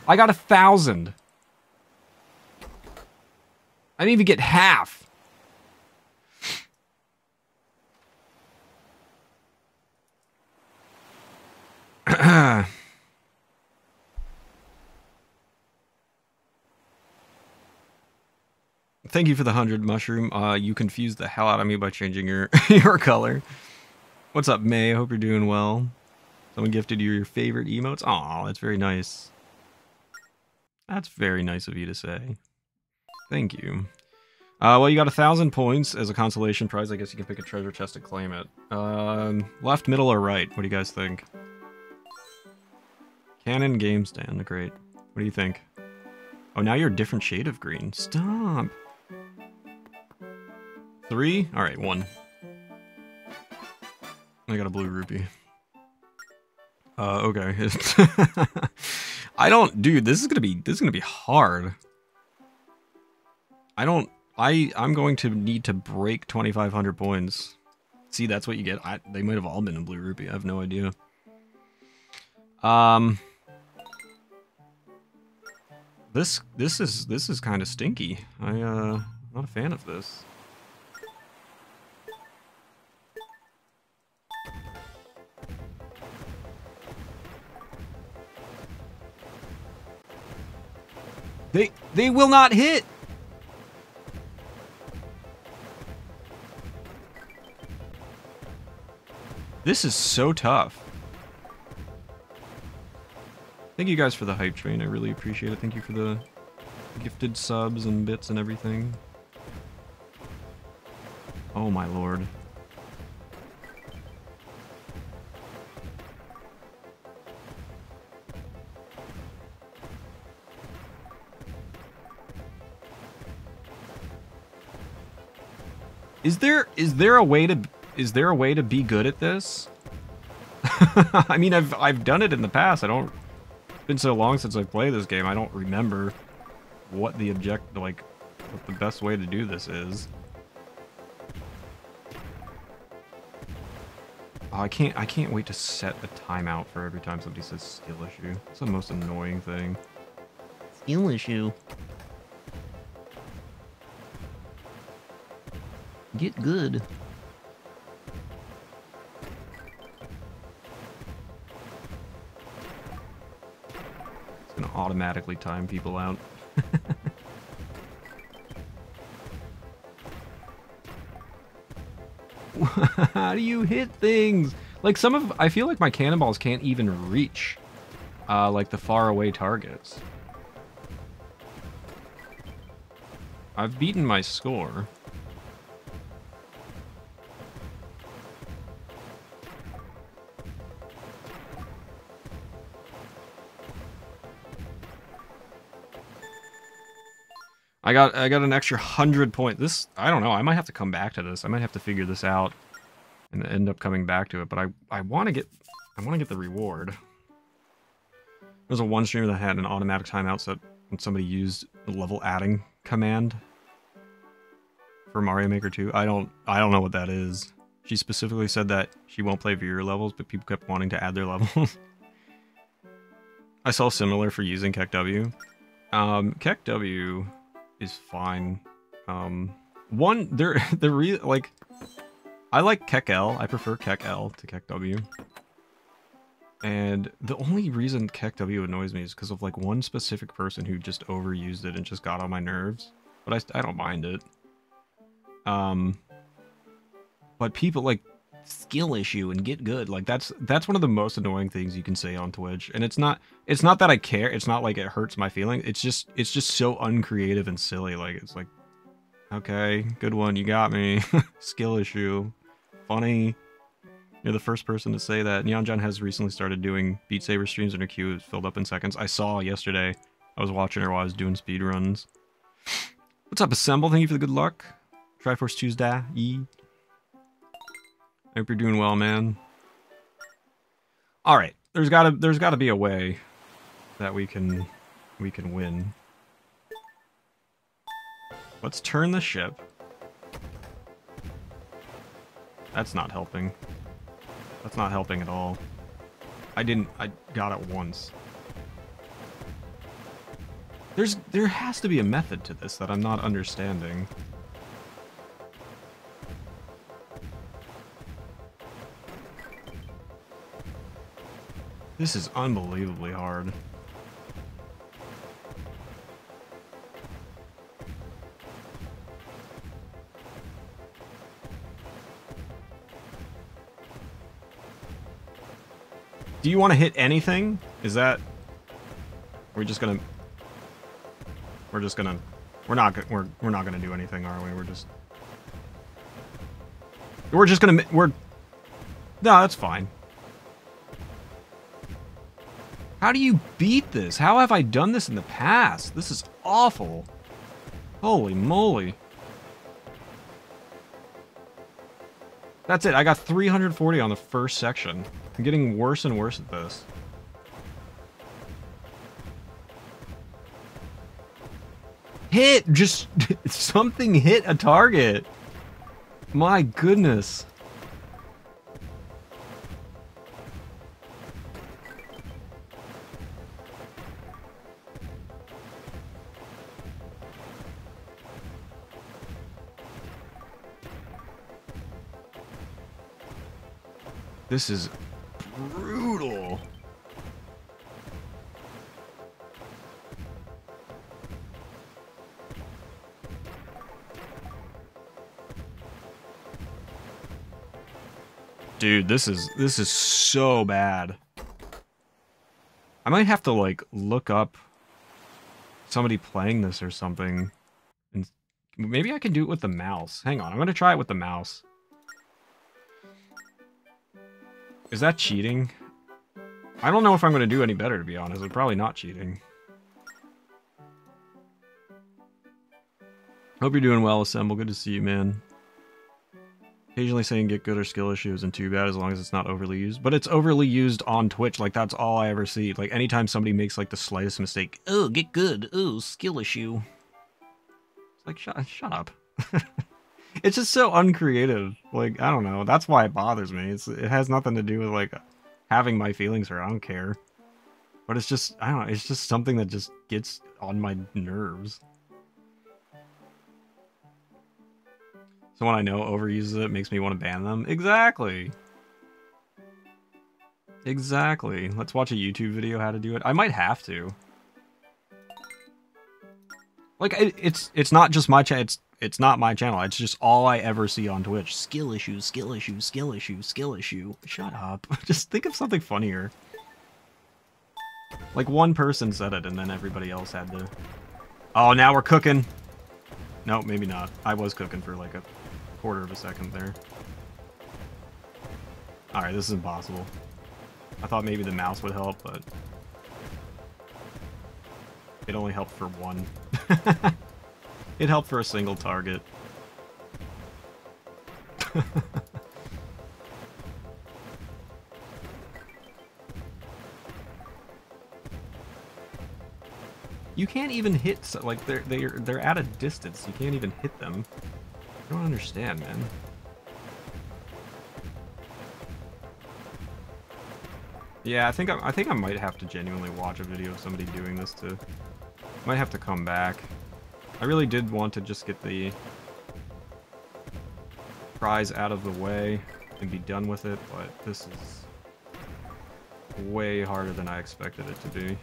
I got 1,000. I didn't even get half. Thank you for the 100, Mushroom. You confused the hell out of me by changing your your color. What's up, May? I hope you're doing well. Someone gifted you your favorite emotes. Aw, that's very nice. That's very nice of you to say. Thank you. Well, you got 1,000 points as a consolation prize. I guess you can pick a treasure chest to claim it. Left, middle, or right? What do you guys think? Canon Game Stand. Great. What do you think? Oh, now you're a different shade of green. Stop. 3? Alright, 1. I got a blue rupee. Okay. I don't, dude, this is gonna be hard. I'm going to need to break 2,500 points. See, that's what you get. They might have all been in blue rupee. I have no idea. This is kind of stinky. I'm not a fan of this. They will not hit. This is so tough. Thank you guys for the hype train. I really appreciate it. Thank you for the gifted subs and bits and everything. Oh my lord. Is there a way to be good at this? I mean, I've done it in the past. It's been so long since I've played this game. I don't remember what the what the best way to do this is. Oh, I can't wait to set a timeout for every time somebody says skill issue. It's the most annoying thing. Skill issue. Get good. It's gonna automatically time people out. How do you hit things? Like I feel like my cannonballs can't even reach, like the far away targets. I've beaten my score. I got an extra 100 points. This, I don't know. I might have to come back to this. I might have to figure this out and end up coming back to it. But I want to get the reward. There's a one streamer that had an automatic timeout set when somebody used the level adding command for Mario Maker 2. I don't know what that is. She specifically said that she won't play viewer levels, but people kept wanting to add their levels. I saw similar for using KEKW. KEKW is fine. Like, I like KEKL. I prefer KEKL to KEKW. And the only reason KEKW annoys me is because of like one specific person who just overused it and just got on my nerves. But I don't mind it. But people like skill issue and get good. Like that's one of the most annoying things you can say on Twitch. And it's not that I care. It's not like it hurts my feelings. It's just so uncreative and silly. Like it's like, okay, good one, you got me. Skill issue. Funny. You're the first person to say that. Neon John has recently started doing Beat Saber streams and her queue is filled up in seconds. I saw yesterday. I was watching her while I was doing speed runs. What's up, Assemble? Thank you for the good luck. Triforce Tuesday. I hope you're doing well, man. All right, there's gotta be a way that we can win. Let's turn the ship. That's not helping. That's not helping at all. I got it once. There has to be a method to this that I'm not understanding. This is unbelievably hard. Do you want to hit anything? Is that... We're not gonna do anything, are we? No, that's fine. How do you beat this? How have I done this in the past? This is awful. Holy moly. That's it. I got 340 on the first section. I'm getting worse and worse at this. Hit! Just something hit a target. My goodness. This is brutal. Dude, this is so bad. I might have to like look up somebody playing this or something. And maybe I can do it with the mouse. Hang on, I'm gonna try it with the mouse. Is that cheating? I don't know if I'm gonna do any better, to be honest. I'm probably not cheating. Hope you're doing well, Assemble. Good to see you, man. Occasionally saying get good or skill issue isn't too bad as long as it's not overly used. But it's overly used on Twitch. Like, that's all I ever see. Like, anytime somebody makes, like, the slightest mistake. Oh, get good. Oh, skill issue. It's like, shut up. It's just so uncreative. Like, I don't know. That's why it bothers me. It has nothing to do with, like, having my feelings hurt. I don't care. But it's just, I don't know. It's just something that just gets on my nerves. Someone I know overuses it, makes me want to ban them. Exactly. Exactly. Let's watch a YouTube video how to do it. I might have to. Like, it's not just my channel. It's not my channel. It's just all I ever see on Twitch. Skill issue, skill issue, skill issue, skill issue. Shut up. Just think of something funnier. Like, one person said it, and then everybody else had to... Oh, now we're cooking. No, maybe not. I was cooking for like a quarter of a second there. Alright, this is impossible. I thought maybe the mouse would help, but... it only helped for one. It helped for a single target. You can't even hit, like, they're at a distance. You can't even hit them. I don't understand, man. Yeah, I think I might have to genuinely watch a video of somebody doing this to... Might have to come back. I really did want to just get the prize out of the way and be done with it, but this is way harder than I expected it to be.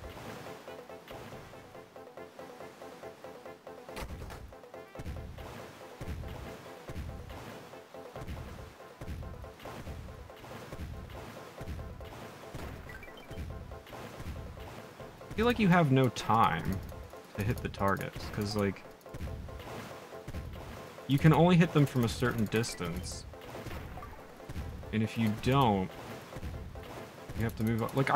I feel like you have no time to hit the targets, because, like, you can only hit them from a certain distance, and if you don't, you have to move on. Like,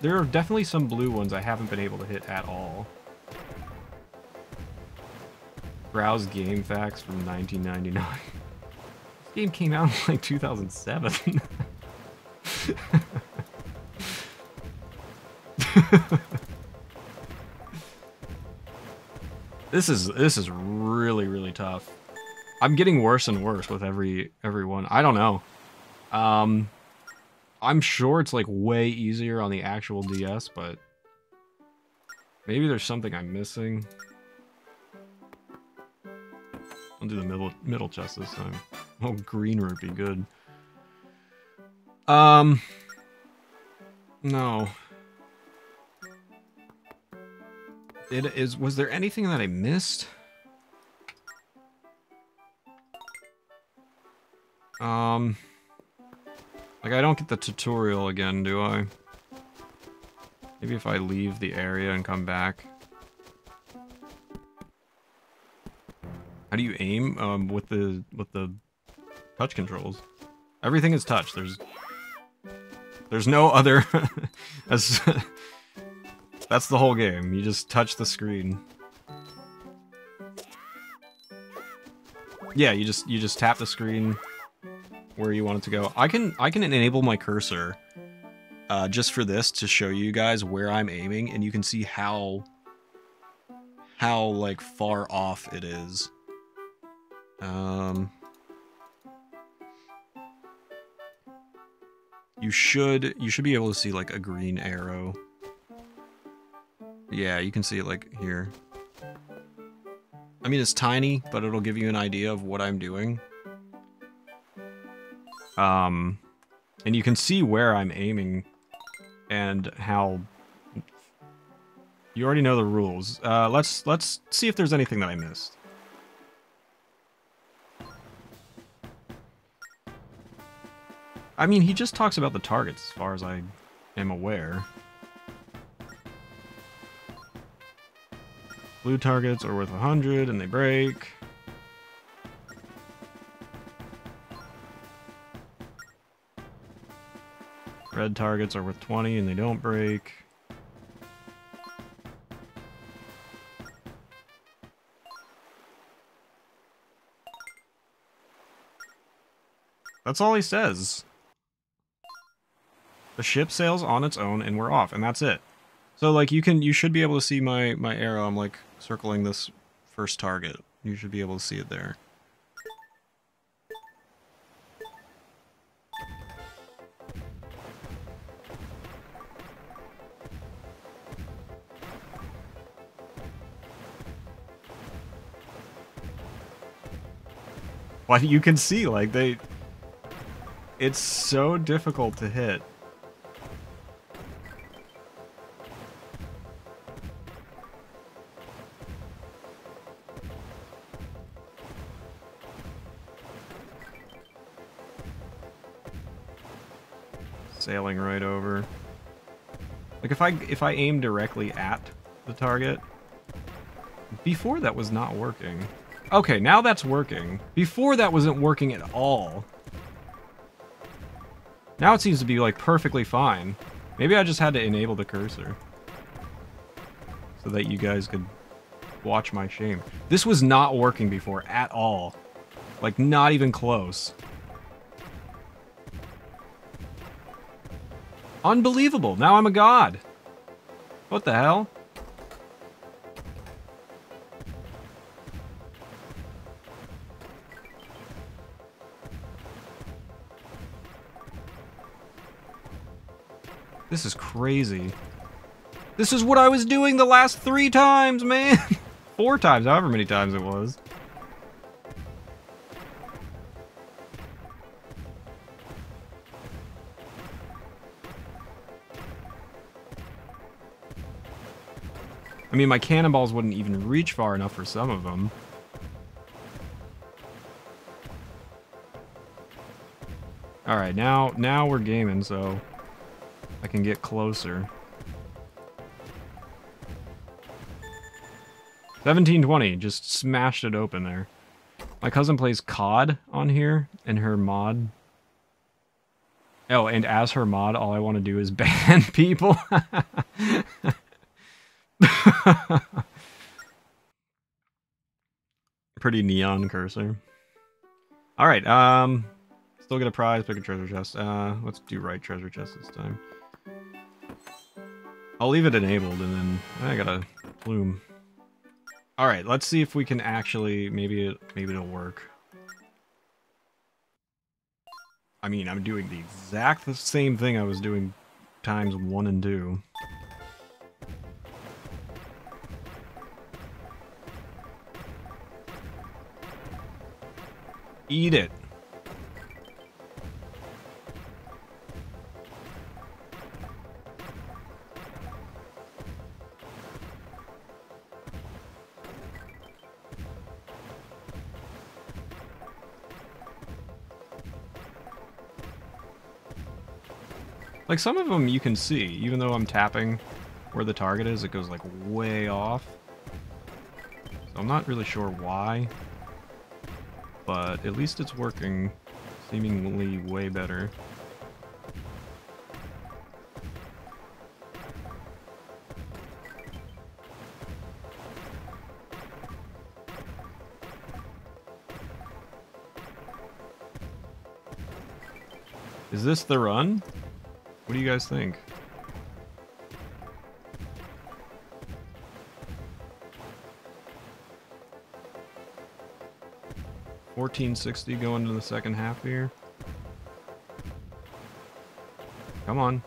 there are definitely some blue ones I haven't been able to hit at all. Browse game facts from 1999. This game came out in, like, 2007. This is really, really tough. I'm getting worse and worse with every one. I don't know. I'm sure it's like way easier on the actual DS, but maybe there's something I'm missing. I'll do the middle chest this time. Oh, green would be good. No. Was there anything that I missed? Like I don't get the tutorial again, do I? Maybe if I leave the area and come back. How do you aim? With the touch controls. Everything is touch. There's no other. That's the whole game. You just touch the screen. Yeah, you just tap the screen where you want it to go. I can enable my cursor just for this to show you guys where I'm aiming, and you can see how like far off it is. You should be able to see like a green arrow. Yeah, you can see it like here. I mean, it's tiny, but it'll give you an idea of what I'm doing. And you can see where I'm aiming and how... You already know the rules. Let's see if there's anything that I missed. I mean, he just talks about the targets as far as I am aware. Blue targets are worth 100 and they break. Red targets are worth 20 and they don't break. That's all he says. The ship sails on its own and we're off, and that's it. So like you should be able to see my arrow. I'm like circling this first target. You should be able to see it there. Well, you can see like it's so difficult to hit. Sailing right over. Like if I aim directly at the target. Before that was not working. Okay, now that's working. Before that wasn't working at all. Now it seems to be like perfectly fine. Maybe I just had to enable the cursor. So that you guys could watch my shame. This was not working before at all. Like not even close. Unbelievable. Now I'm a god. What the hell? This is crazy. This is what I was doing the last 3 times, man. 4 times, however many times it was. I mean, my cannonballs wouldn't even reach far enough for some of them. Alright, now we're gaming, so I can get closer. 1720, just smashed it open there. My cousin plays COD on here, and her mod... Oh, and as her mod, all I want to do is ban people. Pretty neon cursor. Alright, still get a prize, pick a treasure chest. Let's do right treasure chest this time. I'll leave it enabled, and then I got a plume. Alright, let's see if we can actually... Maybe it'll work. I mean, I'm doing the exact same thing I was doing times 1 and 2. Eat it! Like, some of them you can see, even though I'm tapping where the target is, it goes, like, way off. So I'm not really sure why. But at least it's working seemingly way better. Is this the run? What do you guys think? $14.60 going into the second half here. Come on.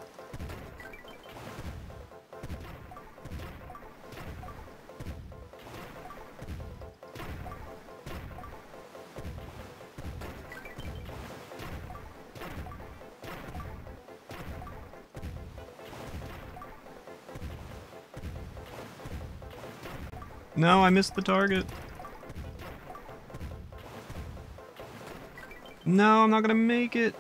No, I missed the target. No, I'm not gonna make it.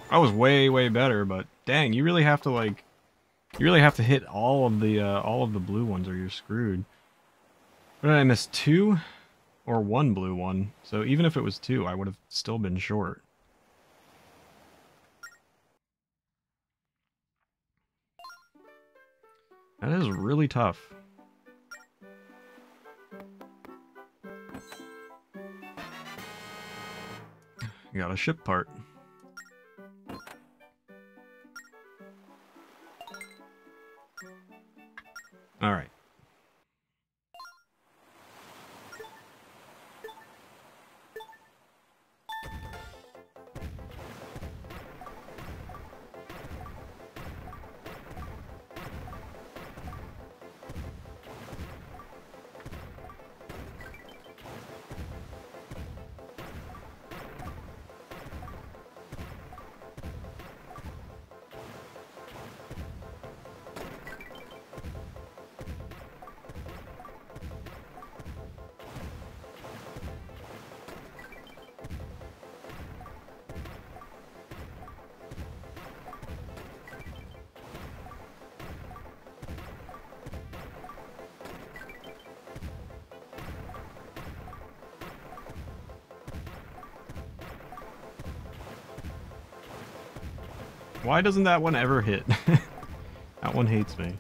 I was way, way better, but dang, you really have to like, you really have to hit all of the blue ones or you're screwed. What did I miss? 2 or 1 blue one? So even if it was 2, I would have still been short. That is really tough. You got a ship part. Alright. Why doesn't that one ever hit? That one hates me.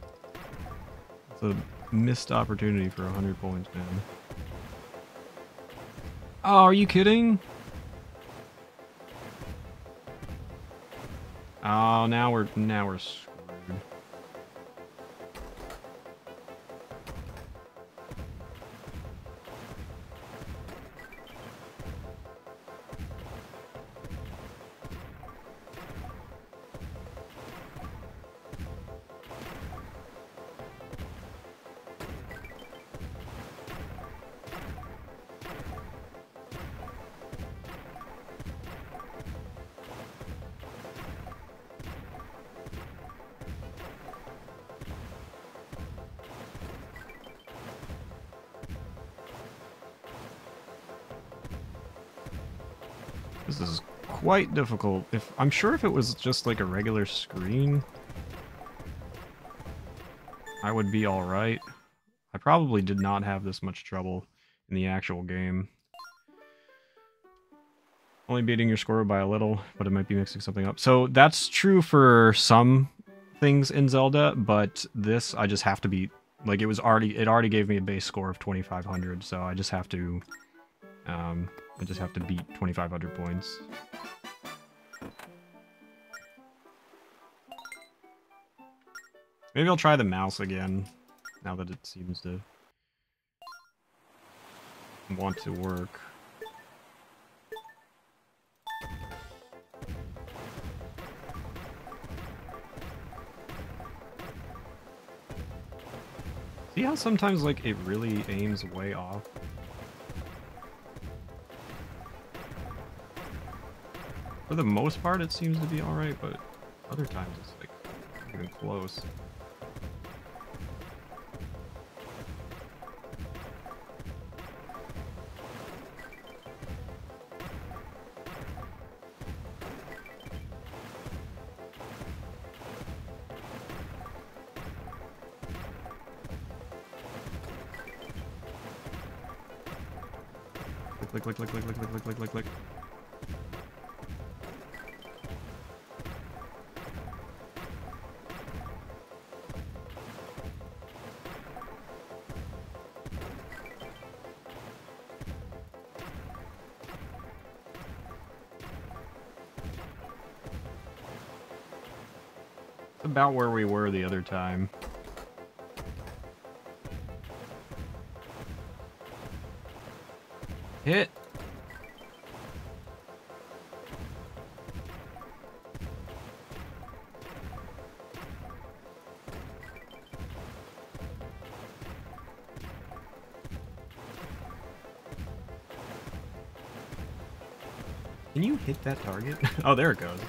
It's a missed opportunity for 100 points, man. Oh, are you kidding? Oh, now we're screwed. This is quite difficult. I'm sure if it was just like a regular screen, I would be alright. I probably did not have this much trouble in the actual game. Only beating your score by a little, but it might be mixing something up. So that's true for some things in Zelda, but this I just have to beat. Like it already gave me a base score of 2500, so I just have to I just have to beat 2,500 points. Maybe I'll try the mouse again, now that it seems to want to work. See how sometimes, like, it really aims way off? For the most part, it seems to be alright, but other times it's, like, not even close. Click, click, click, click, click, click, click, click, click, click. It's about where we were the other time. Hit! Can you hit that target? Oh, there it goes.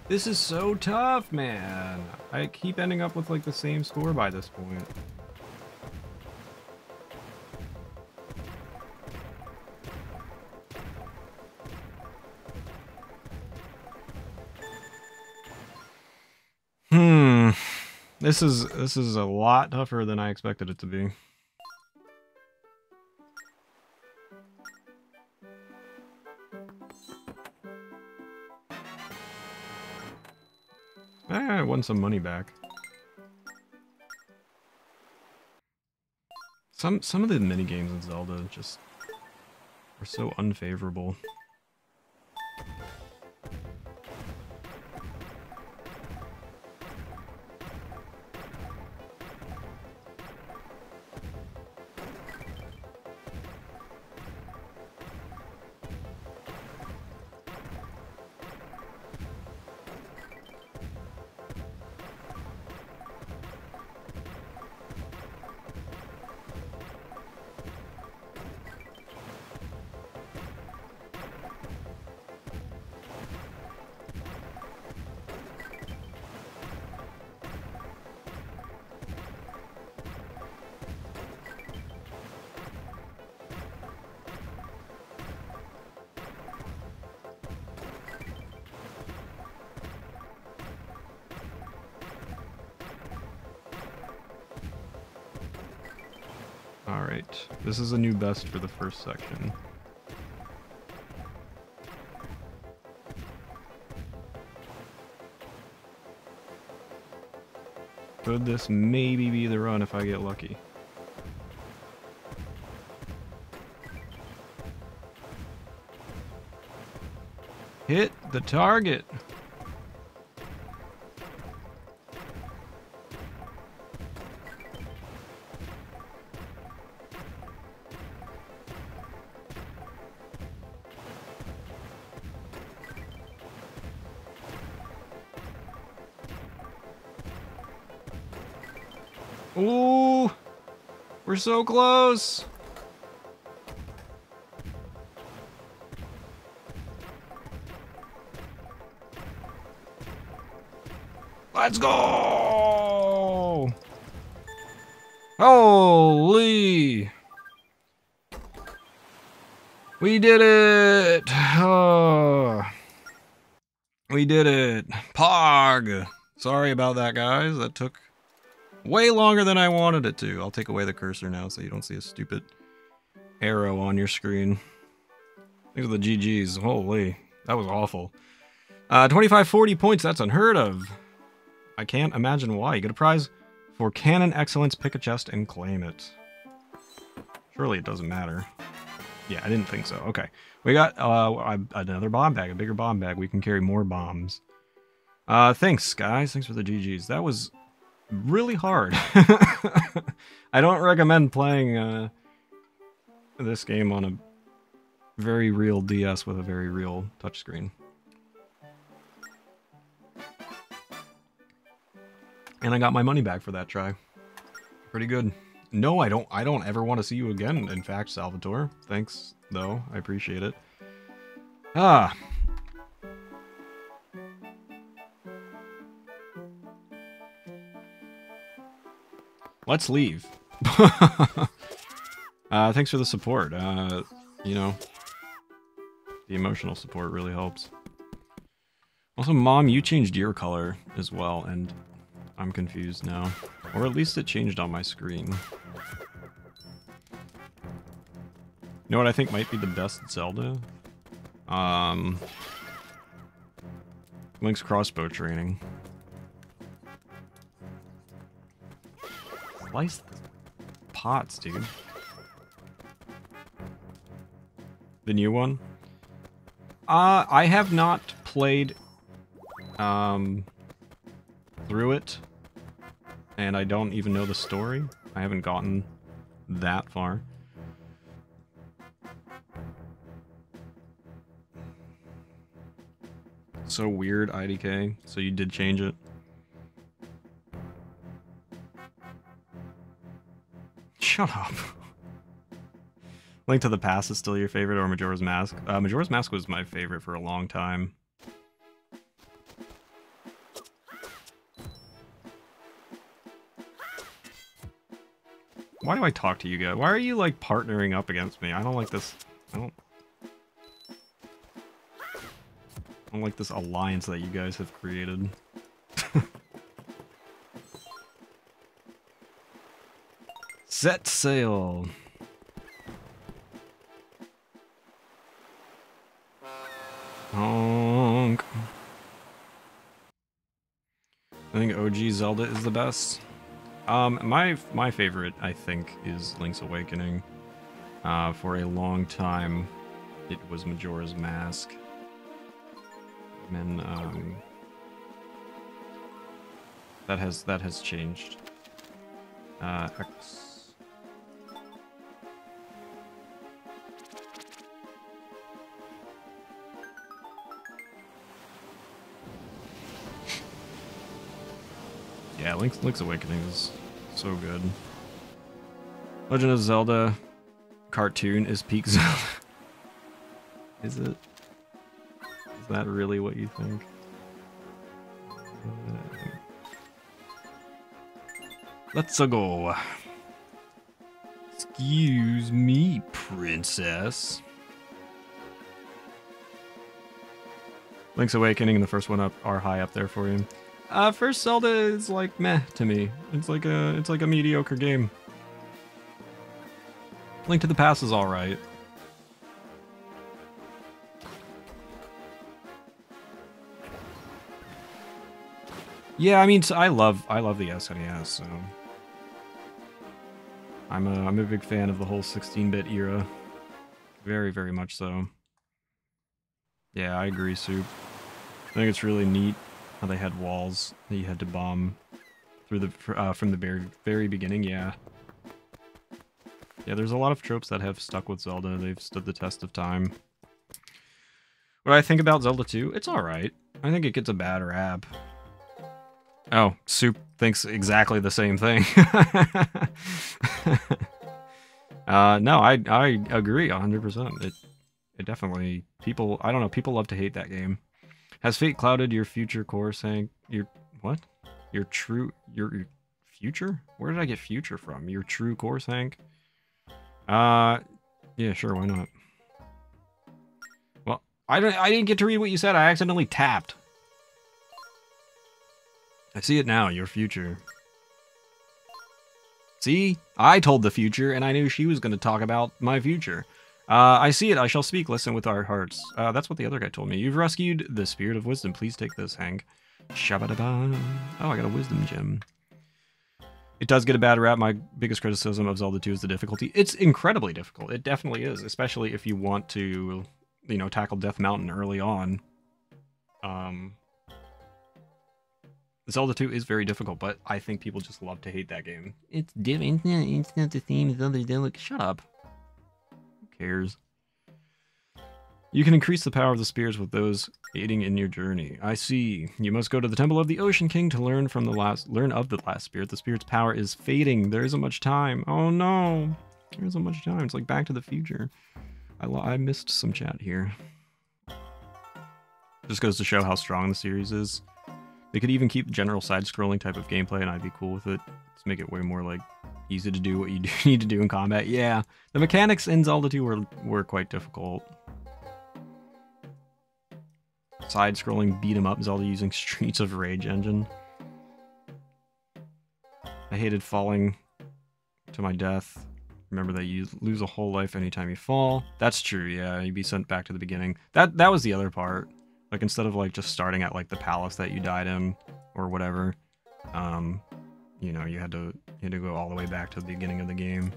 This is so tough, man. I keep ending up with, like, the same score by this point. This is a lot tougher than I expected it to be. I won some money back. Some of the mini games in Zelda just are so unfavorable. Alright, this is a new best for the first section. Could this maybe be the run if I get lucky? Hit the target! Ooh, we're so close. Let's go. Holy. We did it. We did it. Pog. Sorry about that, guys. That took way longer than I wanted it to. I'll take away the cursor now so you don't see a stupid arrow on your screen. These are the GGs. Holy, that was awful. 2540 points, that's unheard of. I can't imagine why. You get a prize For canon excellence, pick a chest and claim it. Surely it doesn't matter. Yeah, I didn't think so. Okay. We got another bomb bag, a bigger bomb bag. We can carry more bombs. Thanks, guys. Thanks for the GGs. That was really hard. I don't recommend playing this game on a very real DS with a very real touchscreen. And I got my money back for that try. Pretty good. No, I don't ever want to see you again, in fact, Salvatore. Thanks, though. I appreciate it. Ah. Let's leave. Thanks for the support. You know, the emotional support really helps. Also, Mom, you changed your color as well, and I'm confused now. Or at least it changed on my screen. You know what I think might be the best Zelda? Link's crossbow training. Slice pots, dude. The new one? I have not played through it, and I don't even know the story. I haven't gotten that far. So weird, IDK. So you did change it. Shut up. Link to the Past is still your favorite, or Majora's Mask? Majora's Mask was my favorite for a long time. Why do I talk to you guys? Why are you, like, partnering up against me? I don't like this. I don't like this alliance that you guys have created. Set sail. Honk. I think OG Zelda is the best. My favorite, I think, is Link's Awakening. For a long time, it was Majora's Mask. And that has changed. X. Yeah, Link's Awakening is so good. Legend of Zelda cartoon is peak Zelda. Is it? Is that really what you think? Let's go. Excuse me, princess. Link's Awakening and the first one up are high up there for you. First Zelda is like meh to me. It's like a mediocre game. Link to the Past is all right. Yeah, I mean, I love the SNES, so I'm a big fan of the whole 16-bit era. Very, very much so. Yeah, I agree, Soup. I think it's really neat how they had walls that you had to bomb through the from the very beginning. Yeah. Yeah, there's a lot of tropes that have stuck with Zelda. They've stood the test of time. What I think about Zelda 2, it's alright. I think it gets a bad rap. Oh, Soup thinks exactly the same thing. No, I agree 100%. It definitely, people, I don't know, people love to hate that game. Has fate clouded your future course, Hank? Your, what? Your future? Where did I get future from? Your true course, Hank? Yeah, sure, why not? Well, I didn't get to read what you said. I accidentally tapped. I see it now, your future. See? I told the future, and I knew she was going to talk about my future. I see it, I shall speak, listen with our hearts. That's what the other guy told me. You've rescued the spirit of wisdom. Please take this, Hank. Shabba-da-ba. Oh, I got a wisdom gem. It does get a bad rap. My biggest criticism of Zelda 2 is the difficulty. It's incredibly difficult. It definitely is, especially if you want to, you know, tackle Death Mountain early on. Zelda 2 is very difficult, but I think people just love to hate that game. It's different. It's not the same as other Zelda. Shut up. Who cares? You can increase the power of the spears with those aiding in your journey. I see. You must go to the Temple of the Ocean King to learn of the last spirit. The spirit's power is fading. There isn't much time. Oh no. There isn't much time. It's like Back to the Future. I missed some chat here. Just goes to show how strong the series is. They could even keep general side-scrolling type of gameplay and I'd be cool with it. Let's make it way more like easy to do what you need to do in combat. Yeah, the mechanics in Zelda 2 were quite difficult. Side-scrolling beat-em-up Zelda using Streets of Rage engine. I hated falling to my death. Remember that you lose a whole life anytime you fall. That's true, yeah, you'd be sent back to the beginning. That was the other part. Like, instead of, like, just starting at, like, the palace that you died in, or whatever, you know, you had to go all the way back to the beginning of the game.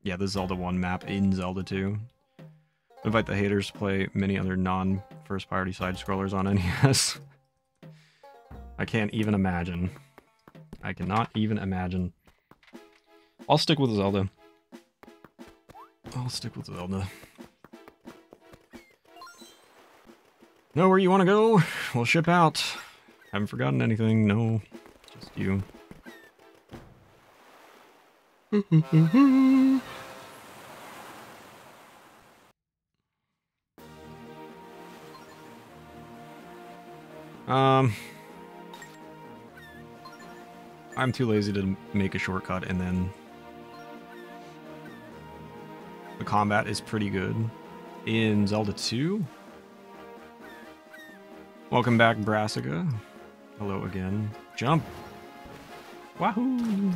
Yeah, the Zelda 1 map in Zelda 2. Invite the haters to play many other non-first party side-scrollers on NES. I can't even imagine. I cannot even imagine. I'll stick with Zelda. I'll stick with Zelda. Know where you want to go? We'll ship out. Haven't forgotten anything. No, just you. I'm too lazy to make a shortcut, and then the combat is pretty good in Zelda 2. Welcome back, Brassica. Hello again. Jump! Wahoo!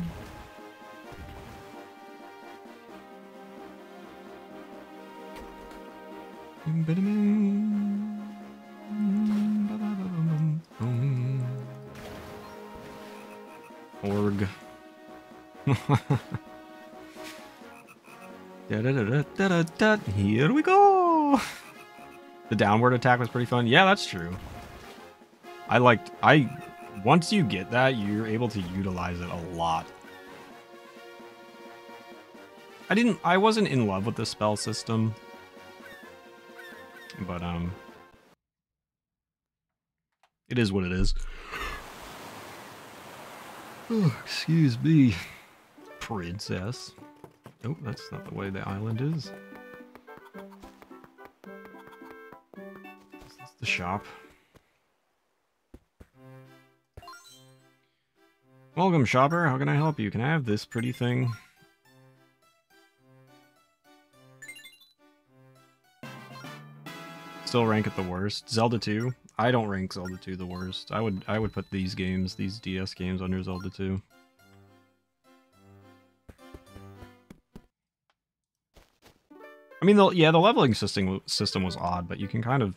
Org. Here we go! The downward attack was pretty fun. Yeah, that's true. Once you get that, you're able to utilize it a lot. I wasn't in love with the spell system. But, it is what it is. Oh, excuse me. Princess. Oh, that's not the way the island is. Is this the shop? Welcome, shopper. How can I help you? Can I have this pretty thing? Still rank it the worst. Zelda 2. I don't rank Zelda 2 the worst. I would put these games, these DS games, under Zelda 2. I mean, the leveling system was odd, but you can kind of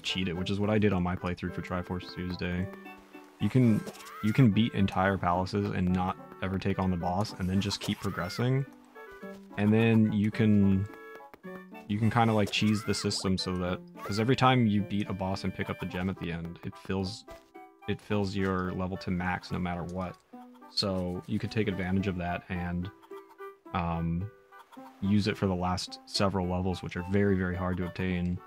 cheat it, which is what I did on my playthrough for Triforce Tuesday. You can beat entire palaces and not ever take on the boss, and then just keep progressing, and then you can kind of like cheese the system so that, because every time you beat a boss and pick up the gem at the end, it fills your level to max no matter what. So you could take advantage of that and use it for the last several levels, which are very, very hard to obtain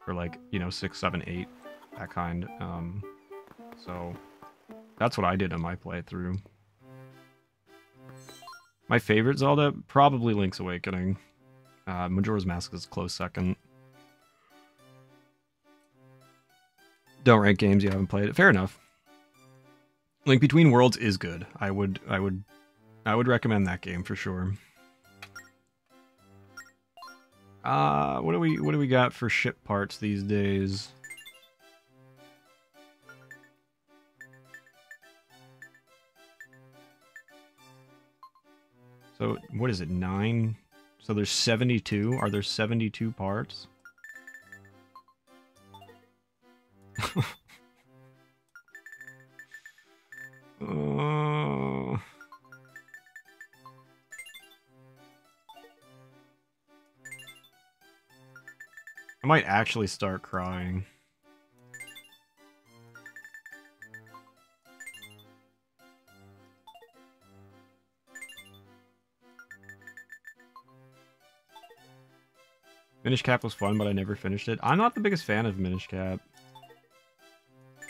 for, like, you know, 6, 7, 8, that kind. So that's what I did in my playthrough. My favorite Zelda, probably Link's Awakening. Majora's Mask is a close second. Don't rank games you haven't played. Fair enough. Link Between Worlds is good. I would recommend that game for sure. What do we got for ship parts these days? So what is it? 9? So there's 72. Are there 72 parts? I might actually start crying. Minish Cap was fun, but I never finished it. I'm not the biggest fan of Minish Cap.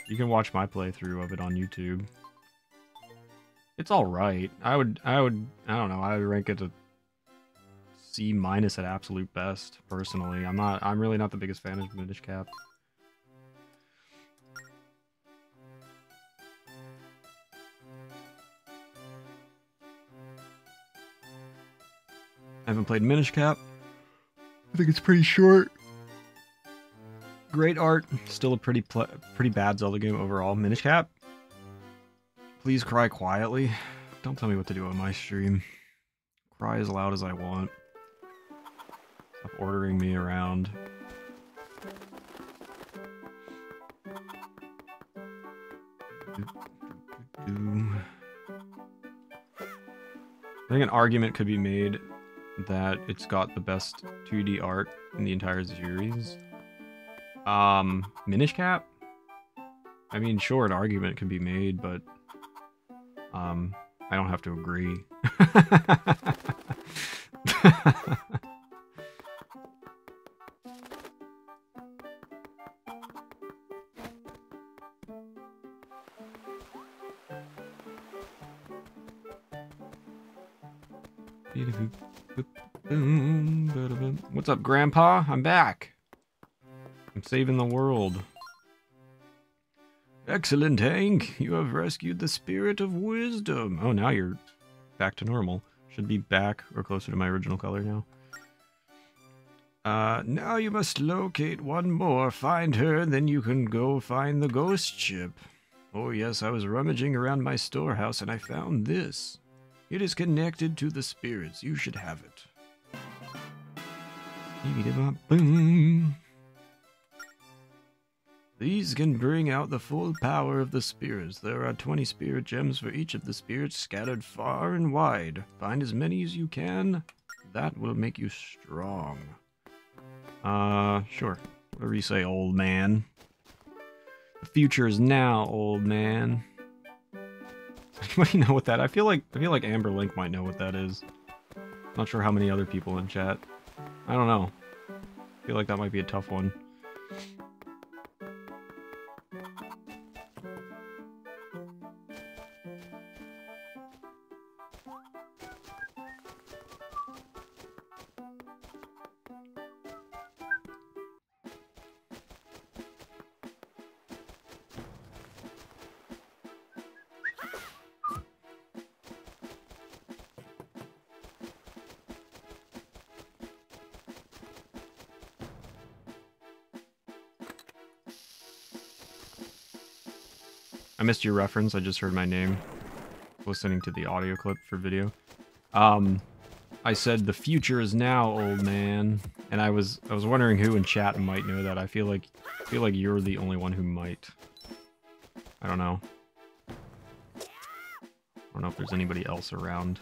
You can watch my playthrough of it on YouTube. It's alright. I don't know, I would rank it a C- at absolute best, personally. I'm really not the biggest fan of Minish Cap. I haven't played Minish Cap. I think it's pretty short. Great art. Still a pretty bad Zelda game overall. Minish Cap. Please cry quietly. Don't tell me what to do on my stream. Cry as loud as I want. Stop ordering me around. I think an argument could be made that it's got the best 2D art in the entire series. Minish Cap? I mean, sure, an argument can be made, but I don't have to agree. What's up, Grandpa? I'm back. I'm saving the world. Excellent, Hank. You have rescued the spirit of wisdom. Oh, now you're back to normal. Should be back or closer to my original color now. Now you must locate one more. Find her, then you can go find the ghost ship. Oh yes, I was rummaging around my storehouse and I found this. It is connected to the spirits. You should have it. These can bring out the full power of the spirits. There are 20 spirit gems for each of the spirits scattered far and wide. Find as many as you can. That will make you strong. Sure. Whatever you say, old man. The future is now, old man. Anybody know what that? I feel like Amber Link might know what that is. Not sure how many other people in chat. I don't know. I feel like that might be a tough one. I missed your reference, I just heard my name listening to the audio clip for video. I said the future is now, old man, and I was wondering who in chat might know that. I feel like you're the only one who might. I don't know. I don't know if there's anybody else around.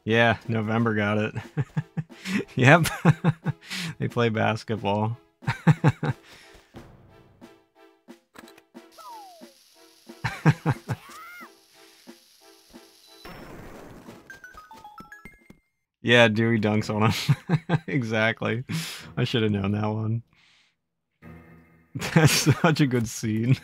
Yeah, November got it. Yep. They play basketball. Yeah, Dewey dunks on him. Exactly. I should have known that one. That's such a good scene.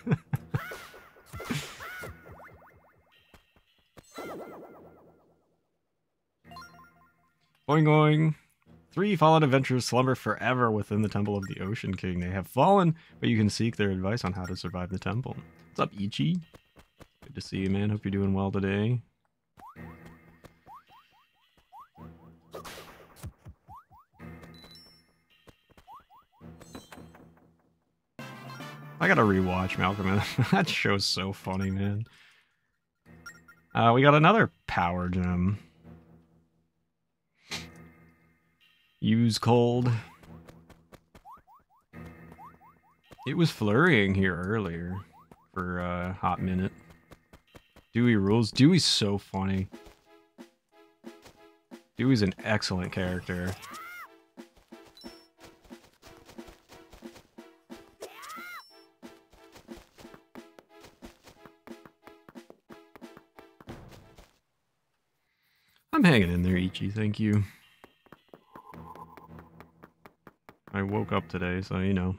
Going, going. 3 fallen adventurers slumber forever within the Temple of the Ocean King. They have fallen, but you can seek their advice on how to survive the temple. What's up, Ichi? Good to see you, man. Hope you're doing well today. I gotta rewatch Malcolm. That show's so funny, man. We got another power gem. Use cold. It was flurrying here earlier for a hot minute. Dewey rules. Dewey's so funny. Dewey's an excellent character. I'm hanging in there, Ichi, thank you. I woke up today, so you know.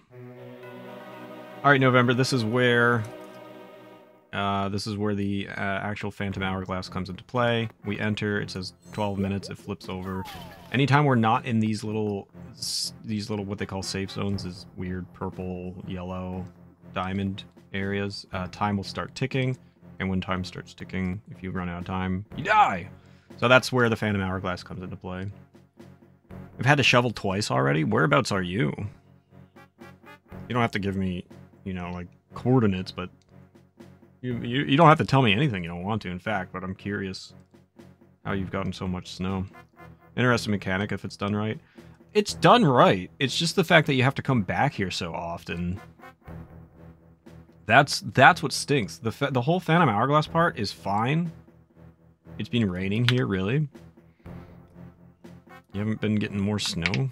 Alright, November, this is where the actual Phantom Hourglass comes into play. We enter, it says 12 minutes, it flips over. Anytime we're not in these little, what they call safe zones, is weird purple, yellow, diamond areas, time will start ticking, and when time starts ticking, if you run out of time, you die! So that's where the Phantom Hourglass comes into play. I've had to shovel twice already. Whereabouts are you? You don't have to give me, you know, like, coordinates, but you don't have to tell me anything you don't want to, in fact, but I'm curious how you've gotten so much snow. Interesting mechanic if it's done right. It's done right. It's just the fact that you have to come back here so often. That's what stinks. The whole Phantom Hourglass part is fine. It's been raining here, really. You haven't been getting more snow?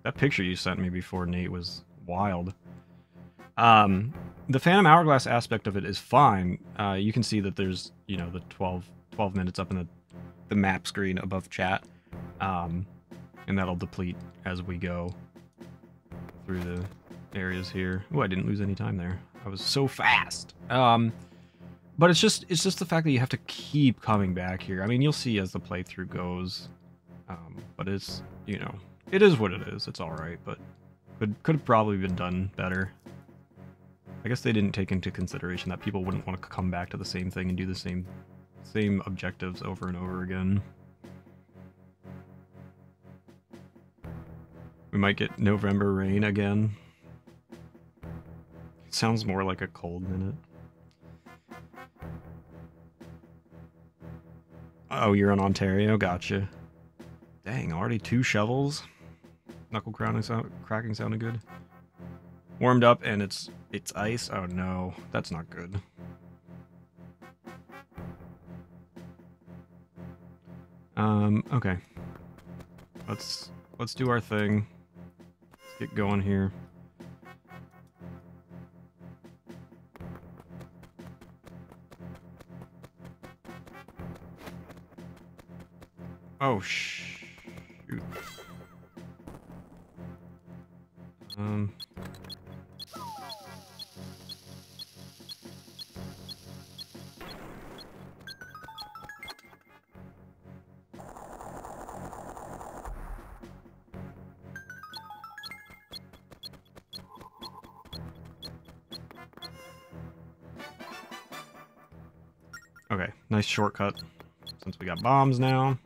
That picture you sent me before, Nate, was wild. The Phantom Hourglass aspect of it is fine. You can see that there's, you know, the 12 minutes up in the map screen above chat. And that'll deplete as we go through the areas here. Oh, I didn't lose any time there. I was so fast. But it's just the fact that you have to keep coming back here. I mean, you'll see as the playthrough goes. But it's, you know, it is what it is. It's alright, but could have probably been done better. I guess they didn't take into consideration that people wouldn't want to come back to the same thing and do the same objectives over and over again. We might get November rain again. It sounds more like a cold minute. Oh, you're in Ontario? Gotcha. Dang, already 2 shovels? Knuckle cracking sounded good. Warmed up and it's ice? Oh no, that's not good. Okay. Let's do our thing. Let's get going here. Oh shoot. Okay, nice shortcut, since we got bombs now.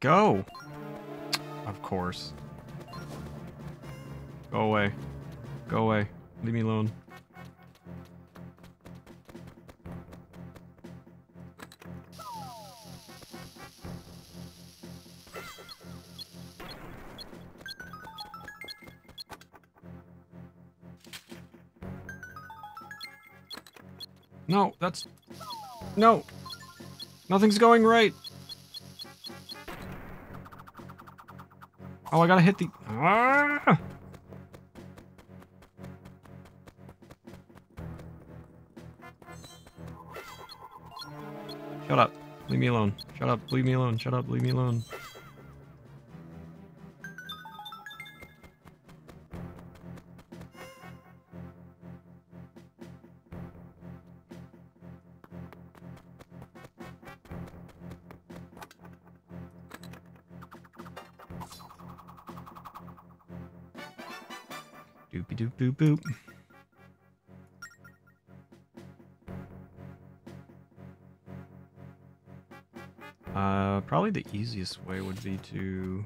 Go! Of course. Go away. Go away. Leave me alone. No, that's... No! Nothing's going right! Oh, I gotta hit the... Ah! Shut up. Leave me alone. Shut up. Leave me alone. Shut up. Leave me alone. Doopy doop boop boop. Probably the easiest way would be to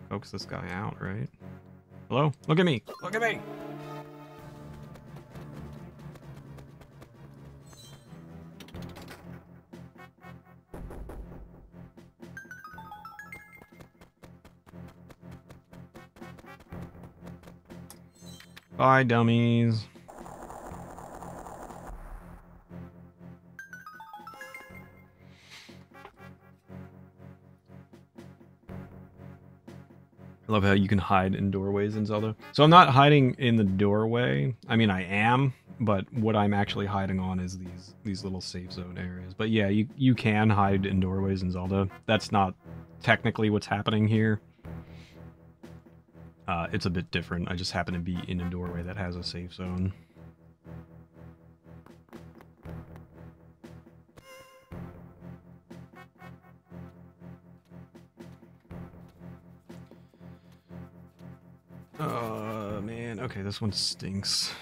coax this guy out, right? Hello? Look at me! Look at me! Bye, dummies. I love how you can hide in doorways in Zelda. So I'm not hiding in the doorway. I mean, I am, but what I'm actually hiding on is these little safe zone areas. But yeah, you can hide in doorways in Zelda. That's not technically what's happening here. It's a bit different. I just happen to be in a doorway that has a safe zone. Man. Okay, this one stinks.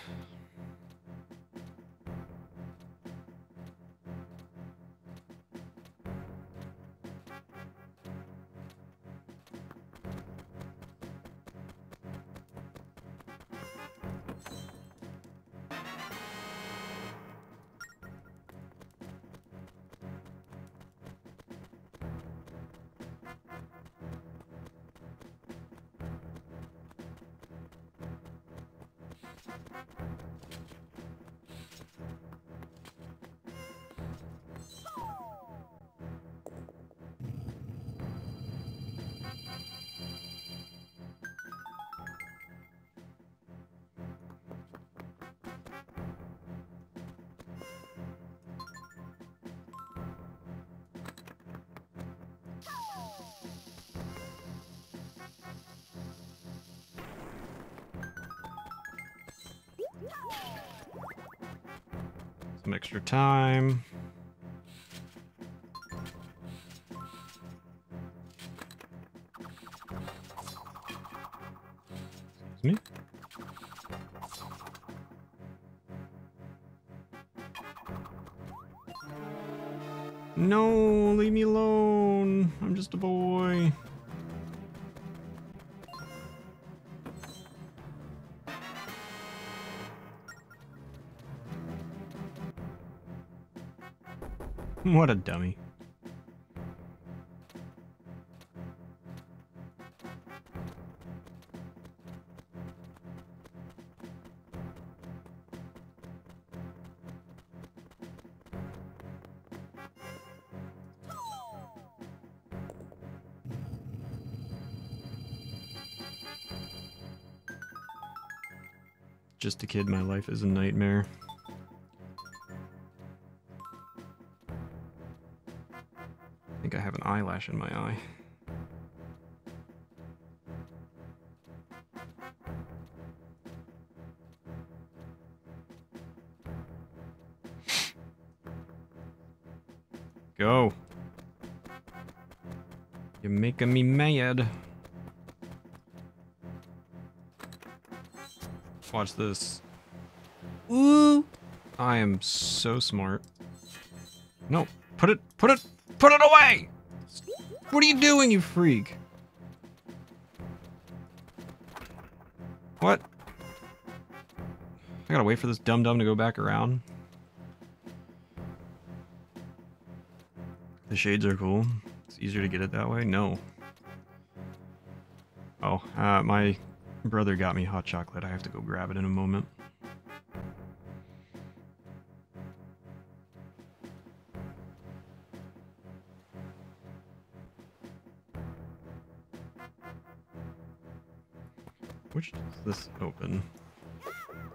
Some extra time. Excuse me. No, leave me alone. I'm just a boy. What a dummy. Just a kid, my life is a nightmare. I think I have an eyelash in my eye. Go. You're making me mad. Watch this. Ooh! I am so smart. No, put it away! What are you doing, you freak? What? I gotta wait for this dum-dum to go back around. The shades are cool. It's easier to get it that way. No. Oh, my brother got me hot chocolate. I have to go grab it in a moment. Which does this open?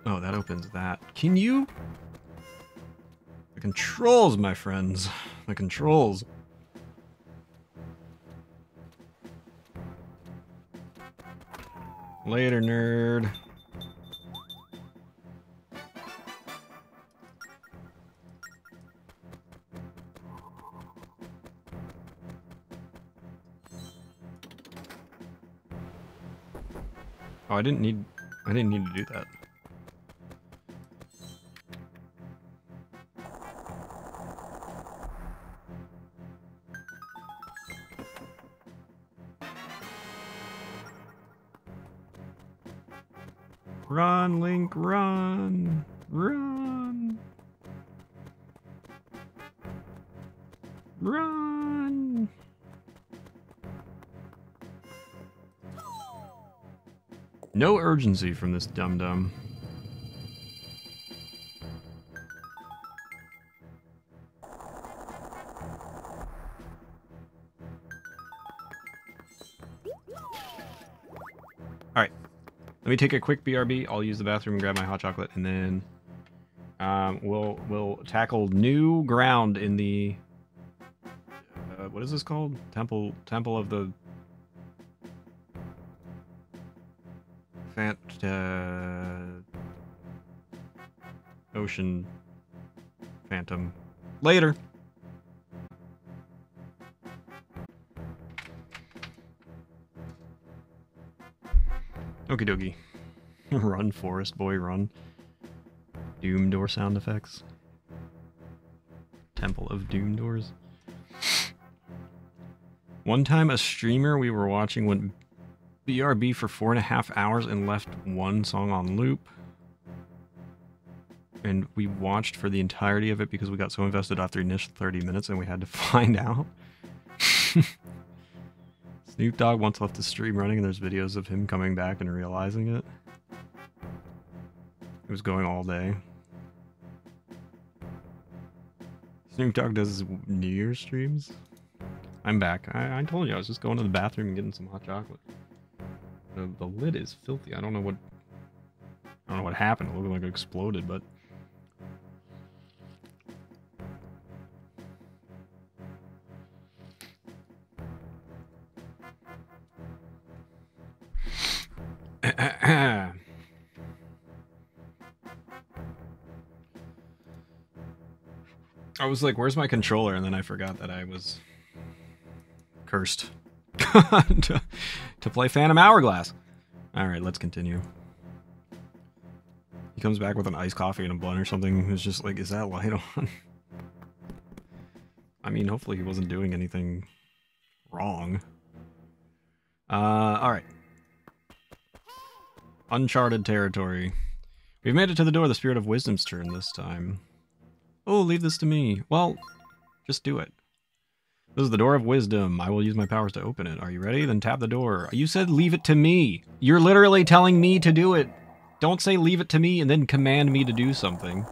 Oh, that opens that. Can you? The controls, my friends. The controls. Later, nerd. Oh, I didn't need to do that. Run, Link, run! Run! Run! No urgency from this dum-dum. Alright. Let me take a quick BRB. I'll use the bathroom and grab my hot chocolate, and then we'll tackle new ground in the what is this called? Temple of the Ocean Phantom. Later. Okie dokie. Run, forest boy, run. Doom door sound effects. Temple of Doom doors. One time a streamer we were watching went BRB for 4.5 hours and left one song on loop. And we watched for the entirety of it because we got so invested after the initial 30 minutes and we had to find out. Snoop Dogg once left the stream running and there's videos of him coming back and realizing it. It was going all day. Snoop Dogg does his New Year's streams. I'm back. I told you I was just going to the bathroom and getting some hot chocolate. The lid is filthy. I don't know what happened. It looked like it exploded, but I was like, where's my controller? And then I forgot that I was cursed to play Phantom Hourglass. Alright, let's continue. He comes back with an iced coffee and a blunt or something. It's just like, is that light on? I mean, hopefully he wasn't doing anything wrong. Alright. Uncharted territory. We've made it to the door. The Spirit of Wisdom's turn this time. Oh, leave this to me. Well, just do it. This is the door of wisdom. I will use my powers to open it. Are you ready? Then tap the door. You said leave it to me. You're literally telling me to do it. Don't say leave it to me and then command me to do something.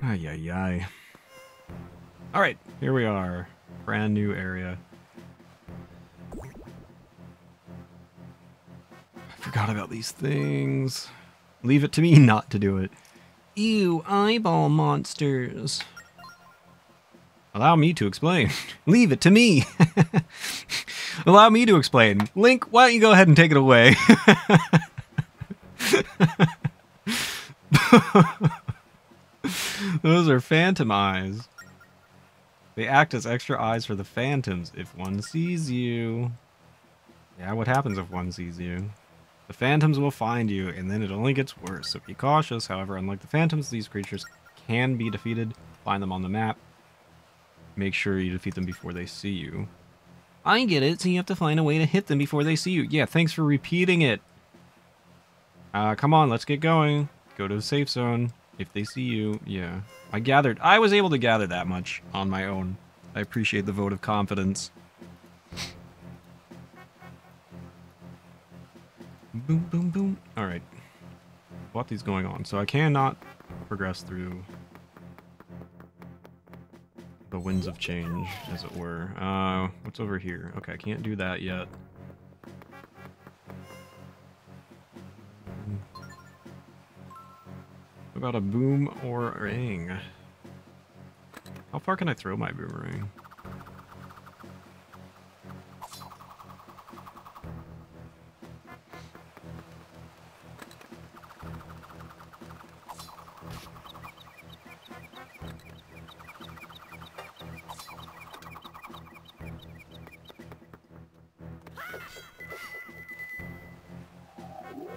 Ay, ay, ay. Alright, here we are. Brand new area. I forgot about these things. Leave it to me not to do it. Ew, eyeball monsters. Allow me to explain. Leave it to me. Allow me to explain. Link, why don't you go ahead and take it away? Those are phantom eyes. They act as extra eyes for the phantoms if one sees you. Yeah, what happens if one sees you? The phantoms will find you, and then it only gets worse, so be cautious. However, unlike the phantoms, these creatures can be defeated. Find them on the map. Make sure you defeat them before they see you. I get it, so you have to find a way to hit them before they see you. Yeah, thanks for repeating it. Come on, let's get going. Go to the safe zone. If they see you, yeah. I was able to gather that much on my own. I appreciate the vote of confidence. Boom, boom, boom. Alright. What is going on? So I cannot progress through the winds of change, as it were. What's over here? Okay, I can't do that yet. What about a boomerang? How far can I throw my boomerang?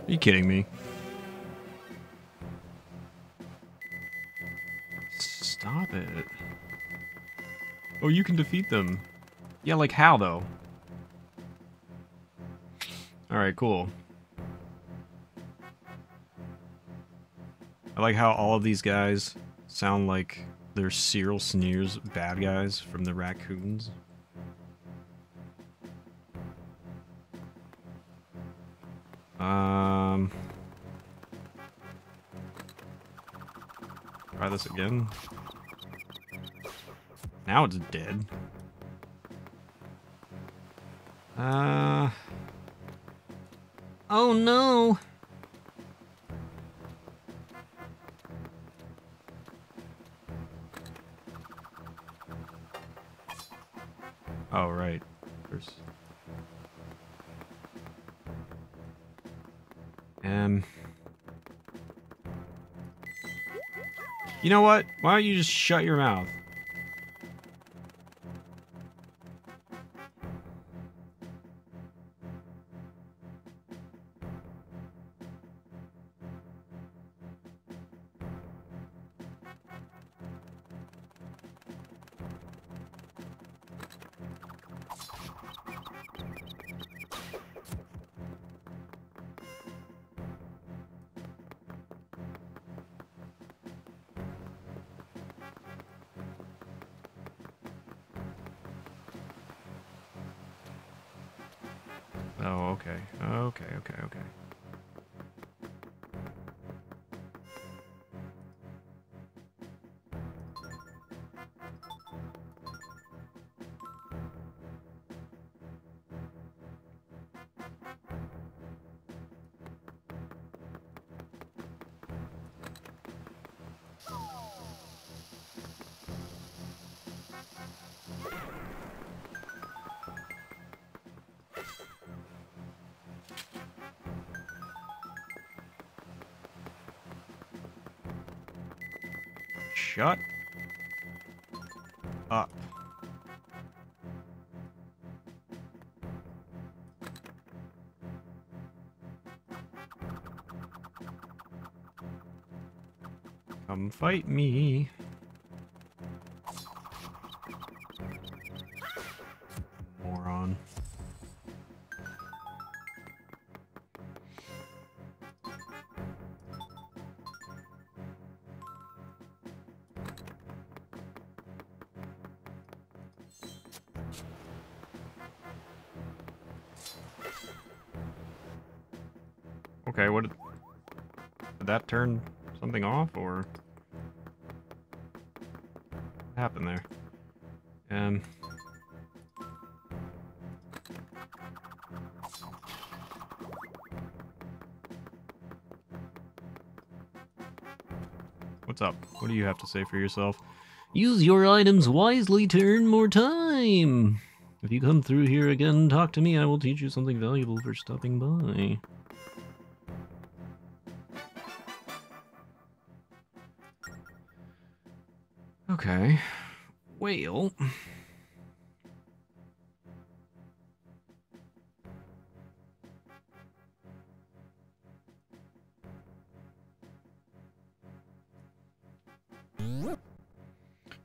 Are you kidding me? Stop it. Oh, you can defeat them. Yeah, like how, though? Alright, cool. I like how all of these guys sound like they're Cyril Sneer's bad guys from the Raccoons. Try this again. Now it's dead. Oh no! Oh, right. There's... You know what? Why don't you just shut your mouth? Oh, okay. Okay. Shut up. Come fight me. Moron. Okay, what did that turn something off, or what happened there? What's up? What do you have to say for yourself? Use your items wisely to earn more time. If you come through here again, talk to me. I will teach you something valuable for stopping by. Okay. Well...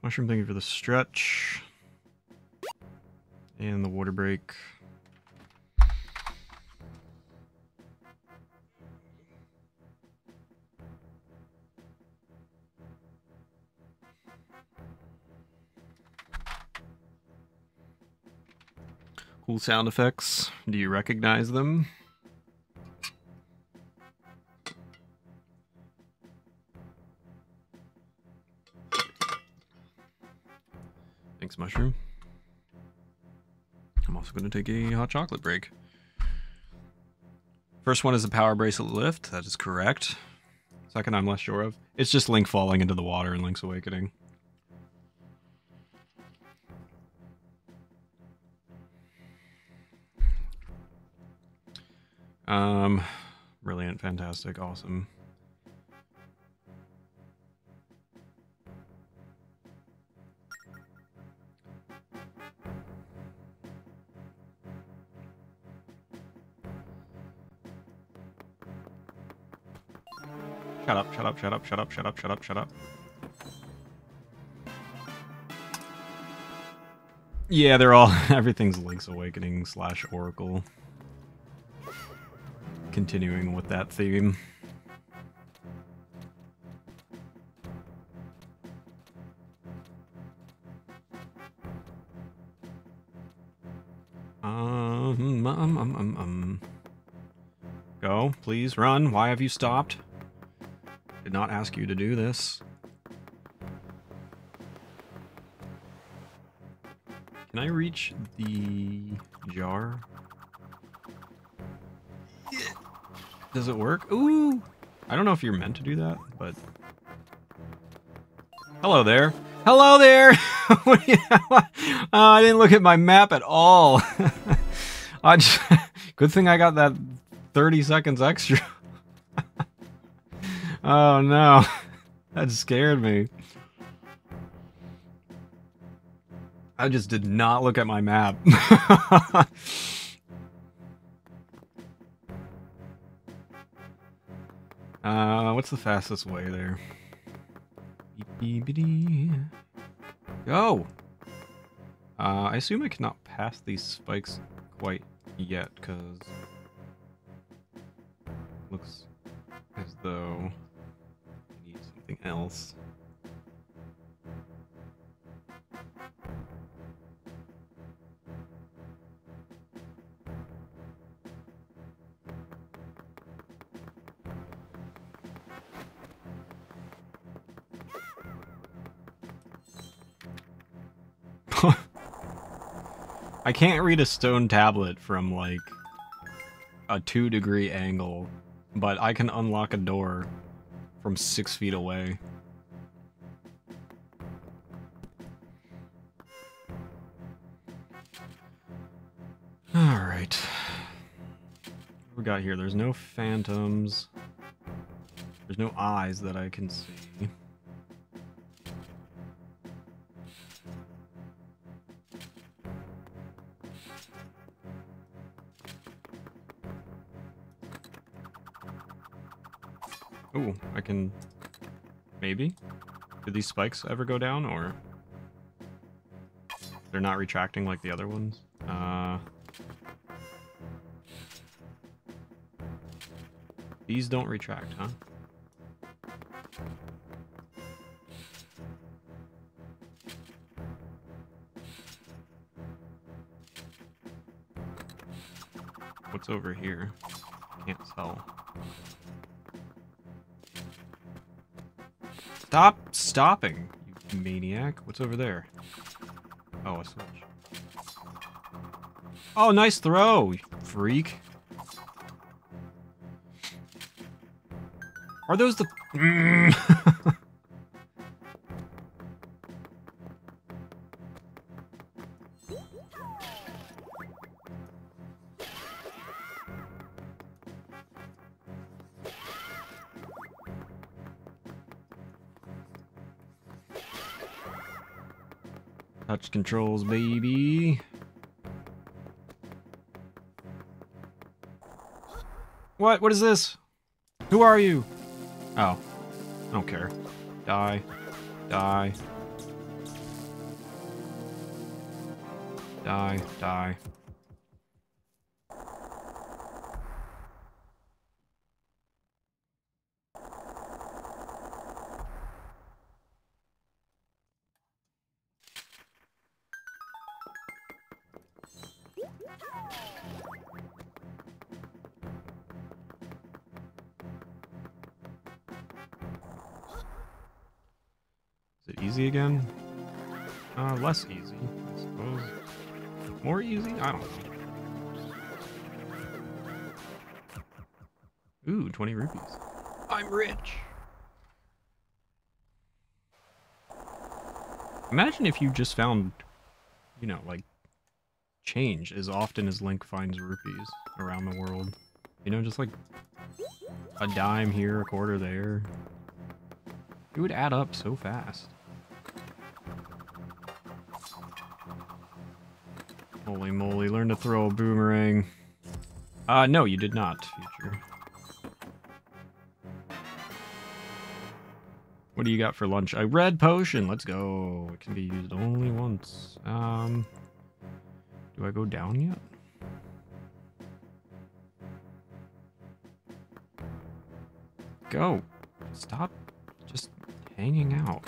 Mushroom, thank you for the stretch. And the water break. Cool sound effects. Do you recognize them? Thanks, Mushroom. I'm also going to take a hot chocolate break. First one is a power bracelet lift. That is correct. Second, I'm less sure of. It's just Link falling into the water in Link's Awakening. Brilliant, fantastic, awesome. Shut up, shut up, shut up, shut up, shut up, shut up, shut up. Yeah, they're all... everything's Link's Awakening / Oracle. Continuing with that theme. Go, please, run. Why have you stopped? Did not ask you to do this. Can I reach the jar? Does it work? Ooh! I don't know if you're meant to do that, but... Hello there. Hello there! I didn't look at my map at all. Good thing I got that 30 seconds extra. Oh no. That scared me. I just did not look at my map. What's the fastest way there? Go! I assume I cannot pass these spikes quite yet, because looks as though I need something else. I can't read a stone tablet from, like, a 2-degree angle, but I can unlock a door from 6 feet away. Alright. What we got here? There's no phantoms. There's no eyes that I can see. Ooh, I can... maybe? Do these spikes ever go down, or... they're not retracting like the other ones? These don't retract, huh? What's over here? Can't tell. Stop stopping, you maniac. What's over there? Oh, a switch. Oh, nice throw, you freak. Are those the... Touch controls, baby. What? What is this? Who are you? Oh. I don't care. Die. Die. Die. Die. Is it easy again? Less easy, I suppose. More easy? I don't know. Ooh, 20 rupees. I'm rich! Imagine if you just found, you know, like, change as often as Link finds rupees around the world. You know, just like a dime here, a quarter there. It would add up so fast. Holy moly, learn to throw a boomerang. No, you did not, future. What do you got for lunch? A red potion, let's go. It can be used only once. Do I go down yet? Go. Stop just hanging out.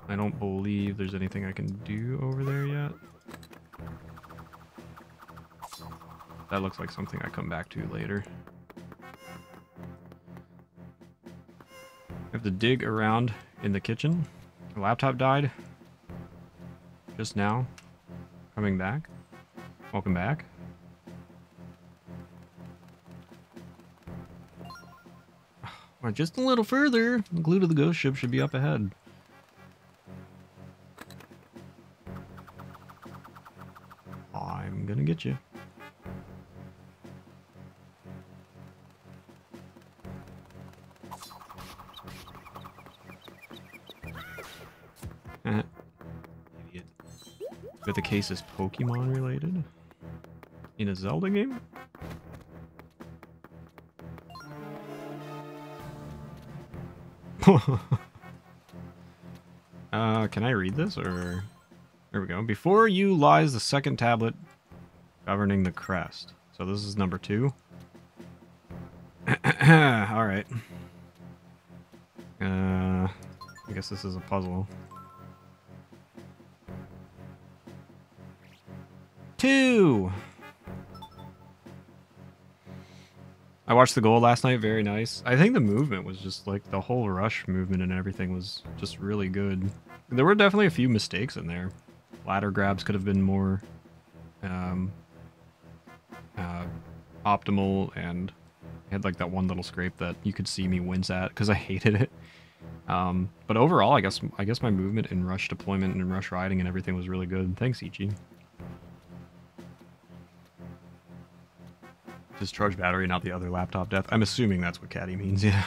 I don't believe there's anything I can do over there yet. That looks like something I come back to later. I have to dig around in the kitchen. The laptop died. Just now. Coming back. Welcome back. Well, just a little further. The glue to the ghost ship should be up ahead. I'm gonna get you. Idiot. But the case is Pokemon related? In a Zelda game? Can I read this, or... There we go. Before you lies the second tablet governing the crest. So this is number 2. Alright. I guess this is a puzzle. 2! I watched the goal last night, very nice. I think the movement was just like, the whole rush movement and everything was just really good. There were definitely a few mistakes in there. Ladder grabs could have been more optimal, and I had like that one little scrape that you could see me wince at because I hated it. But overall, I guess my movement and rush deployment and rush riding and everything was really good. Thanks, Ichi. Discharge battery, not the other laptop death. I'm assuming that's what Caddy means, yeah.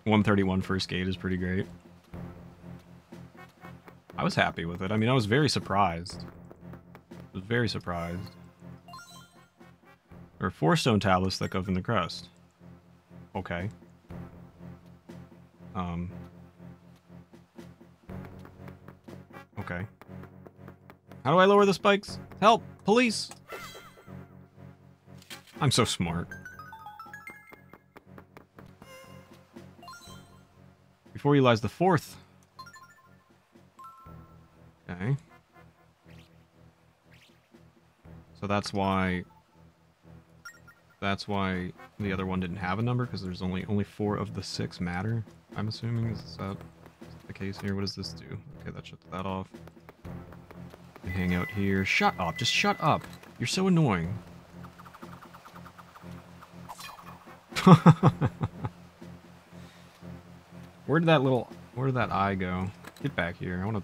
131 first gate is pretty great. I was happy with it. I mean, I was very surprised. I was very surprised. There are 4 stone tablets that govern the crest. Okay. Okay. How do I lower the spikes? Help! Police! I'm so smart. Before you lies the 4th. Okay. So that's why the other one didn't have a number, because there's only 4 of the 6 matter. I'm assuming is that the case here. What does this do? Okay, that shuts that off. We hang out here. Shut up! Just shut up! You're so annoying. Where did that eye go? Get back here. I want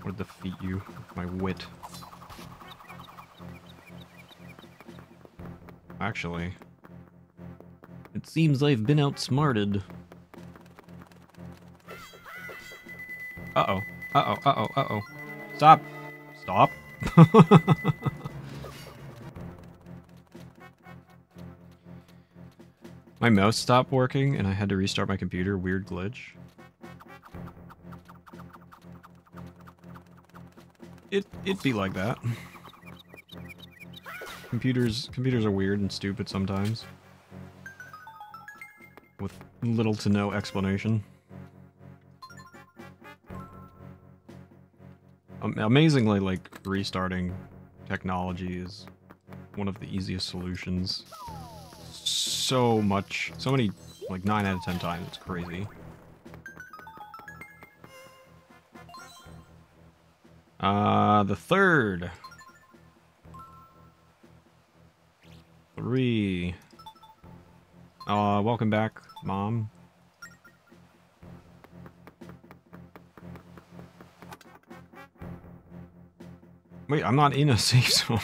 to defeat you with my wit. Actually, it seems I've been outsmarted. Uh-oh. Uh-oh. Uh-oh. Uh-oh. Stop. Stop. My mouse stopped working and I had to restart my computer. Weird glitch. It'd be like that. Computers are weird and stupid sometimes. With little to no explanation. Amazingly, like, restarting technology is one of the easiest solutions. So many, like 9 out of 10 times, it's crazy. The 3rd. 3. Welcome back, Mom. Wait, I'm not in a safe zone.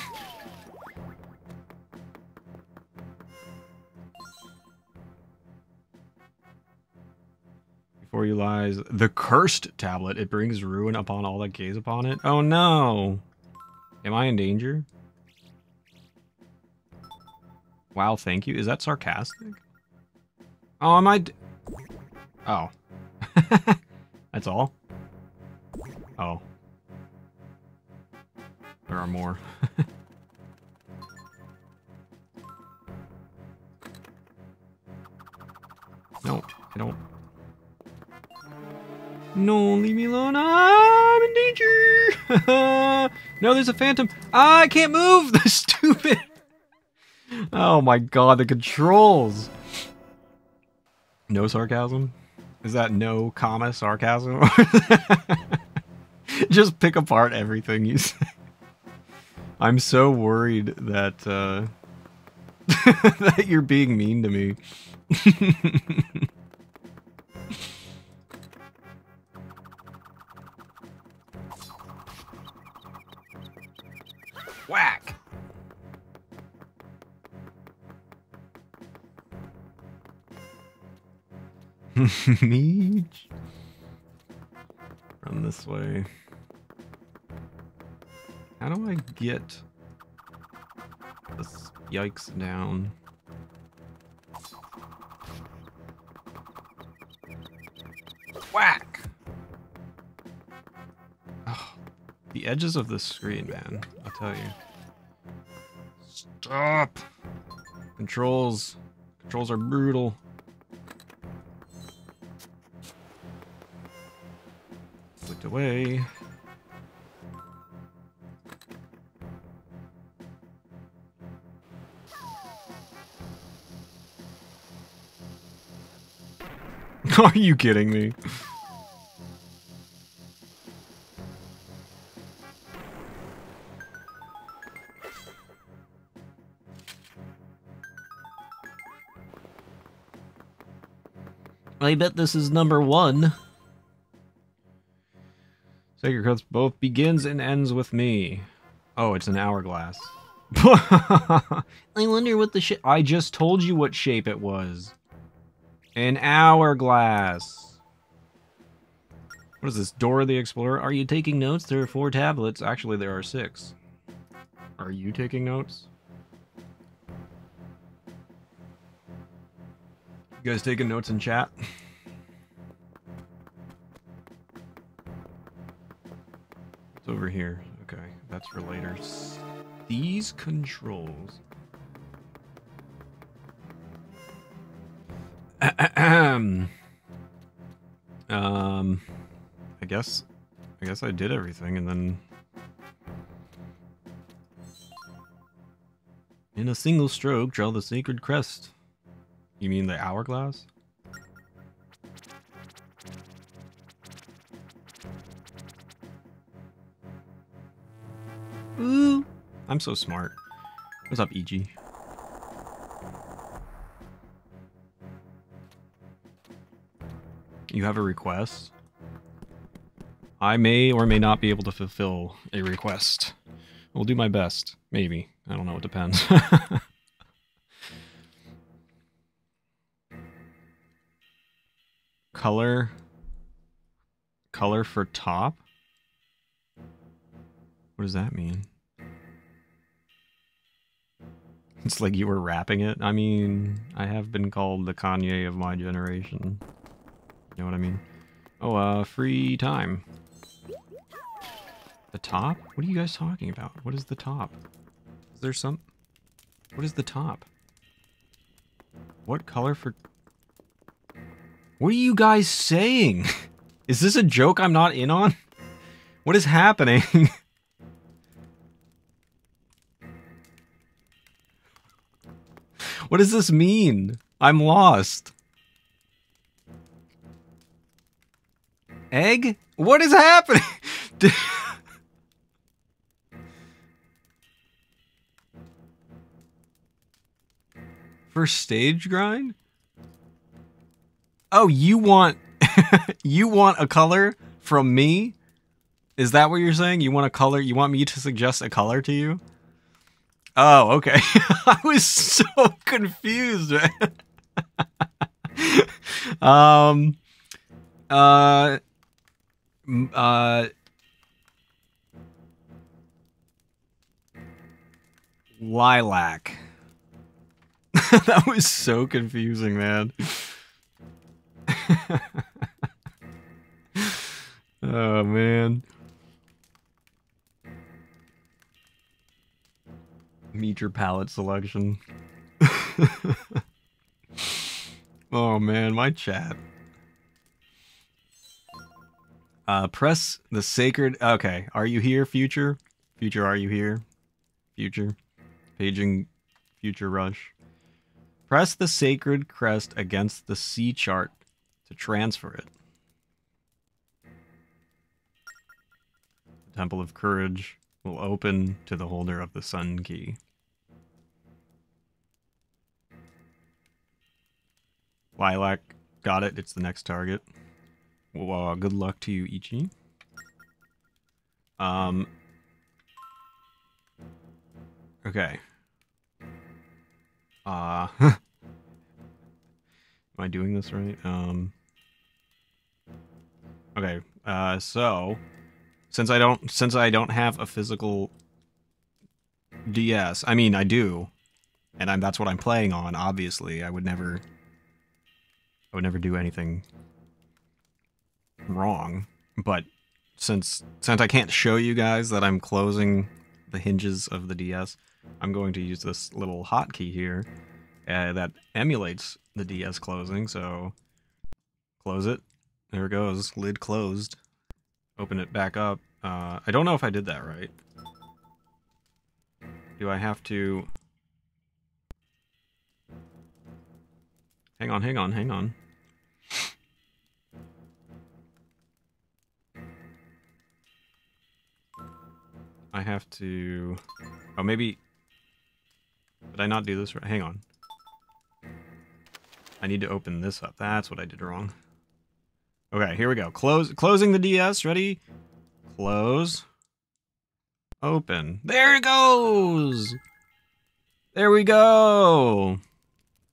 Before you lies the cursed tablet. It brings ruin upon all that gaze upon it. Oh no! Am I in danger? Wow, thank you. Is that sarcastic? Oh, am I... Oh. That's all? Oh. There are more. No, I don't. No, leave me alone. I'm in danger. No, there's a phantom. I can't move. The stupid. Oh my god, the controls. No sarcasm? Is that no comma sarcasm? Just pick apart everything you say. I'm so worried that that you're being mean to me. Whack! Meech. Run this way. How do I get the spikes down? Whack! Oh, the edges of the screen, man. I'll tell you. Stop! Controls. Controls are brutal. Clicked away. Are you kidding me? I bet this is number 1. Sacred Cuts both begins and ends with me. Oh, it's an hourglass. I wonder what the shape... I just told you what shape it was. An hourglass. What is this? Dora the Explorer? Are you taking notes? There are 4 tablets. Actually, there are 6. Are you taking notes? You guys taking notes in chat? It's over here. Okay, that's for later. These controls. I guess I did everything and then in a single stroke draw the sacred crest. You mean the hourglass? Ooh, I'm so smart. What's up, EG? You have a request? I may or may not be able to fulfill a request. I'll do my best. Maybe. I don't know. It depends. Color for top? What does that mean? It's like you were rapping it. I mean, I have been called the Kanye of my generation. You know what I mean? Oh, free time. The top? What are you guys talking about? What is the top? Is there some... What is the top? What color for... What are you guys saying? Is this a joke I'm not in on? What is happening? What does this mean? I'm lost. Egg? What is happening? For stage grind? Oh, you want you want a color from me? Is that what you're saying? You want a color? You want me to suggest a color to you? Oh, okay. I was so confused, man. Lilac. That was so confusing, man. Oh, man. Meet your palette selection. Oh man, my chat. Press the sacred... Okay, are you here, Future? Future, are you here? Future. Paging Future Rush. Press the sacred crest against the sea chart to transfer it. The Temple of Courage will open to the holder of the Sun Key. Lilac, got it. It's the next target. Well, good luck to you, Ichi. Okay. Am I doing this right? Okay. So since I don't have a physical DS, I mean I do, and that's what I'm playing on. Obviously, I would never do anything wrong. But since I can't show you guys that I'm closing the hinges of the DS, I'm going to use this little hotkey here that emulates the DS closing. So close it. There it goes. Lid closed. Open it back up. I don't know if I did that right. Do I have to... Hang on. I have to... Oh, maybe... Did I not do this right? Hang on. I need to open this up. That's what I did wrong. Okay, here we go. Closing the DS. Ready? Close. Open. There it goes! There we go!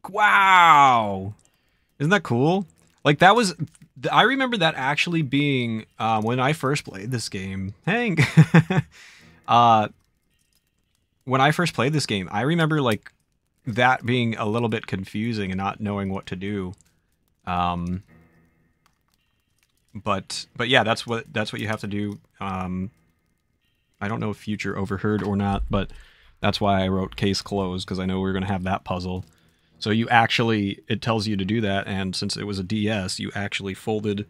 Wow! Isn't that cool? Like, that was... I remember that actually being when I first played this game. Hank! When I first played this game, I remember, like, that being a little bit confusing and not knowing what to do. But yeah, that's what you have to do. I don't know if Future overheard or not, but that's why I wrote case closed, because I know we are going to have that puzzle. So you actually, it tells you to do that, and since it was a DS, you actually folded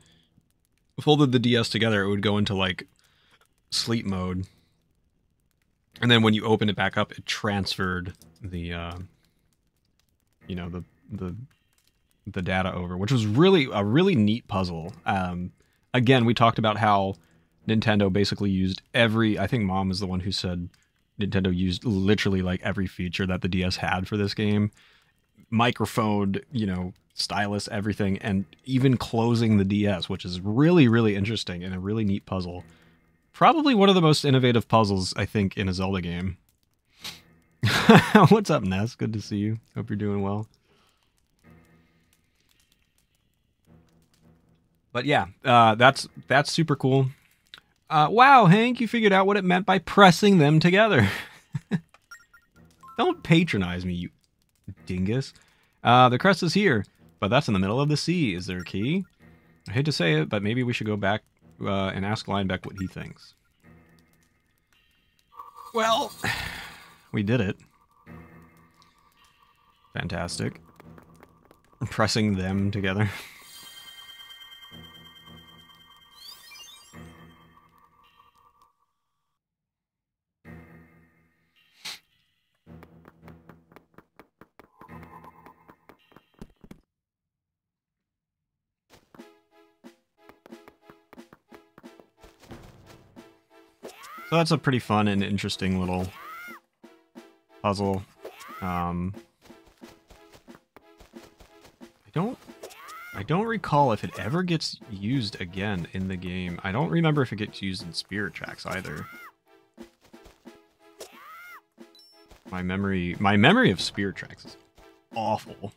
the DS together. It would go into, like, sleep mode. And then when you open it back up, it transferred the, you know, the data over, which was really a really neat puzzle. Again, we talked about how Nintendo basically used I think Mom is the one who said Nintendo used literally like every feature that the DS had for this game. Microphone, you know, stylus, everything, and even closing the DS, which is really, really interesting and a really neat puzzle. Probably one of the most innovative puzzles, I think, in a Zelda game. What's up, Ness? Good to see you. Hope you're doing well. But yeah, that's super cool. Wow, Hank, you figured out what it meant by pressing them together. Don't patronize me, you dingus. The crest is here, but that's in the middle of the sea. Is there a key? I hate to say it, but maybe we should go back and ask Linebeck what he thinks. Well, we did it. Fantastic. Pressing them together. So that's a pretty fun and interesting little puzzle. I don't recall if it ever gets used again in the game. I don't remember if it gets used in Spirit Tracks either. My memory of Spirit Tracks is awful.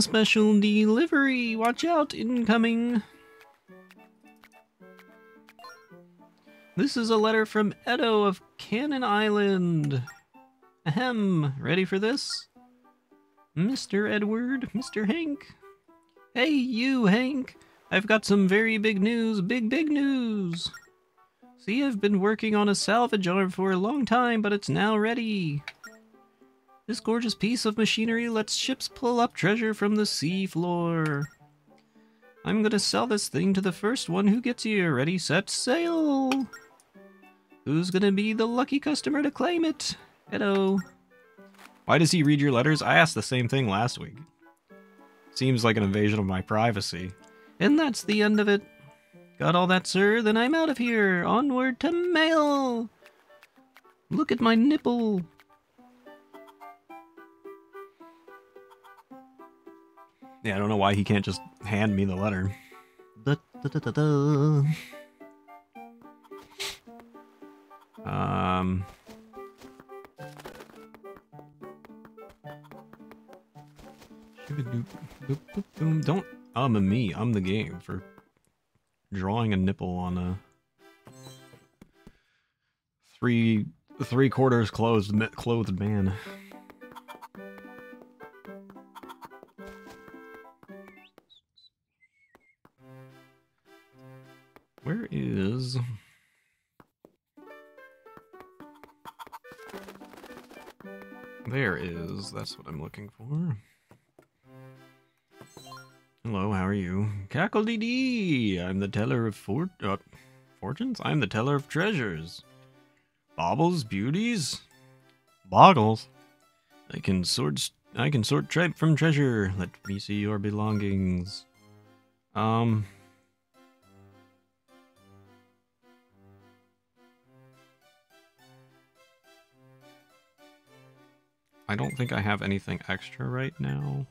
Special delivery. Watch out, incoming. This is a letter from Edo of Cannon Island. Ahem. Ready for this? Mr. Edward, Mr. Hank. Hey, you, Hank. I've got some very big news. Big news. See, I've been working on a salvage arm for a long time, but it's now ready. This gorgeous piece of machinery lets ships pull up treasure from the sea floor. I'm gonna sell this thing to the first one who gets here. Ready, set, sail! Who's gonna be the lucky customer to claim it? Hello. Why does he read your letters? I asked the same thing last week. Seems like an invasion of my privacy. And that's the end of it. Got all that, sir? Then I'm out of here. Onward to mail! Look at my nipple. Yeah, I don't know why he can't just hand me the letter. Da, da, da, da, da. Don't me. I'm the game for drawing a nipple on a three-quarters clothed man. Where is... There is. That's what I'm looking for. Hello, how are you? Cackle-dee-dee! I'm the teller of fortunes? I'm the teller of treasures. Baubles, beauties? Boggles? I can sort tripe from treasure. Let me see your belongings. I don't think I have anything extra right now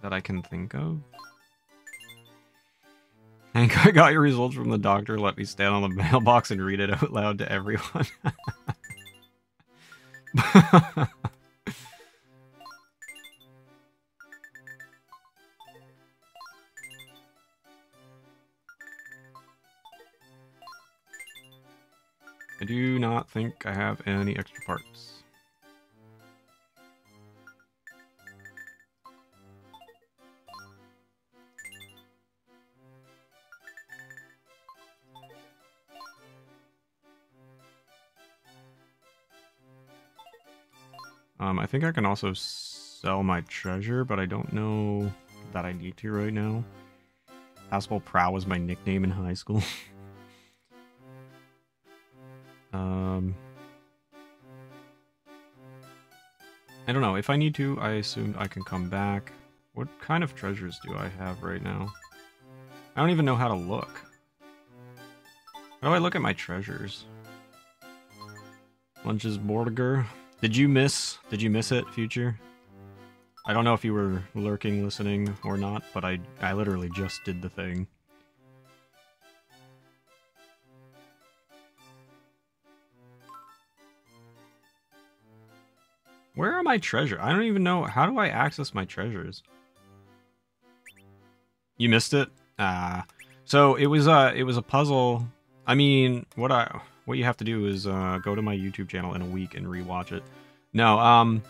that I can think of. Hank, I got your results from the doctor. Let me stand on the mailbox and read it out loud to everyone. I do not think I have any extra parts. I think I can also sell my treasure, but I don't know that I need to right now. Passable Prow was my nickname in high school. I don't know. If I need to, I assumed I can come back. What kind of treasures do I have right now? I don't even know how to look. How do I look at my treasures? Lunches Mortiger. Did you miss it, Future? I don't know if you were lurking, listening, or not, but I literally just did the thing. Where are my treasures? I don't even know. How do I access my treasures? You missed it? So it was a puzzle. I mean, what you have to do is go to my YouTube channel in a week and rewatch it. No,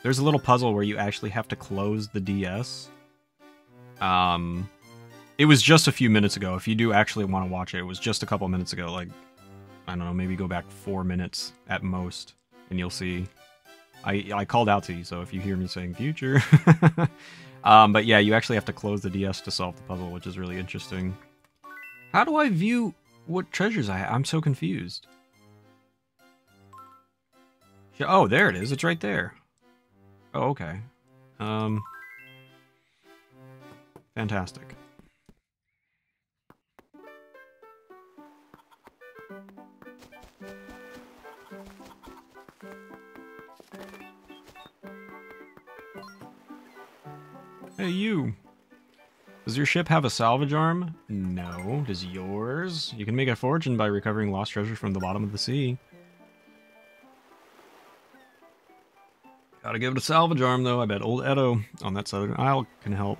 there's a little puzzle where you actually have to close the DS. It was just a few minutes ago. If you do actually want to watch it, it was just a couple minutes ago. Like, I don't know, maybe go back 4 minutes at most, and you'll see. I called out to you, so if you hear me saying future. But yeah, you actually have to close the DS to solve the puzzle, which is really interesting. How do I view what treasures I have? I'm so confused. Oh, there it is. It's right there. Oh, okay. Fantastic. Hey, you. Does your ship have a salvage arm? No. Does yours? You can make a fortune by recovering lost treasure from the bottom of the sea. Gotta give it a salvage arm, though. I bet old Edo on that southern isle can help.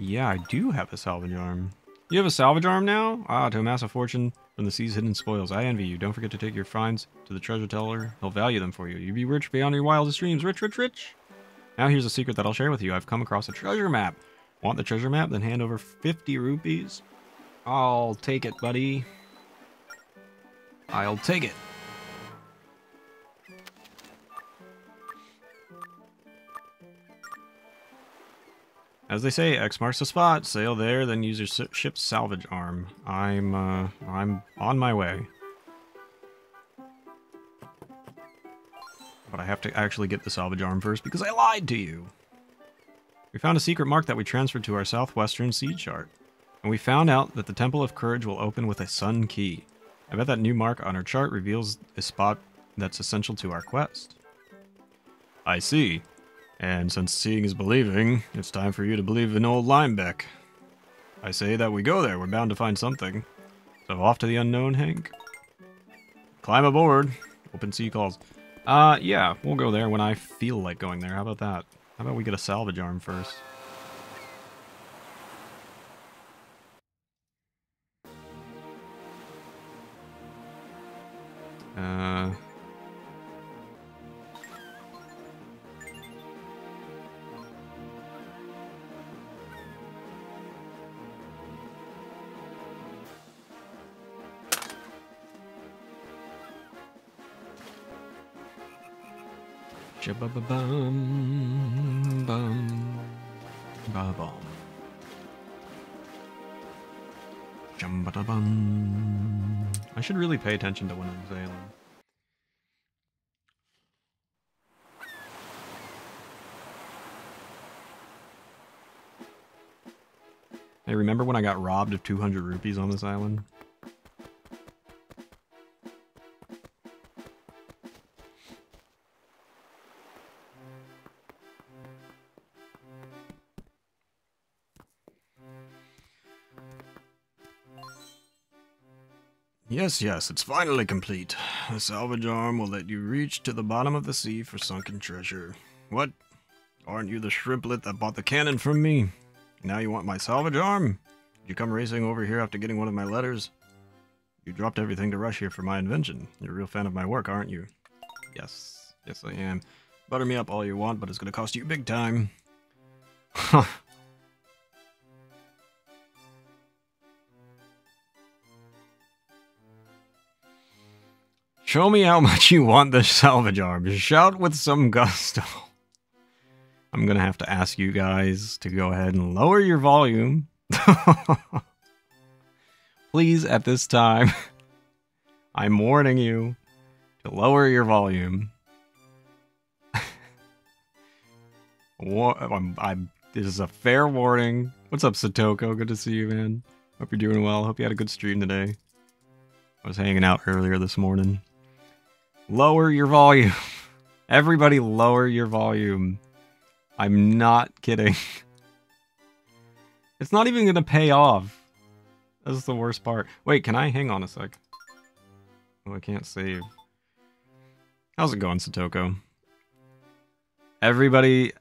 Yeah, I do have a salvage arm. You have a salvage arm now? Ah, to amass a fortune from the sea's hidden spoils. I envy you. Don't forget to take your finds to the treasure teller. He'll value them for you. You'll be rich beyond your wildest dreams. Rich, rich, rich! Now here's a secret that I'll share with you. I've come across a treasure map. Want the treasure map? Then hand over 50 rupees. I'll take it, buddy. I'll take it. As they say, X marks the spot. Sail there, then use your ship's salvage arm. I'm on my way. But I have to actually get the salvage arm first because I lied to you. We found a secret mark that we transferred to our southwestern sea chart. And we found out that the Temple of Courage will open with a sun key. I bet that new mark on our chart reveals a spot that's essential to our quest. I see. And since seeing is believing, it's time for you to believe in old Limebeck. I say that we go there, we're bound to find something. So off to the unknown, Hank. Climb aboard. Open sea calls. Yeah, we'll go there when I feel like going there. How about that? How about we get a salvage arm first? Shabba-ba-bum, bum, ba-bum. Jum-ba-da-bum. I should really pay attention to when I'm sailing. Hey, remember when I got robbed of 200 rupees on this island? Yes, yes, it's finally complete. The salvage arm will let you reach to the bottom of the sea for sunken treasure. What? Aren't you the shrimplet that bought the cannon from me? Now you want my salvage arm? Did you come racing over here after getting one of my letters? You dropped everything to rush here for my invention. You're a real fan of my work, aren't you? Yes. Yes, I am. Butter me up all you want, but it's gonna cost you big time. Huh. Show me how much you want the salvage arm. Shout with some gusto. I'm gonna have to ask you guys to go ahead and lower your volume. Please, at this time, I'm warning you to lower your volume. This is a fair warning. What's up, Satoko? Good to see you, man. Hope you're doing well. Hope you had a good stream today. I was hanging out earlier this morning. Lower your volume. Everybody lower your volume. I'm not kidding. It's not even gonna pay off. That's the worst part. Wait, can I hang on a sec? Oh, I can't save. How's it going, Satoko? Everybody,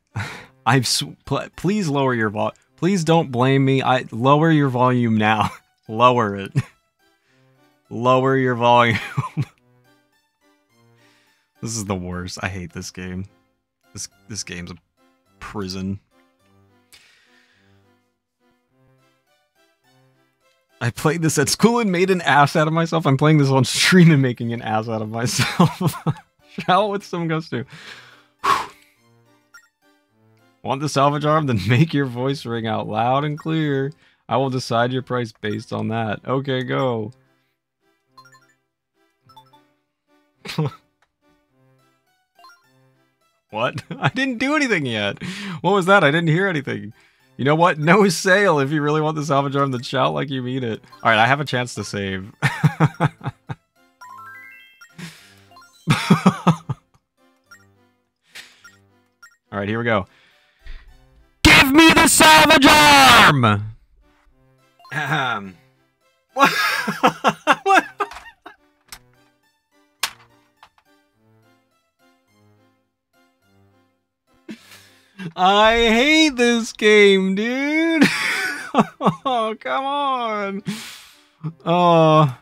please lower your volume. Please don't blame me. Lower your volume now. Lower it. Lower your volume. This is the worst. I hate this game. This game's a prison. I played this at school and made an ass out of myself. I'm playing this on stream and making an ass out of myself. Shout with some gusto. Want the salvage arm? Then make your voice ring out loud and clear. I will decide your price based on that. Okay, go. What? I didn't do anything yet. What was that? I didn't hear anything. You know what? No sale. If you really want the salvage arm, then shout like you mean it. Alright, I have a chance to save. Alright, here we go. Give me the salvage arm! What? What? I hate this game, dude. Oh, come on. Oh,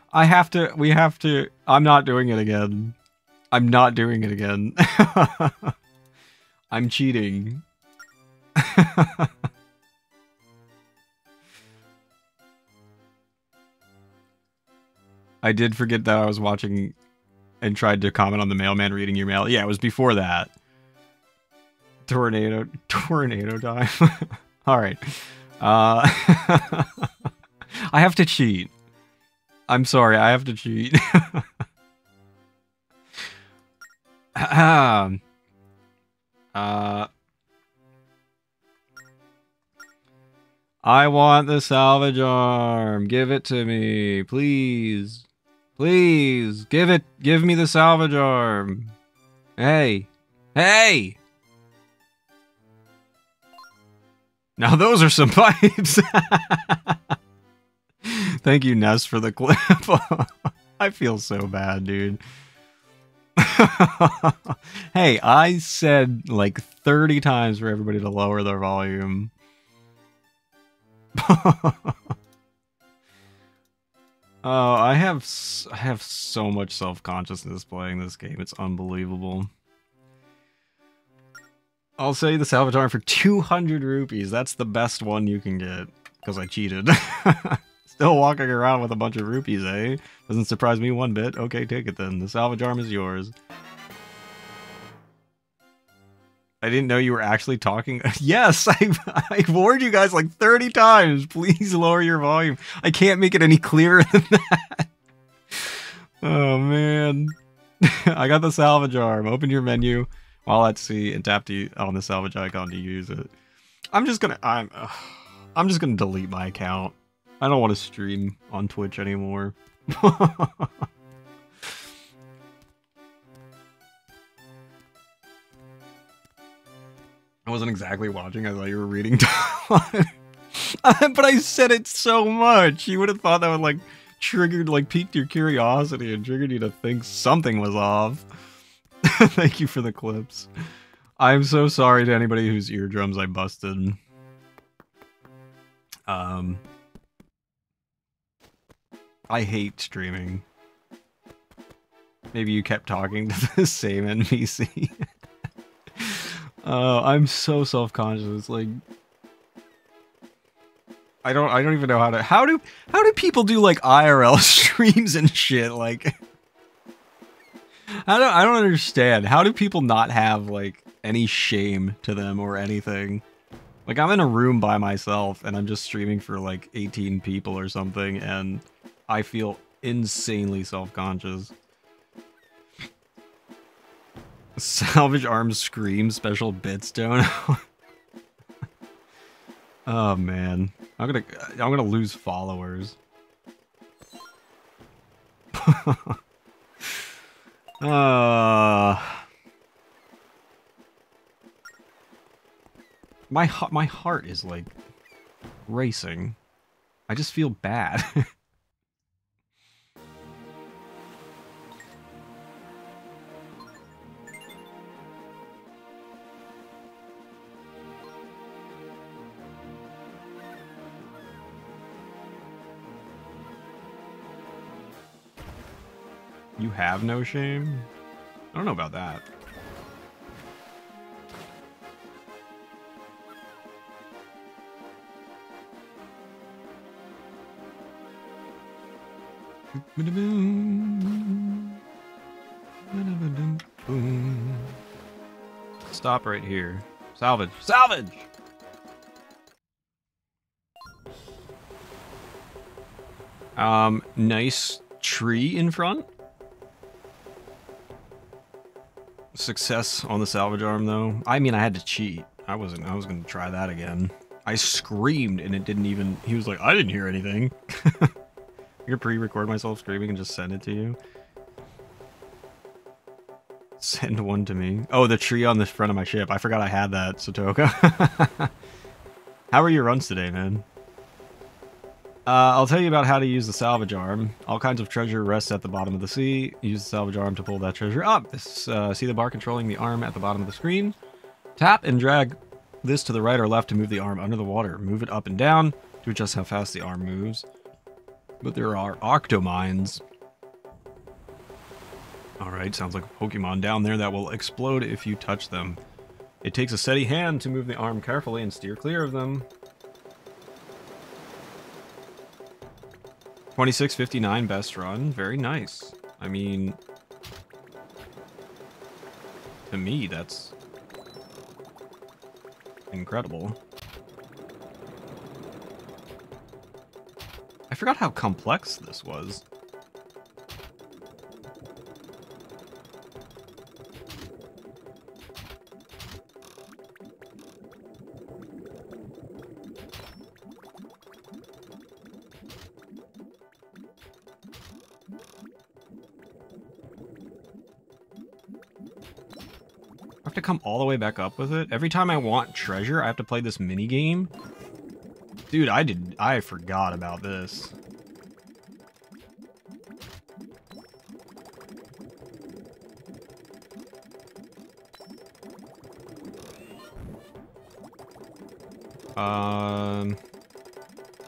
we have to. I'm not doing it again. I'm not doing it again. I'm cheating. I did forget that I was watching and tried to comment on the mailman reading your mail. Yeah, it was before that. Tornado time. All right. I have to cheat. I'm sorry, I have to cheat. I want the salvage arm. Give it to me, please. Please, give me the salvage arm. Hey. Hey! Now those are some pipes. Thank you, Ness, for the clip. I feel so bad, dude. Hey, I said like 30 times for everybody to lower their volume. Oh, I have so much self-consciousness playing this game. It's unbelievable. I'll say the salvage arm for 200 rupees. That's the best one you can get. Because I cheated. Still walking around with a bunch of rupees, eh? Doesn't surprise me one bit. Okay, take it then. The salvage arm is yours. I didn't know you were actually talking. Yes, I've warned you guys like 30 times. Please lower your volume. I can't make it any clearer than that. Oh, man. I got the salvage arm. Open your menu while at sea and tap on the salvage icon to use it. I'm just gonna delete my account. I don't want to stream on Twitch anymore. I wasn't exactly watching. I thought you were reading. But I said it so much. You would have thought that would like piqued your curiosity and triggered you to think something was off. Thank you for the clips. I'm so sorry to anybody whose eardrums I busted. I hate streaming. Maybe you kept talking to the same NPC. I'm so self-conscious. Like, I don't even know how do people do like IRL streams and shit? Like, I don't understand. How do people not have like any shame to them or anything? Like, I'm in a room by myself and I'm just streaming for like 18 people or something, and I feel insanely self-conscious. Salvage arm scream special bits don't. Oh man, I'm gonna lose followers. My heart is like racing. I just feel bad. You have no shame? I don't know about that. Stop right here. Salvage! Salvage! Nice tree in front. Success on the salvage arm, though. I mean, I had to cheat. I was gonna try that again. I screamed and it didn't even... He was like, I didn't hear anything. I could pre-record myself screaming and just send it to you. Send one to me. Oh, the tree on the front of my ship. I forgot I had that, Satoka. How are your runs today, man? I'll tell you about how to use the salvage arm. All kinds of treasure rests at the bottom of the sea. Use the salvage arm to pull that treasure up. See the bar controlling the arm at the bottom of the screen? Tap and drag this to the right or left to move the arm under the water. Move it up and down to adjust how fast the arm moves. But there are octomines. Alright, sounds like a Pokemon down there that will explode if you touch them. It takes a steady hand to move the arm carefully and steer clear of them. 26:59 best run. Very nice. I mean, to me, that's incredible. I forgot how complex this was. I have to come all the way back up with it. Every time I want treasure, I have to play this mini game. Dude, I forgot about this.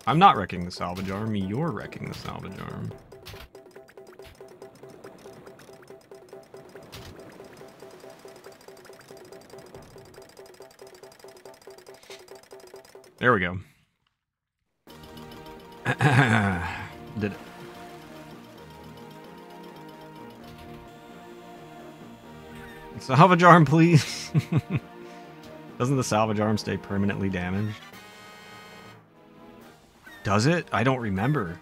I'm not wrecking the salvage arm, you're wrecking the salvage arm. There we go. Did it. Salvage arm, please. Doesn't the salvage arm stay permanently damaged? Does it? I don't remember.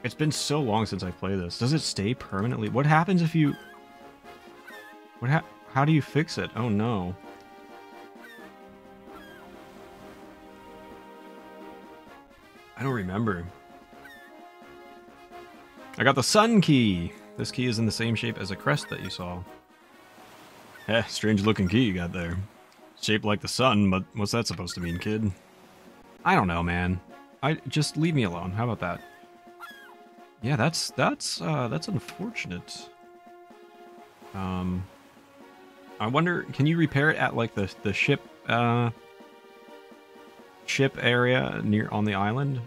It's been so long since I played this. Does it stay permanently? What happens if you... How do you fix it? Oh no. I don't remember. I got the sun key. This key is in the same shape as a crest that you saw. Eh, strange looking key you got there. Shaped like the sun, but what's that supposed to mean, kid? I don't know, man. Just leave me alone. How about that? Yeah, that's unfortunate. I wonder, can you repair it at like the ship area near on the island?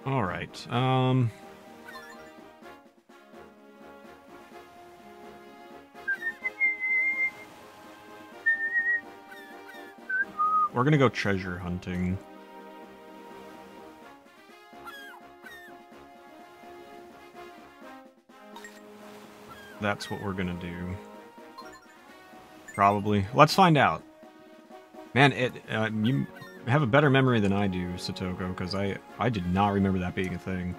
All right. We're gonna go treasure hunting. That's what we're gonna do. Probably. Let's find out. Man, you have a better memory than I do, Satoko, because I did not remember that being a thing.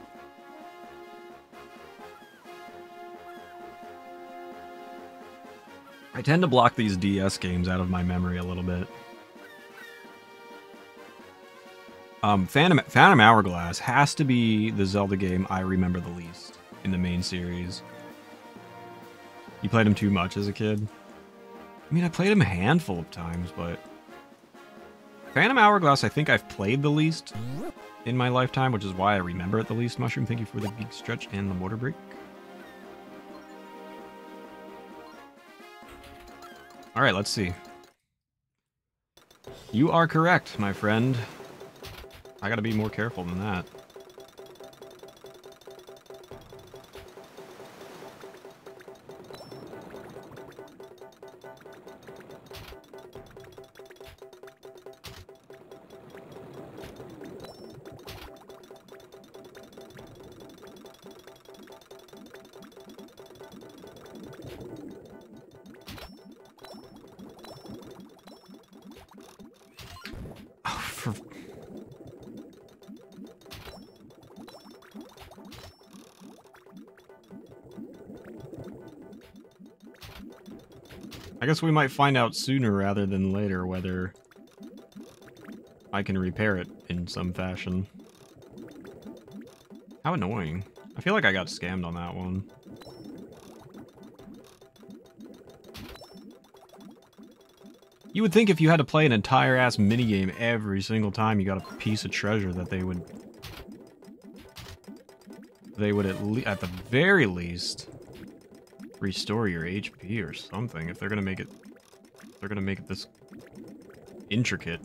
I tend to block these DS games out of my memory a little bit. Phantom Hourglass has to be the Zelda game I remember the least in the main series. You played him too much as a kid? I mean, I played him a handful of times, but... Phantom Hourglass I think I've played the least in my lifetime, which is why I remember it the least. Mushroom, thank you for the big stretch and the water break. Alright, let's see. You are correct, my friend. I gotta be more careful than that. I guess we might find out sooner rather than later whether I can repair it in some fashion. How annoying. I feel like I got scammed on that one. You would think if you had to play an entire ass minigame every single time you got a piece of treasure that they would at the very least restore your HP or something if they're gonna make it this intricate.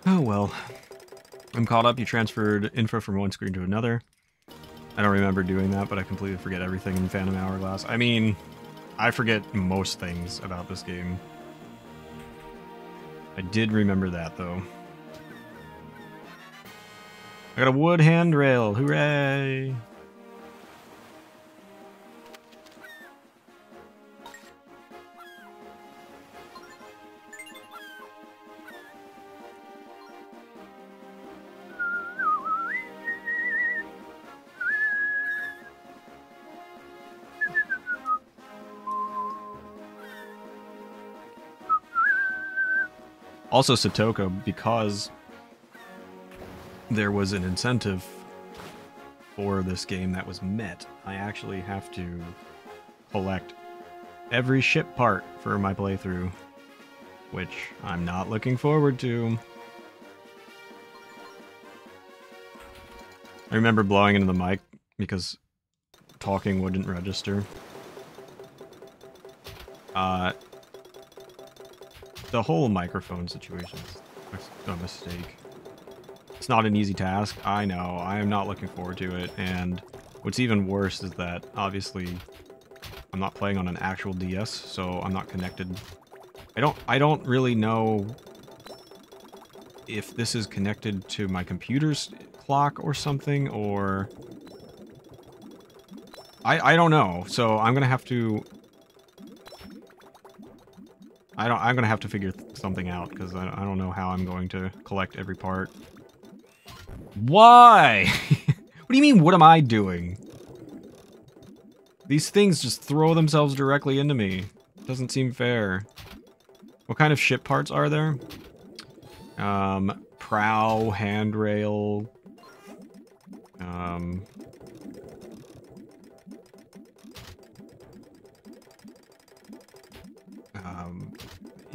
Oh well. I'm caught up. You transferred info from one screen to another. I don't remember doing that, but I completely forget everything in Phantom Hourglass. I mean, I forget most things about this game. I did remember that, though. I got a wood handrail! Hooray! Also Satoko, because there was an incentive for this game that was met, I actually have to collect every ship part for my playthrough, which I'm not looking forward to. I remember blowing into the mic because talking wouldn't register. The whole microphone situation is a mistake. It's not an easy task, I know. I am not looking forward to it, and what's even worse is that, obviously, I'm not playing on an actual DS, so I'm not connected. I don't really know if this is connected to my computer's clock or something, or... I don't know, so I'm gonna have to... I'm gonna have to figure something out, because I don't know how I'm going to collect every part. Why? What do you mean, what am I doing? These things just throw themselves directly into me. Doesn't seem fair. What kind of ship parts are there? Prow, handrail...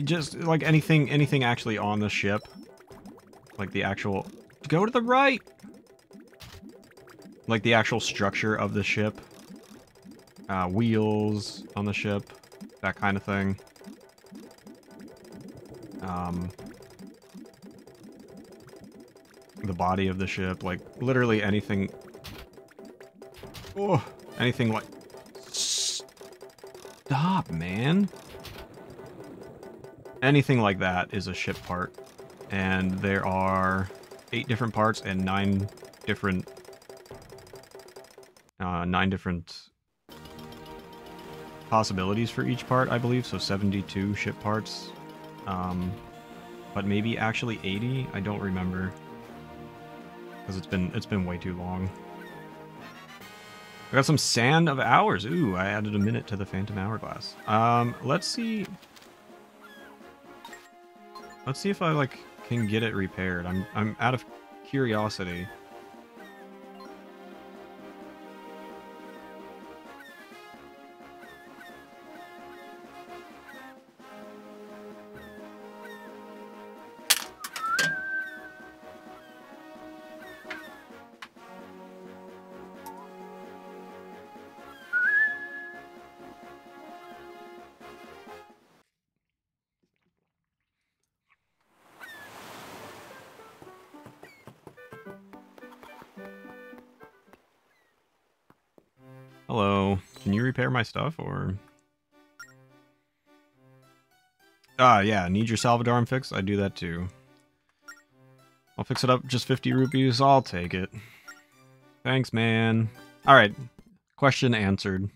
just like anything actually on the ship, like the actual, go to the right, like the actual structure of the ship, wheels on the ship, that kind of thing. The body of the ship, like literally anything. Oh, anything like. Stop, man. Anything like that is a ship part, and there are 8 different parts and 9 different possibilities for each part, I believe. So 72 ship parts, but maybe actually 80. I don't remember because it's been way too long. I got some Sand of Hours. Ooh, I added a minute to the Phantom Hourglass. Let's see. Let's see if I, like, can get it repaired. I'm out of curiosity. Hello. Can you repair my stuff, or... yeah, need your Salvadoran fix? I do that too. I'll fix it up, just 50 rupees, I'll take it. Thanks, man. Alright, Question answered.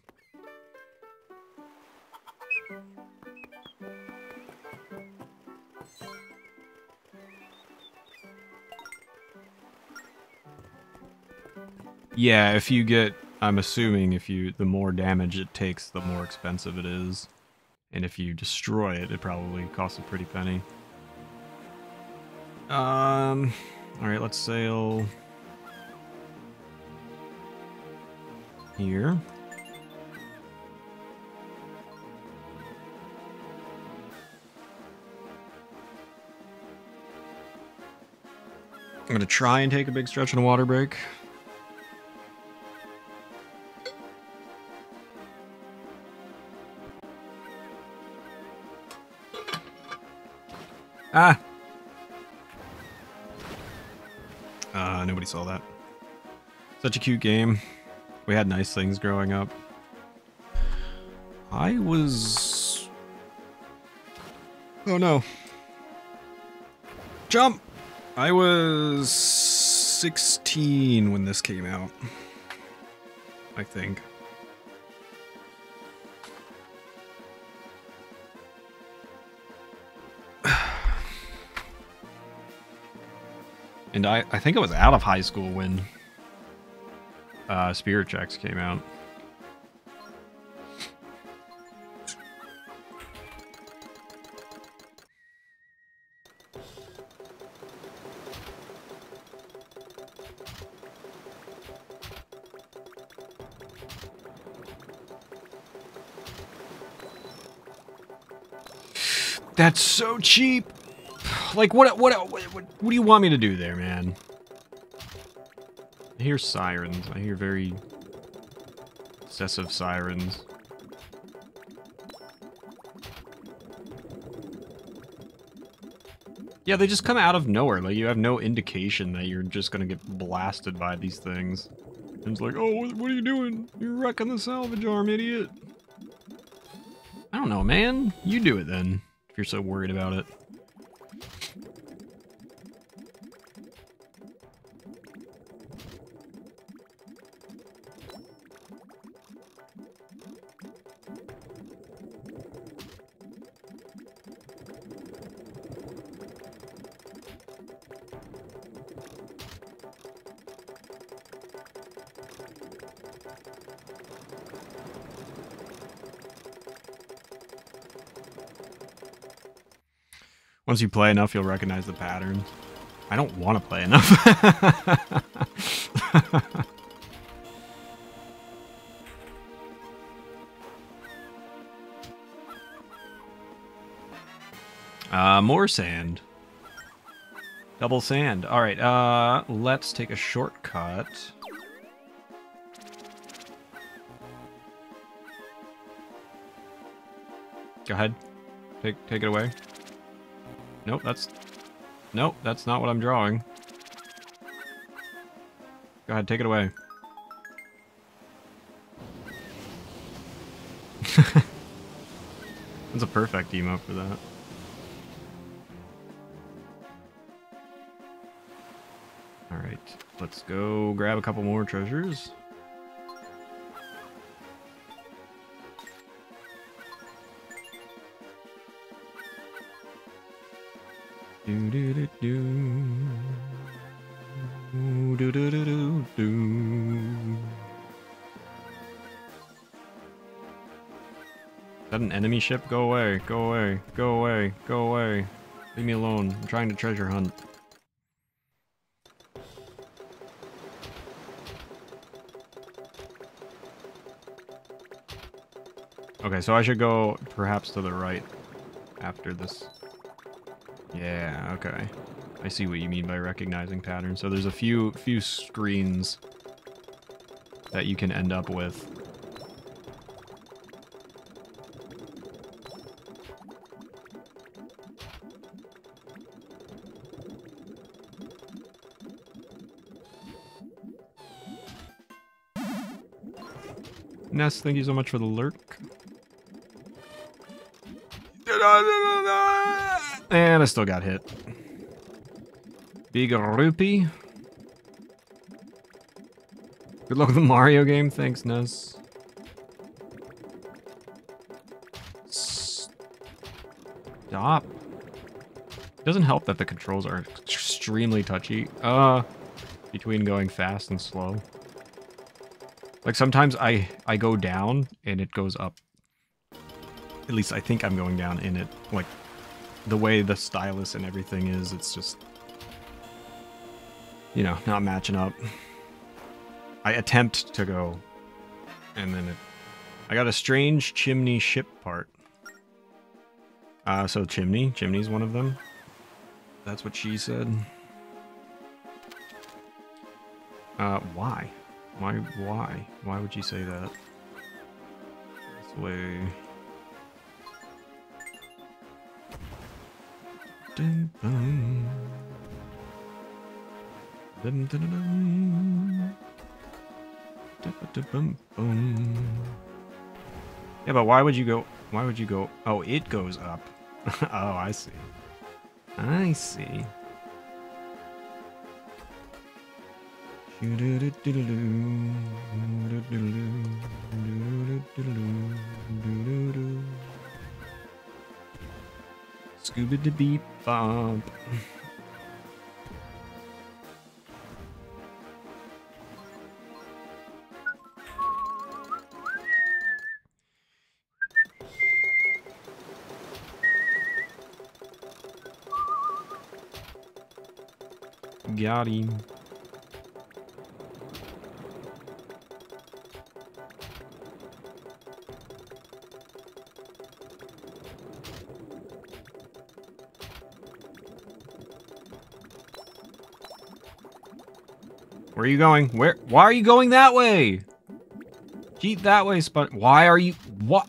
Yeah, if you get... I'm assuming if you... the more damage it takes, the more expensive it is. And if you destroy it, it probably costs a pretty penny. Alright, let's sail... here. I'm gonna try and take a big stretch and a water break. Ah! Nobody saw that. Such a cute game. We had nice things growing up. I was... oh no. Jump! I was 16 when this came out. I think. And I think I was out of high school when Spirit Checks came out. That's so cheap. Like, what do you want me to do there, man? I hear sirens. I hear very excessive sirens. Yeah, they just come out of nowhere. Like, you have no indication that you're just gonna get blasted by these things. And it's like, oh, what are you doing? You're wrecking the salvage arm, idiot. I don't know, man. You do it then, if you're so worried about it. Once you play enough, you'll recognize the pattern. I don't want to play enough. More sand. Double sand. Alright, let's take a shortcut. Go ahead. Take it away. Nope, that's not what I'm drawing. Go ahead, take it away. That's a perfect emote for that. Alright, let's go grab a couple more treasures. Is that an enemy ship? Go away, go away, go away, go away. Leave me alone. I'm trying to treasure hunt. Okay, so I should go perhaps to the right after this. Yeah, okay. I see what you mean by recognizing patterns. So there's a few screens that you can end up with. Ness, thank you so much for the lurk. And I still got hit. Big rupee. Good luck with the Mario game. Thanks, Ness. Stop. It doesn't help that the controls are extremely touchy. Between going fast and slow. Like sometimes I go down and it goes up. At least I think I'm going down in it. Like the way the stylus and everything is, it's just, you know, not matching up. I attempt to go, and then I got a strange chimney ship part. So chimney's one of them. That's what she said. Why? Why would you say that? This way. Dun, dun. Dun, dun, dun, dun. Yeah, but why would you go? Why would you go? Oh, it goes up. Oh, I see. I see. Scooby-Doo-beep bump. Got him. Where are you going? Where? Why are you going that way? Keep that way, Spud. Why are you? What?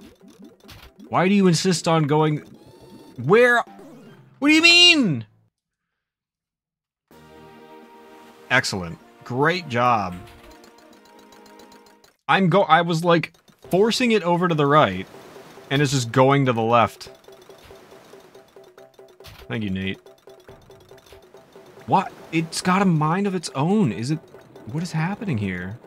Why do you insist on going? Where? What do you mean? Excellent. Great job. I was like forcing it over to the right, and it's just going to the left. Thank you, Nate. What? It's got a mind of its own. Is it? What is happening here?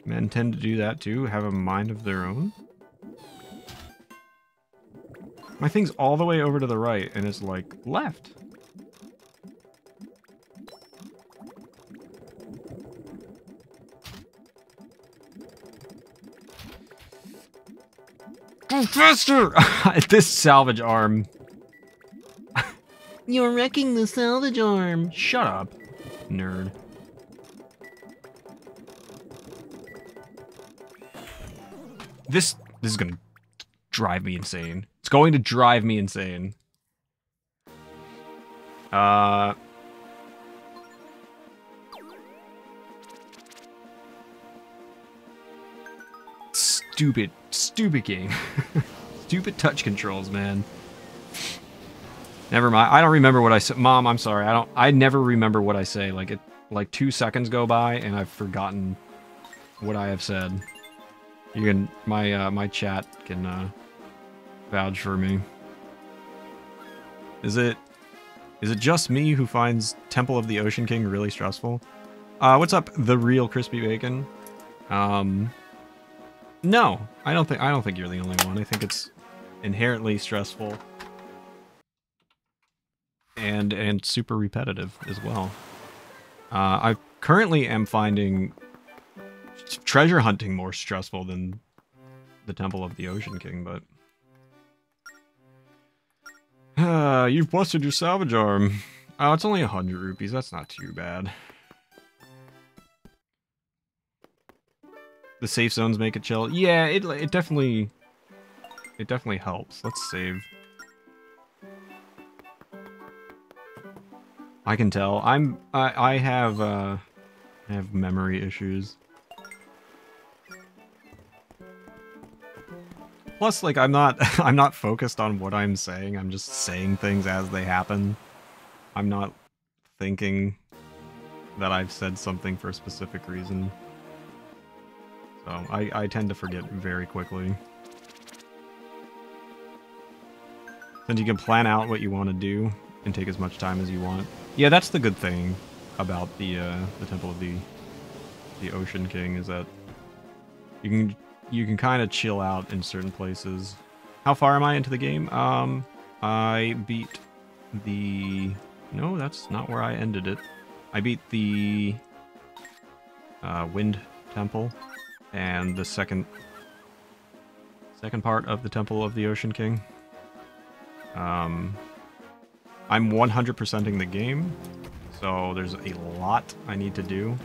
Men tend to do that too, have a mind of their own. My thing's all the way over to the right, and it's like, left. Go faster! This salvage arm. You're wrecking the salvage arm. Shut up, nerd. This is gonna drive me insane. It's going to drive me insane. Stupid game. Stupid touch controls, man. Never mind. I don't remember what I said. Mom, I'm sorry. I never remember what I say. Like 2 seconds go by and I've forgotten what I have said. You can, my chat can, vouch for me. Is it just me who finds Temple of the Ocean King really stressful? What's up, the real crispy bacon? No, I don't think you're the only one. I think it's inherently stressful and super repetitive as well. I currently am finding treasure hunting more stressful than the Temple of the Ocean King, but you've busted your salvage arm. Oh, it's only 100 rupees. That's not too bad. The safe zones make it chill. Yeah, it definitely helps. Let's save. I can tell. I have memory issues. Plus, like, I'm not I'm not focused on what I'm saying. I'm just saying things as they happen. I'm not thinking that I've said something for a specific reason. So I tend to forget very quickly. Since you can plan out what you want to do and take as much time as you want. Yeah, that's the good thing about the Temple of the Ocean King, is that you can kind of chill out in certain places. How far am I into the game? I beat the... No, that's not where I ended it. I beat the Wind Temple and the second part of the Temple of the Ocean King. I'm 100%ing the game, so there's a lot I need to do.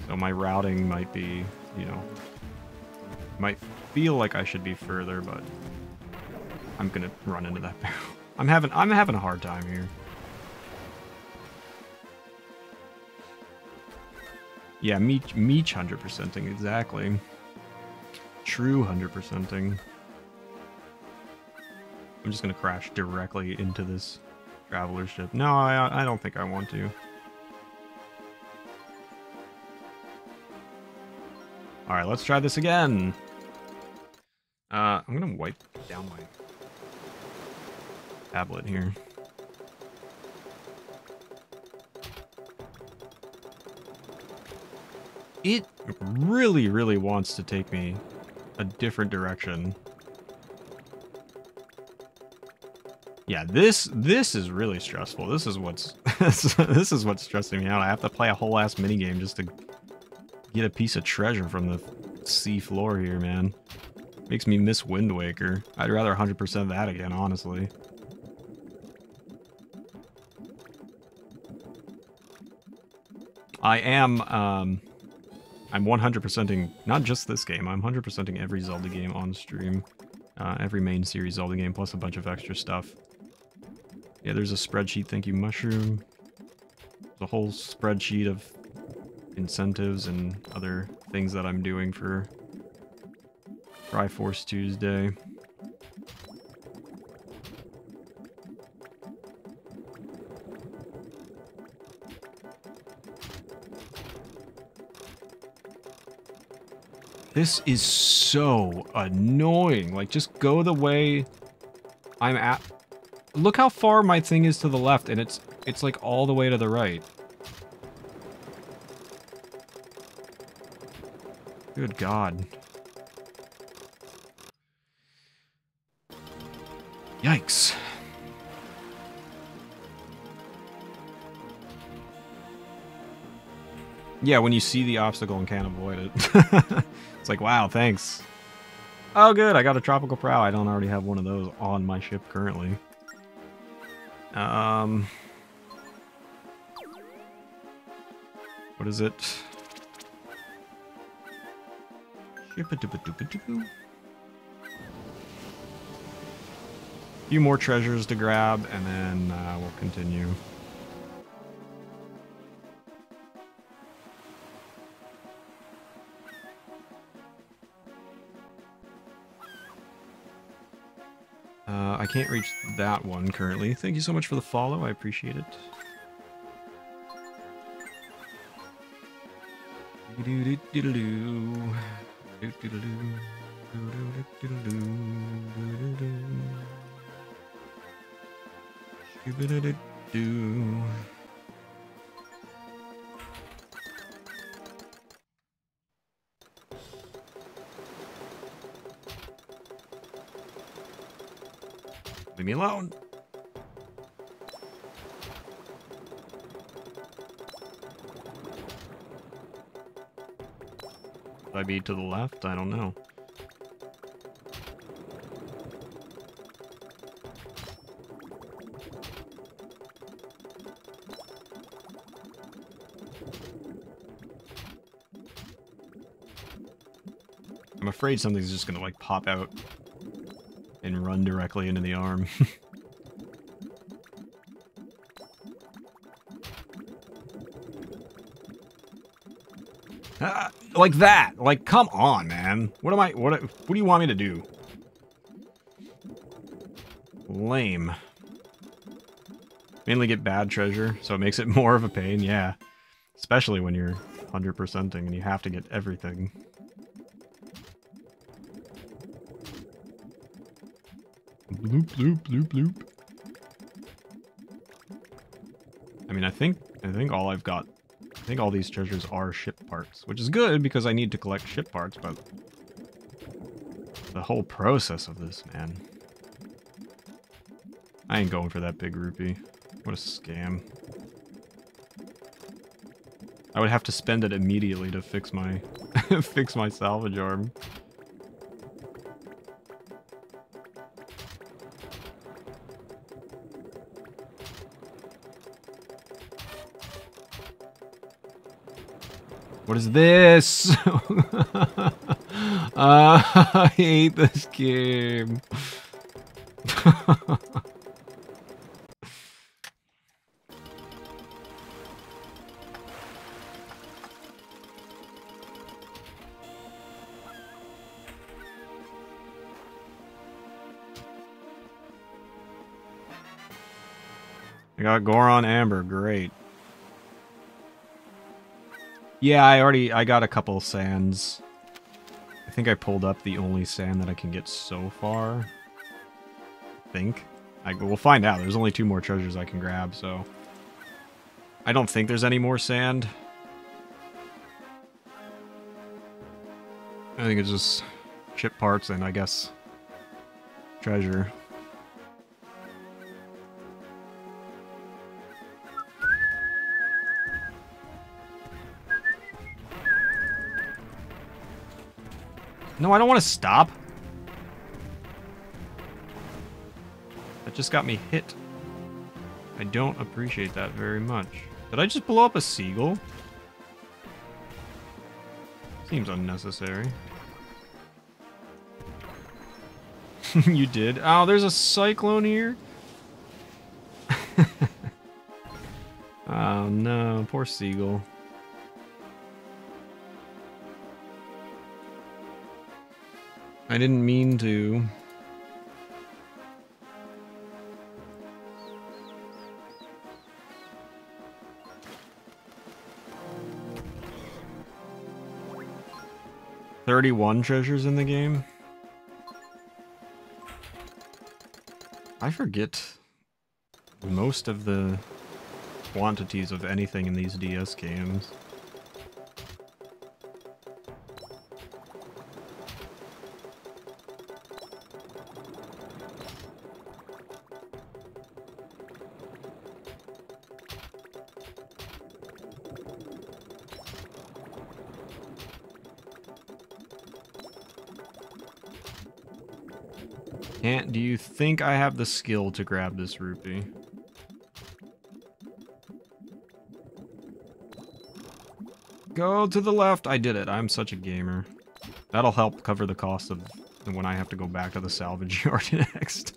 So my routing might be, you know, might feel like I should be further, but I'm gonna run into that barrel. I'm having a hard time here. Yeah, Meech 100%ing, exactly. True 100%ing. I'm just gonna crash directly into this traveler ship. No, I don't think I want to. Alright, let's try this again. I'm gonna wipe down my tablet here. It really, really wants to take me a different direction. Yeah, this is really stressful. This is what's this is what's stressing me out. I have to play a whole ass minigame just to get a piece of treasure from the sea floor here, man. Makes me miss Wind Waker. I'd rather 100% that again, honestly. I'm 100%ing not just this game, I'm 100%ing every Zelda game on stream. Every main series Zelda game, plus a bunch of extra stuff. Yeah, there's a spreadsheet, thank you, Mushroom. There's a whole spreadsheet of incentives and other things that I'm doing for Triforce Tuesday. This is so annoying. Like, just go the way I'm at. Look how far my thing is to the left, and it's like all the way to the right. Good God. Yikes. Yeah, when you see the obstacle and can't avoid it. It's like, wow, thanks. Oh, good, I got a tropical prow. I don't already have one of those on my ship currently. What is it? Few more treasures to grab, and then we'll continue. I can't reach that one currently. Thank you so much for the follow. I appreciate it. Leave me alone. Should I be to the left? I don't know. I'm afraid something's just gonna like pop out and run directly into the arm. Like that! Like, come on, man! What do you want me to do? Lame. Mainly get bad treasure, so it makes it more of a pain, yeah. Especially when you're 100%ing and you have to get everything. Bloop, bloop, bloop, bloop. I mean, I think all I've got... I think all these treasures are ship parts, which is good because I need to collect ship parts, but... the whole process of this, man. I ain't going for that big rupee. What a scam. I would have to spend it immediately to fix my fix my salvage arm. What is this? I hate this game. I got Goron Amber, great. Yeah, I got a couple sands. I think I pulled up the only sand that I can get so far. I think. We'll find out. There's only 2 more treasures I can grab, so... I don't think there's any more sand. I think it's just chip parts and, I guess, treasure. No, I don't want to stop. That just got me hit. I don't appreciate that very much. Did I just blow up a seagull? Seems unnecessary. You did? Oh, there's a cyclone here? Oh no, poor seagull. I didn't mean to. $31 treasures in the game? I forget most of the quantities of anything in these DS games. Do you think I have the skill to grab this rupee? Go to the left! I did it. I'm such a gamer. That'll help cover the cost of when I have to go back to the salvage yard next.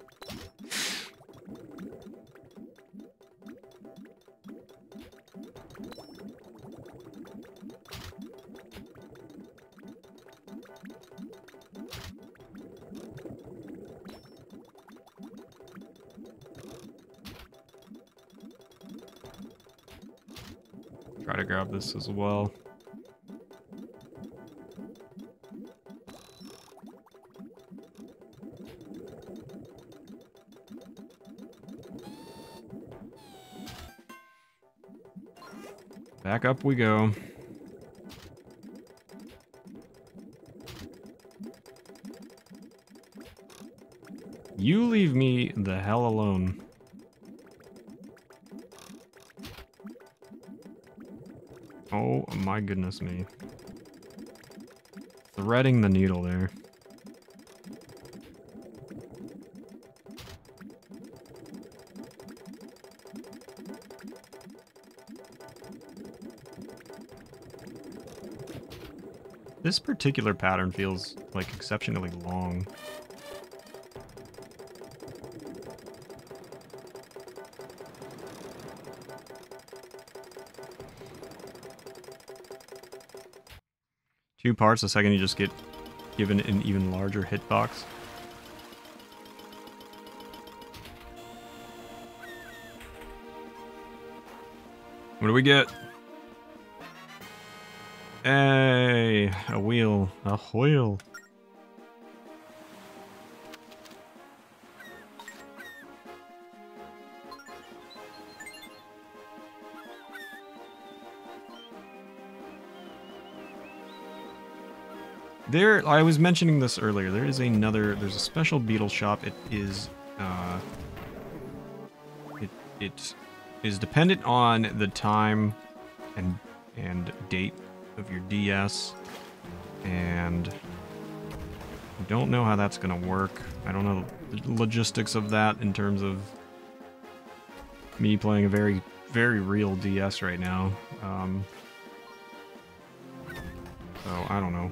Try to grab this as well. Back up we go. You leave me the hell alone. Oh my goodness me. Threading the needle there. This particular pattern feels like exceptionally long. Two parts the second you just get given an even larger hitbox. What do we get? Hey, a wheel. A wheel. I was mentioning this earlier. There's a special beetle shop. It is, it is dependent on the time and date of your DS, and I don't know how that's gonna work. I don't know the logistics of that in terms of me playing a very, very real DS right now. So I don't know.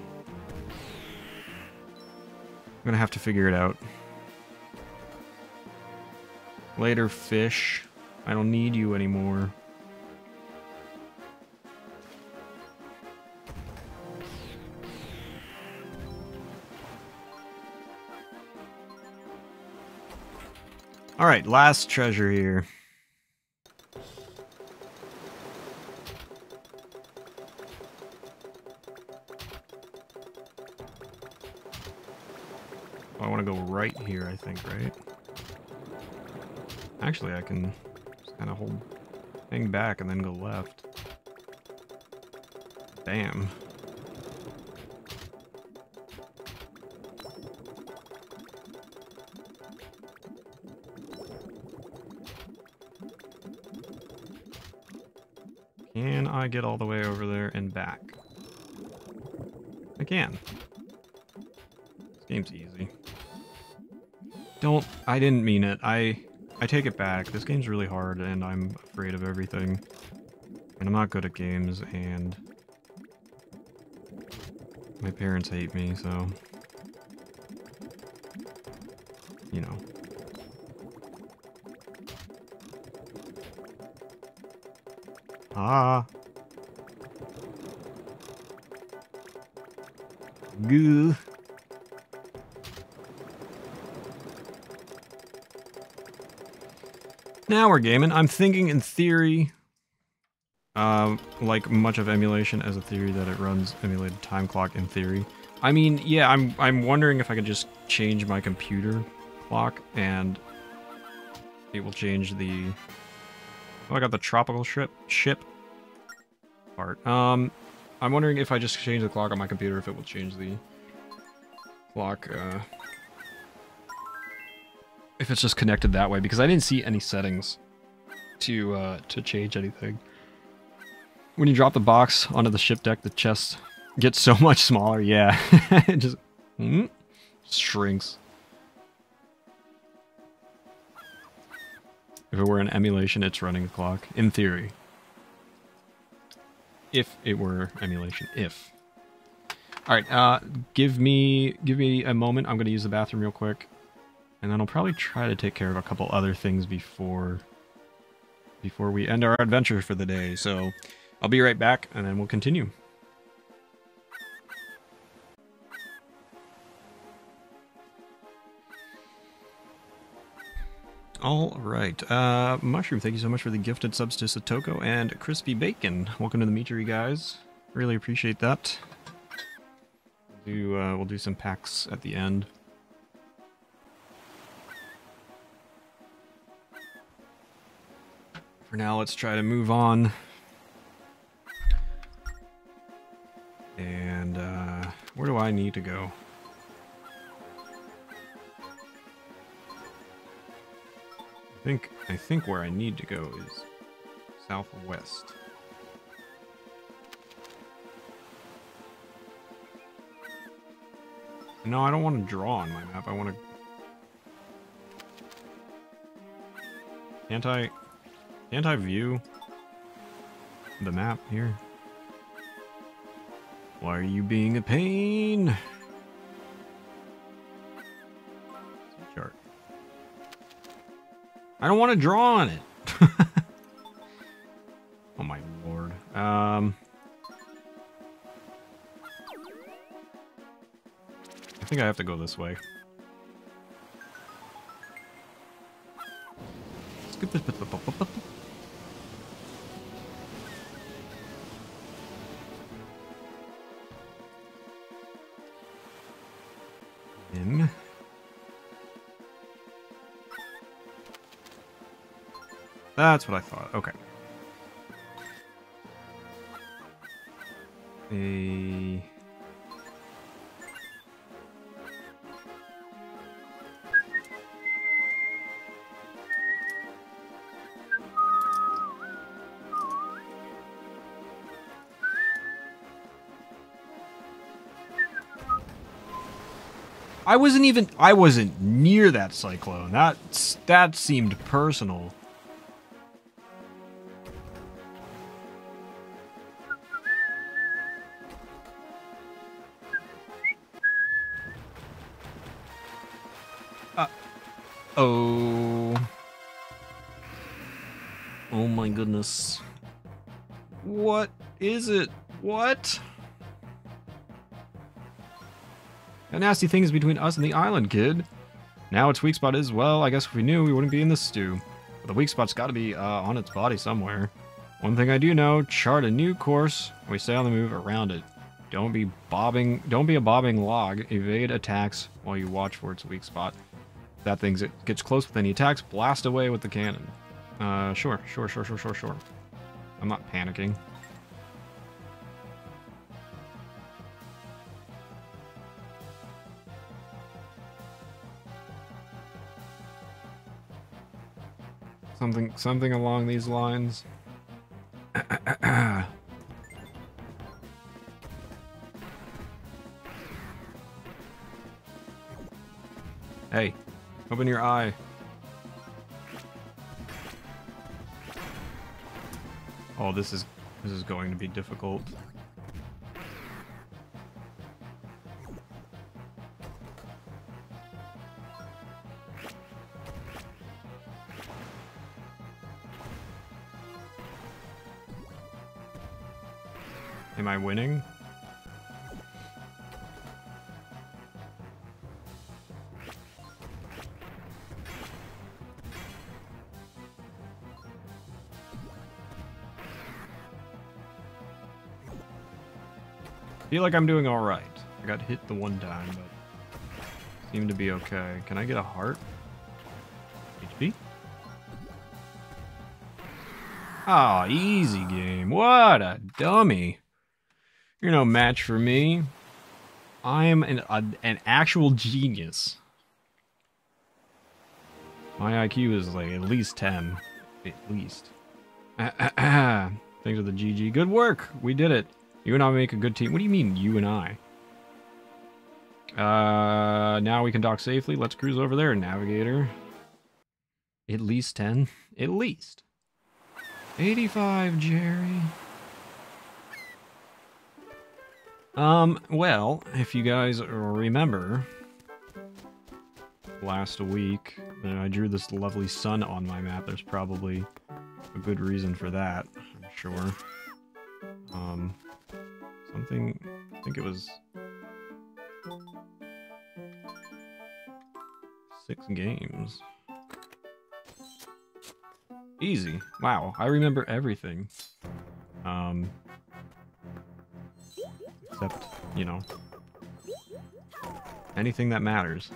I'm gonna have to figure it out. Later, fish. I don't need you anymore. Alright, last treasure here. I want to go right here, I think, right? Actually, I can just kind of hang back and then go left. Damn. Can I get all the way over there and back? I can. This game's easy. I didn't mean it. I take it back. This game's really hard and I'm afraid of everything. And I'm not good at games and my parents hate me, so you know. Ah. Goo. Now we're gaming. I'm thinking in theory, like much of emulation as a theory, that it runs emulated time clock in theory. I mean, yeah, I'm wondering if I could just change my computer clock and it will change the... Oh, I got the tropical ship part. I'm wondering if I just change the clock on my computer, if it will change the clock, if it's just connected that way, because I didn't see any settings to change anything. When you drop the box onto the ship deck, the chest gets so much smaller. Yeah, it just shrinks. If it were an emulation, it's running a clock, in theory. If it were emulation, if. All right, give me a moment. I'm gonna use the bathroom real quick. And then I'll probably try to take care of a couple other things before we end our adventure for the day. So I'll be right back, and then we'll continue. All right. Mushroom, thank you so much for the gifted subs to Satoko and Crispy Bacon. Welcome to the meatery, guys. Really appreciate that. We'll do some packs at the end. For now, let's try to move on. And, where do I need to go? I think where I need to go is southwest. No, I don't want to draw on my map. I want to... Can't I view the map here? Why are you being a pain? Chart. I don't want to draw on it. Oh my lord. I think I have to go this way. That's what I thought. Okay. A... I wasn't near that cyclone. That seemed personal. Oh. Oh my goodness. What is it? What? That nasty thing is between us and the island, kid. Now its weak spot is, well, I guess if we knew, we wouldn't be in this stew. But the weak spot's gotta be, on its body somewhere. One thing I do know, chart a new course, and we stay on the move around it. Don't be a bobbing log. Evade attacks while you watch for its weak spot. If that thing gets close with any attacks, blast away with the cannon. Sure. I'm not panicking. Something along these lines. Hey, open your eye. Oh, this is going to be difficult. Am I winning? Feel like I'm doing all right. I got hit the one time, but seem to be okay. Can I get a heart? HP? Ah, easy game. What a dummy. You're no match for me. I am an actual genius. My IQ is like at least 10. At least. Thanks for the GG. Good work. We did it. You and I make a good team. What do you mean, you and I? Now we can dock safely. Let's cruise over there, navigator. At least 10? At least. 85, Jerry. Well, if you guys remember, last week, I drew this lovely sun on my map. There's probably a good reason for that, I'm sure. Something, I think it was 6 games. Easy. Wow, I remember everything. Except, you know, anything that matters.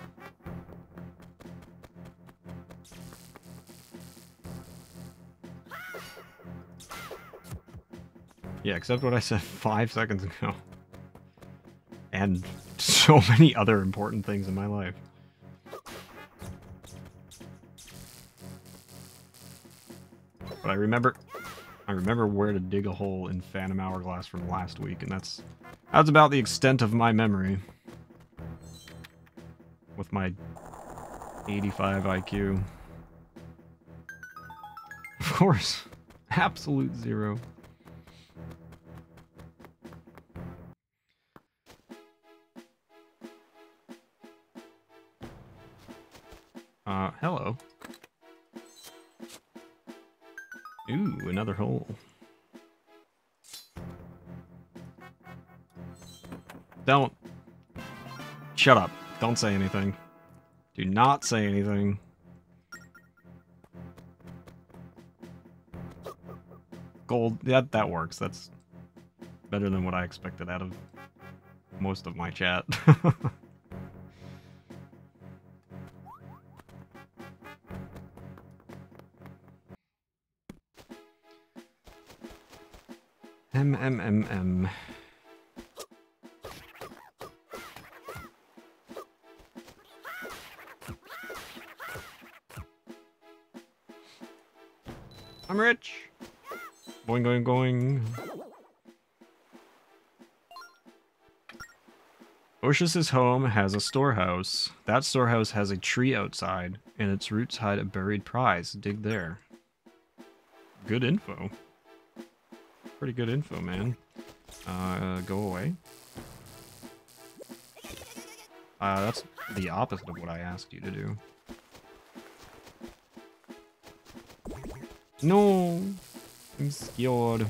Yeah, except what I said 5 seconds ago. And so many other important things in my life. But I remember where to dig a hole in Phantom Hourglass from last week, and that's about the extent of my memory. With my 85 IQ. Of course. Absolute 0. Hello. Ooh, another hole. Don't. Shut up. Don't say anything. Do not say anything. Gold. That works. That's better than what I expected out of most of my chat. M. I'm rich. Boing, going, going. Orshus's home has a storehouse. That storehouse has a tree outside, and its roots hide a buried prize. Dig there. Good info. Pretty good info, man. Go away. That's the opposite of what I asked you to do. No! I'm scared.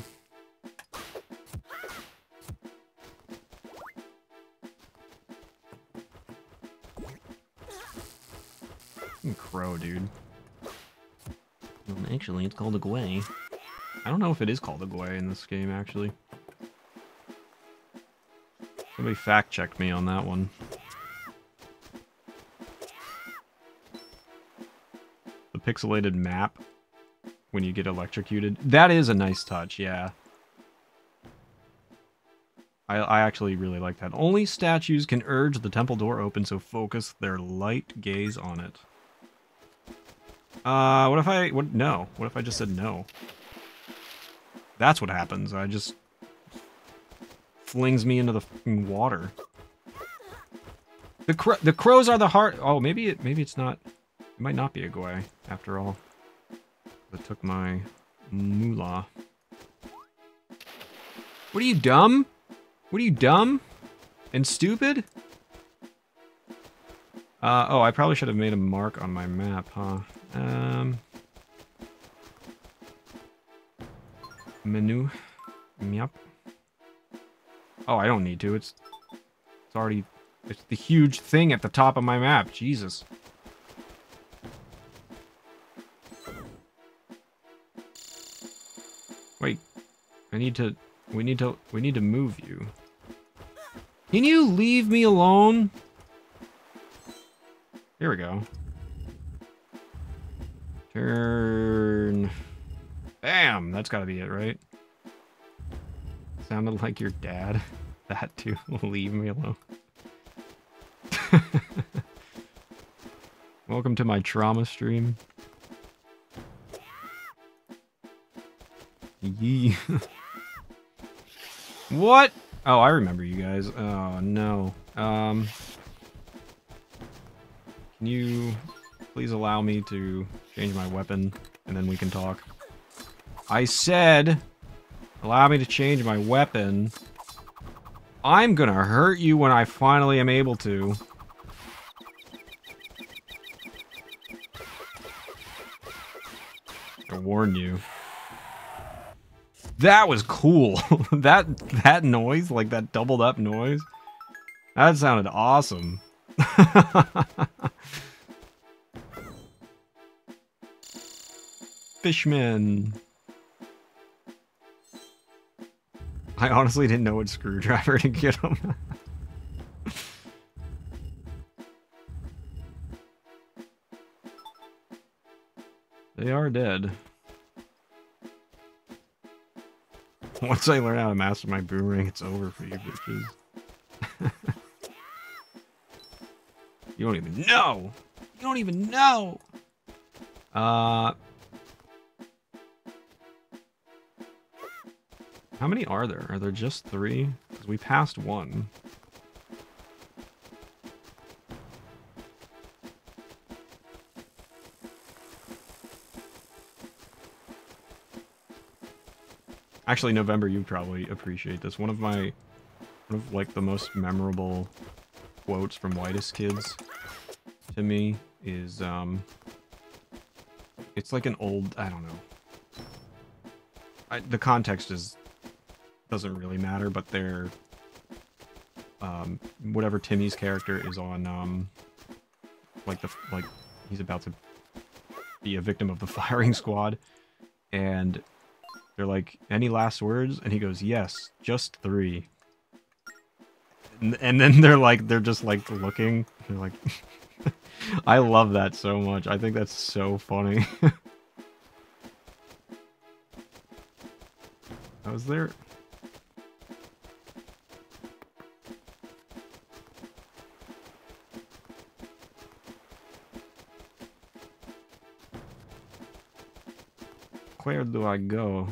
Crow, dude. Well, actually, it's called a Gwei. I don't know if it is called a Gwei in this game, actually. Somebody fact-checked me on that one. The pixelated map when you get electrocuted. That is a nice touch, yeah. I actually really like that. Only statues can urge the temple door open, so focus their light gaze on it. What if I just said no? That's what happens. I just flings me into the fucking water. The crows are the heart. Oh, maybe it's not. It might not be a Gwei after all. That took my moolah. What are you, dumb? What are you, dumb and stupid? Oh, I probably should have made a mark on my map, huh? Menu. Yep. Oh, I don't need to. It's already... It's the huge thing at the top of my map. Jesus. Wait. We need to move you. Can you leave me alone? Here we go. Turn. Bam! That's gotta be it, right? Sounded like your dad. That too. Leave me alone. Welcome to my trauma stream. Yee. What? Oh, I remember you guys. Oh, no. Can you please allow me to change my weapon, and then we can talk? I said, allow me to change my weapon. I'm gonna hurt you when I finally am able to. I warned you. That was cool. that noise, like that doubled up noise, that sounded awesome. Fishman. I honestly didn't know what screwdriver to get him. They are dead. Once I learn how to master my boomerang, it's over for you bitches. You don't even know! You don't even know! How many are there? Are there just 3? 'Cause we passed 1. Actually, November, you'd probably appreciate this. One of like the most memorable quotes from Whitest Kids to me is it's like an old, I don't know. The context doesn't really matter, but they're whatever Timmy's character is on like he's about to be a victim of the firing squad, and they're like, any last words? And he goes, yes, just 3. And then they're just like looking. They're like, I love that so much. I think that's so funny. Was there Where do I go?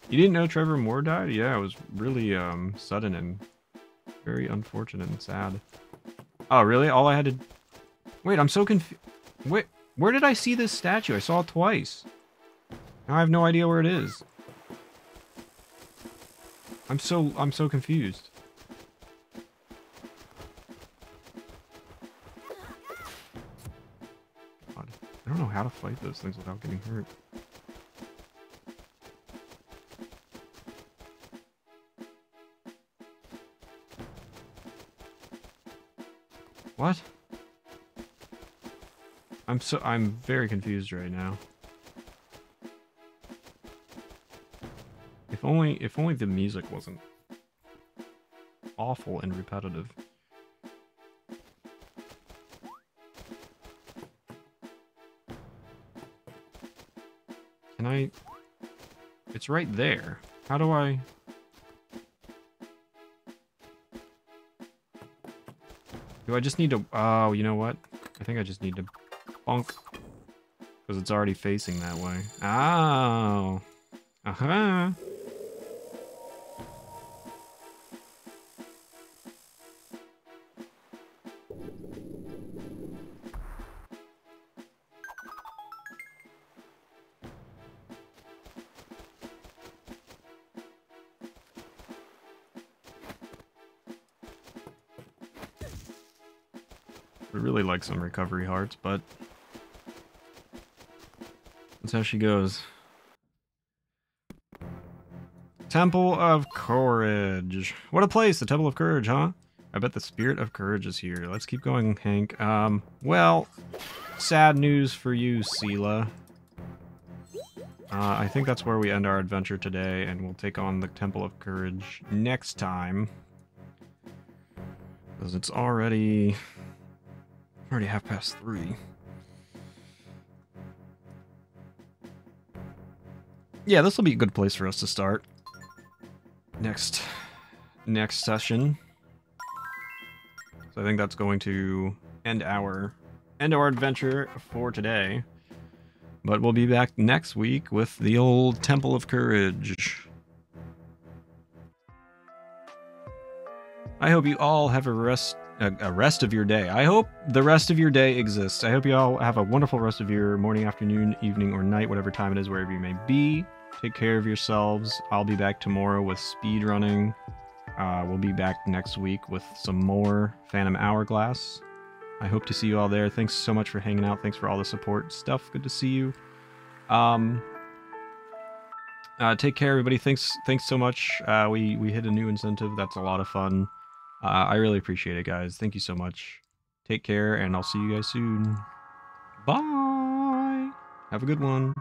You didn't know Trevor Moore died? Yeah, it was really sudden and very unfortunate and sad. Oh, really? All I had to... Wait, I'm so confused. Wait, where did I see this statue? I saw it twice. Now I have no idea where it is. I'm so confused. God, I don't know how to fight those things without getting hurt. What? I'm very confused right now. If only the music wasn't awful and repetitive. Can I... It's right there. How do I... Do I just need to... Oh, you know what? I think I just need to bonk. Because it's already facing that way. Oh. Uh-huh. Would really like some recovery hearts, but that's how she goes. Temple of Courage. What a place, the Temple of Courage, huh? I bet the Spirit of Courage is here. Let's keep going, Hank. Well, sad news for you, Sela. I think that's where we end our adventure today, and we'll take on the Temple of Courage next time. Because it's already 3:30. Yeah, this will be a good place for us to start. Next session. So I think that's going to end our adventure for today. But we'll be back next week with the old Temple of Courage. I hope you all have a rest of your day. I hope the rest of your day exists. I hope you all have a wonderful rest of your morning, afternoon, evening, or night, whatever time it is, wherever you may be. Take care of yourselves. I'll be back tomorrow with speedrunning. We'll be back next week with some more Phantom Hourglass. I hope to see you all there. Thanks so much for hanging out. Thanks for all the support stuff. Good to see you. Take care, everybody. Thanks so much. We hit a new incentive. That's a lot of fun. I really appreciate it, guys. Thank you so much. Take care, and I'll see you guys soon. Bye. Have a good one.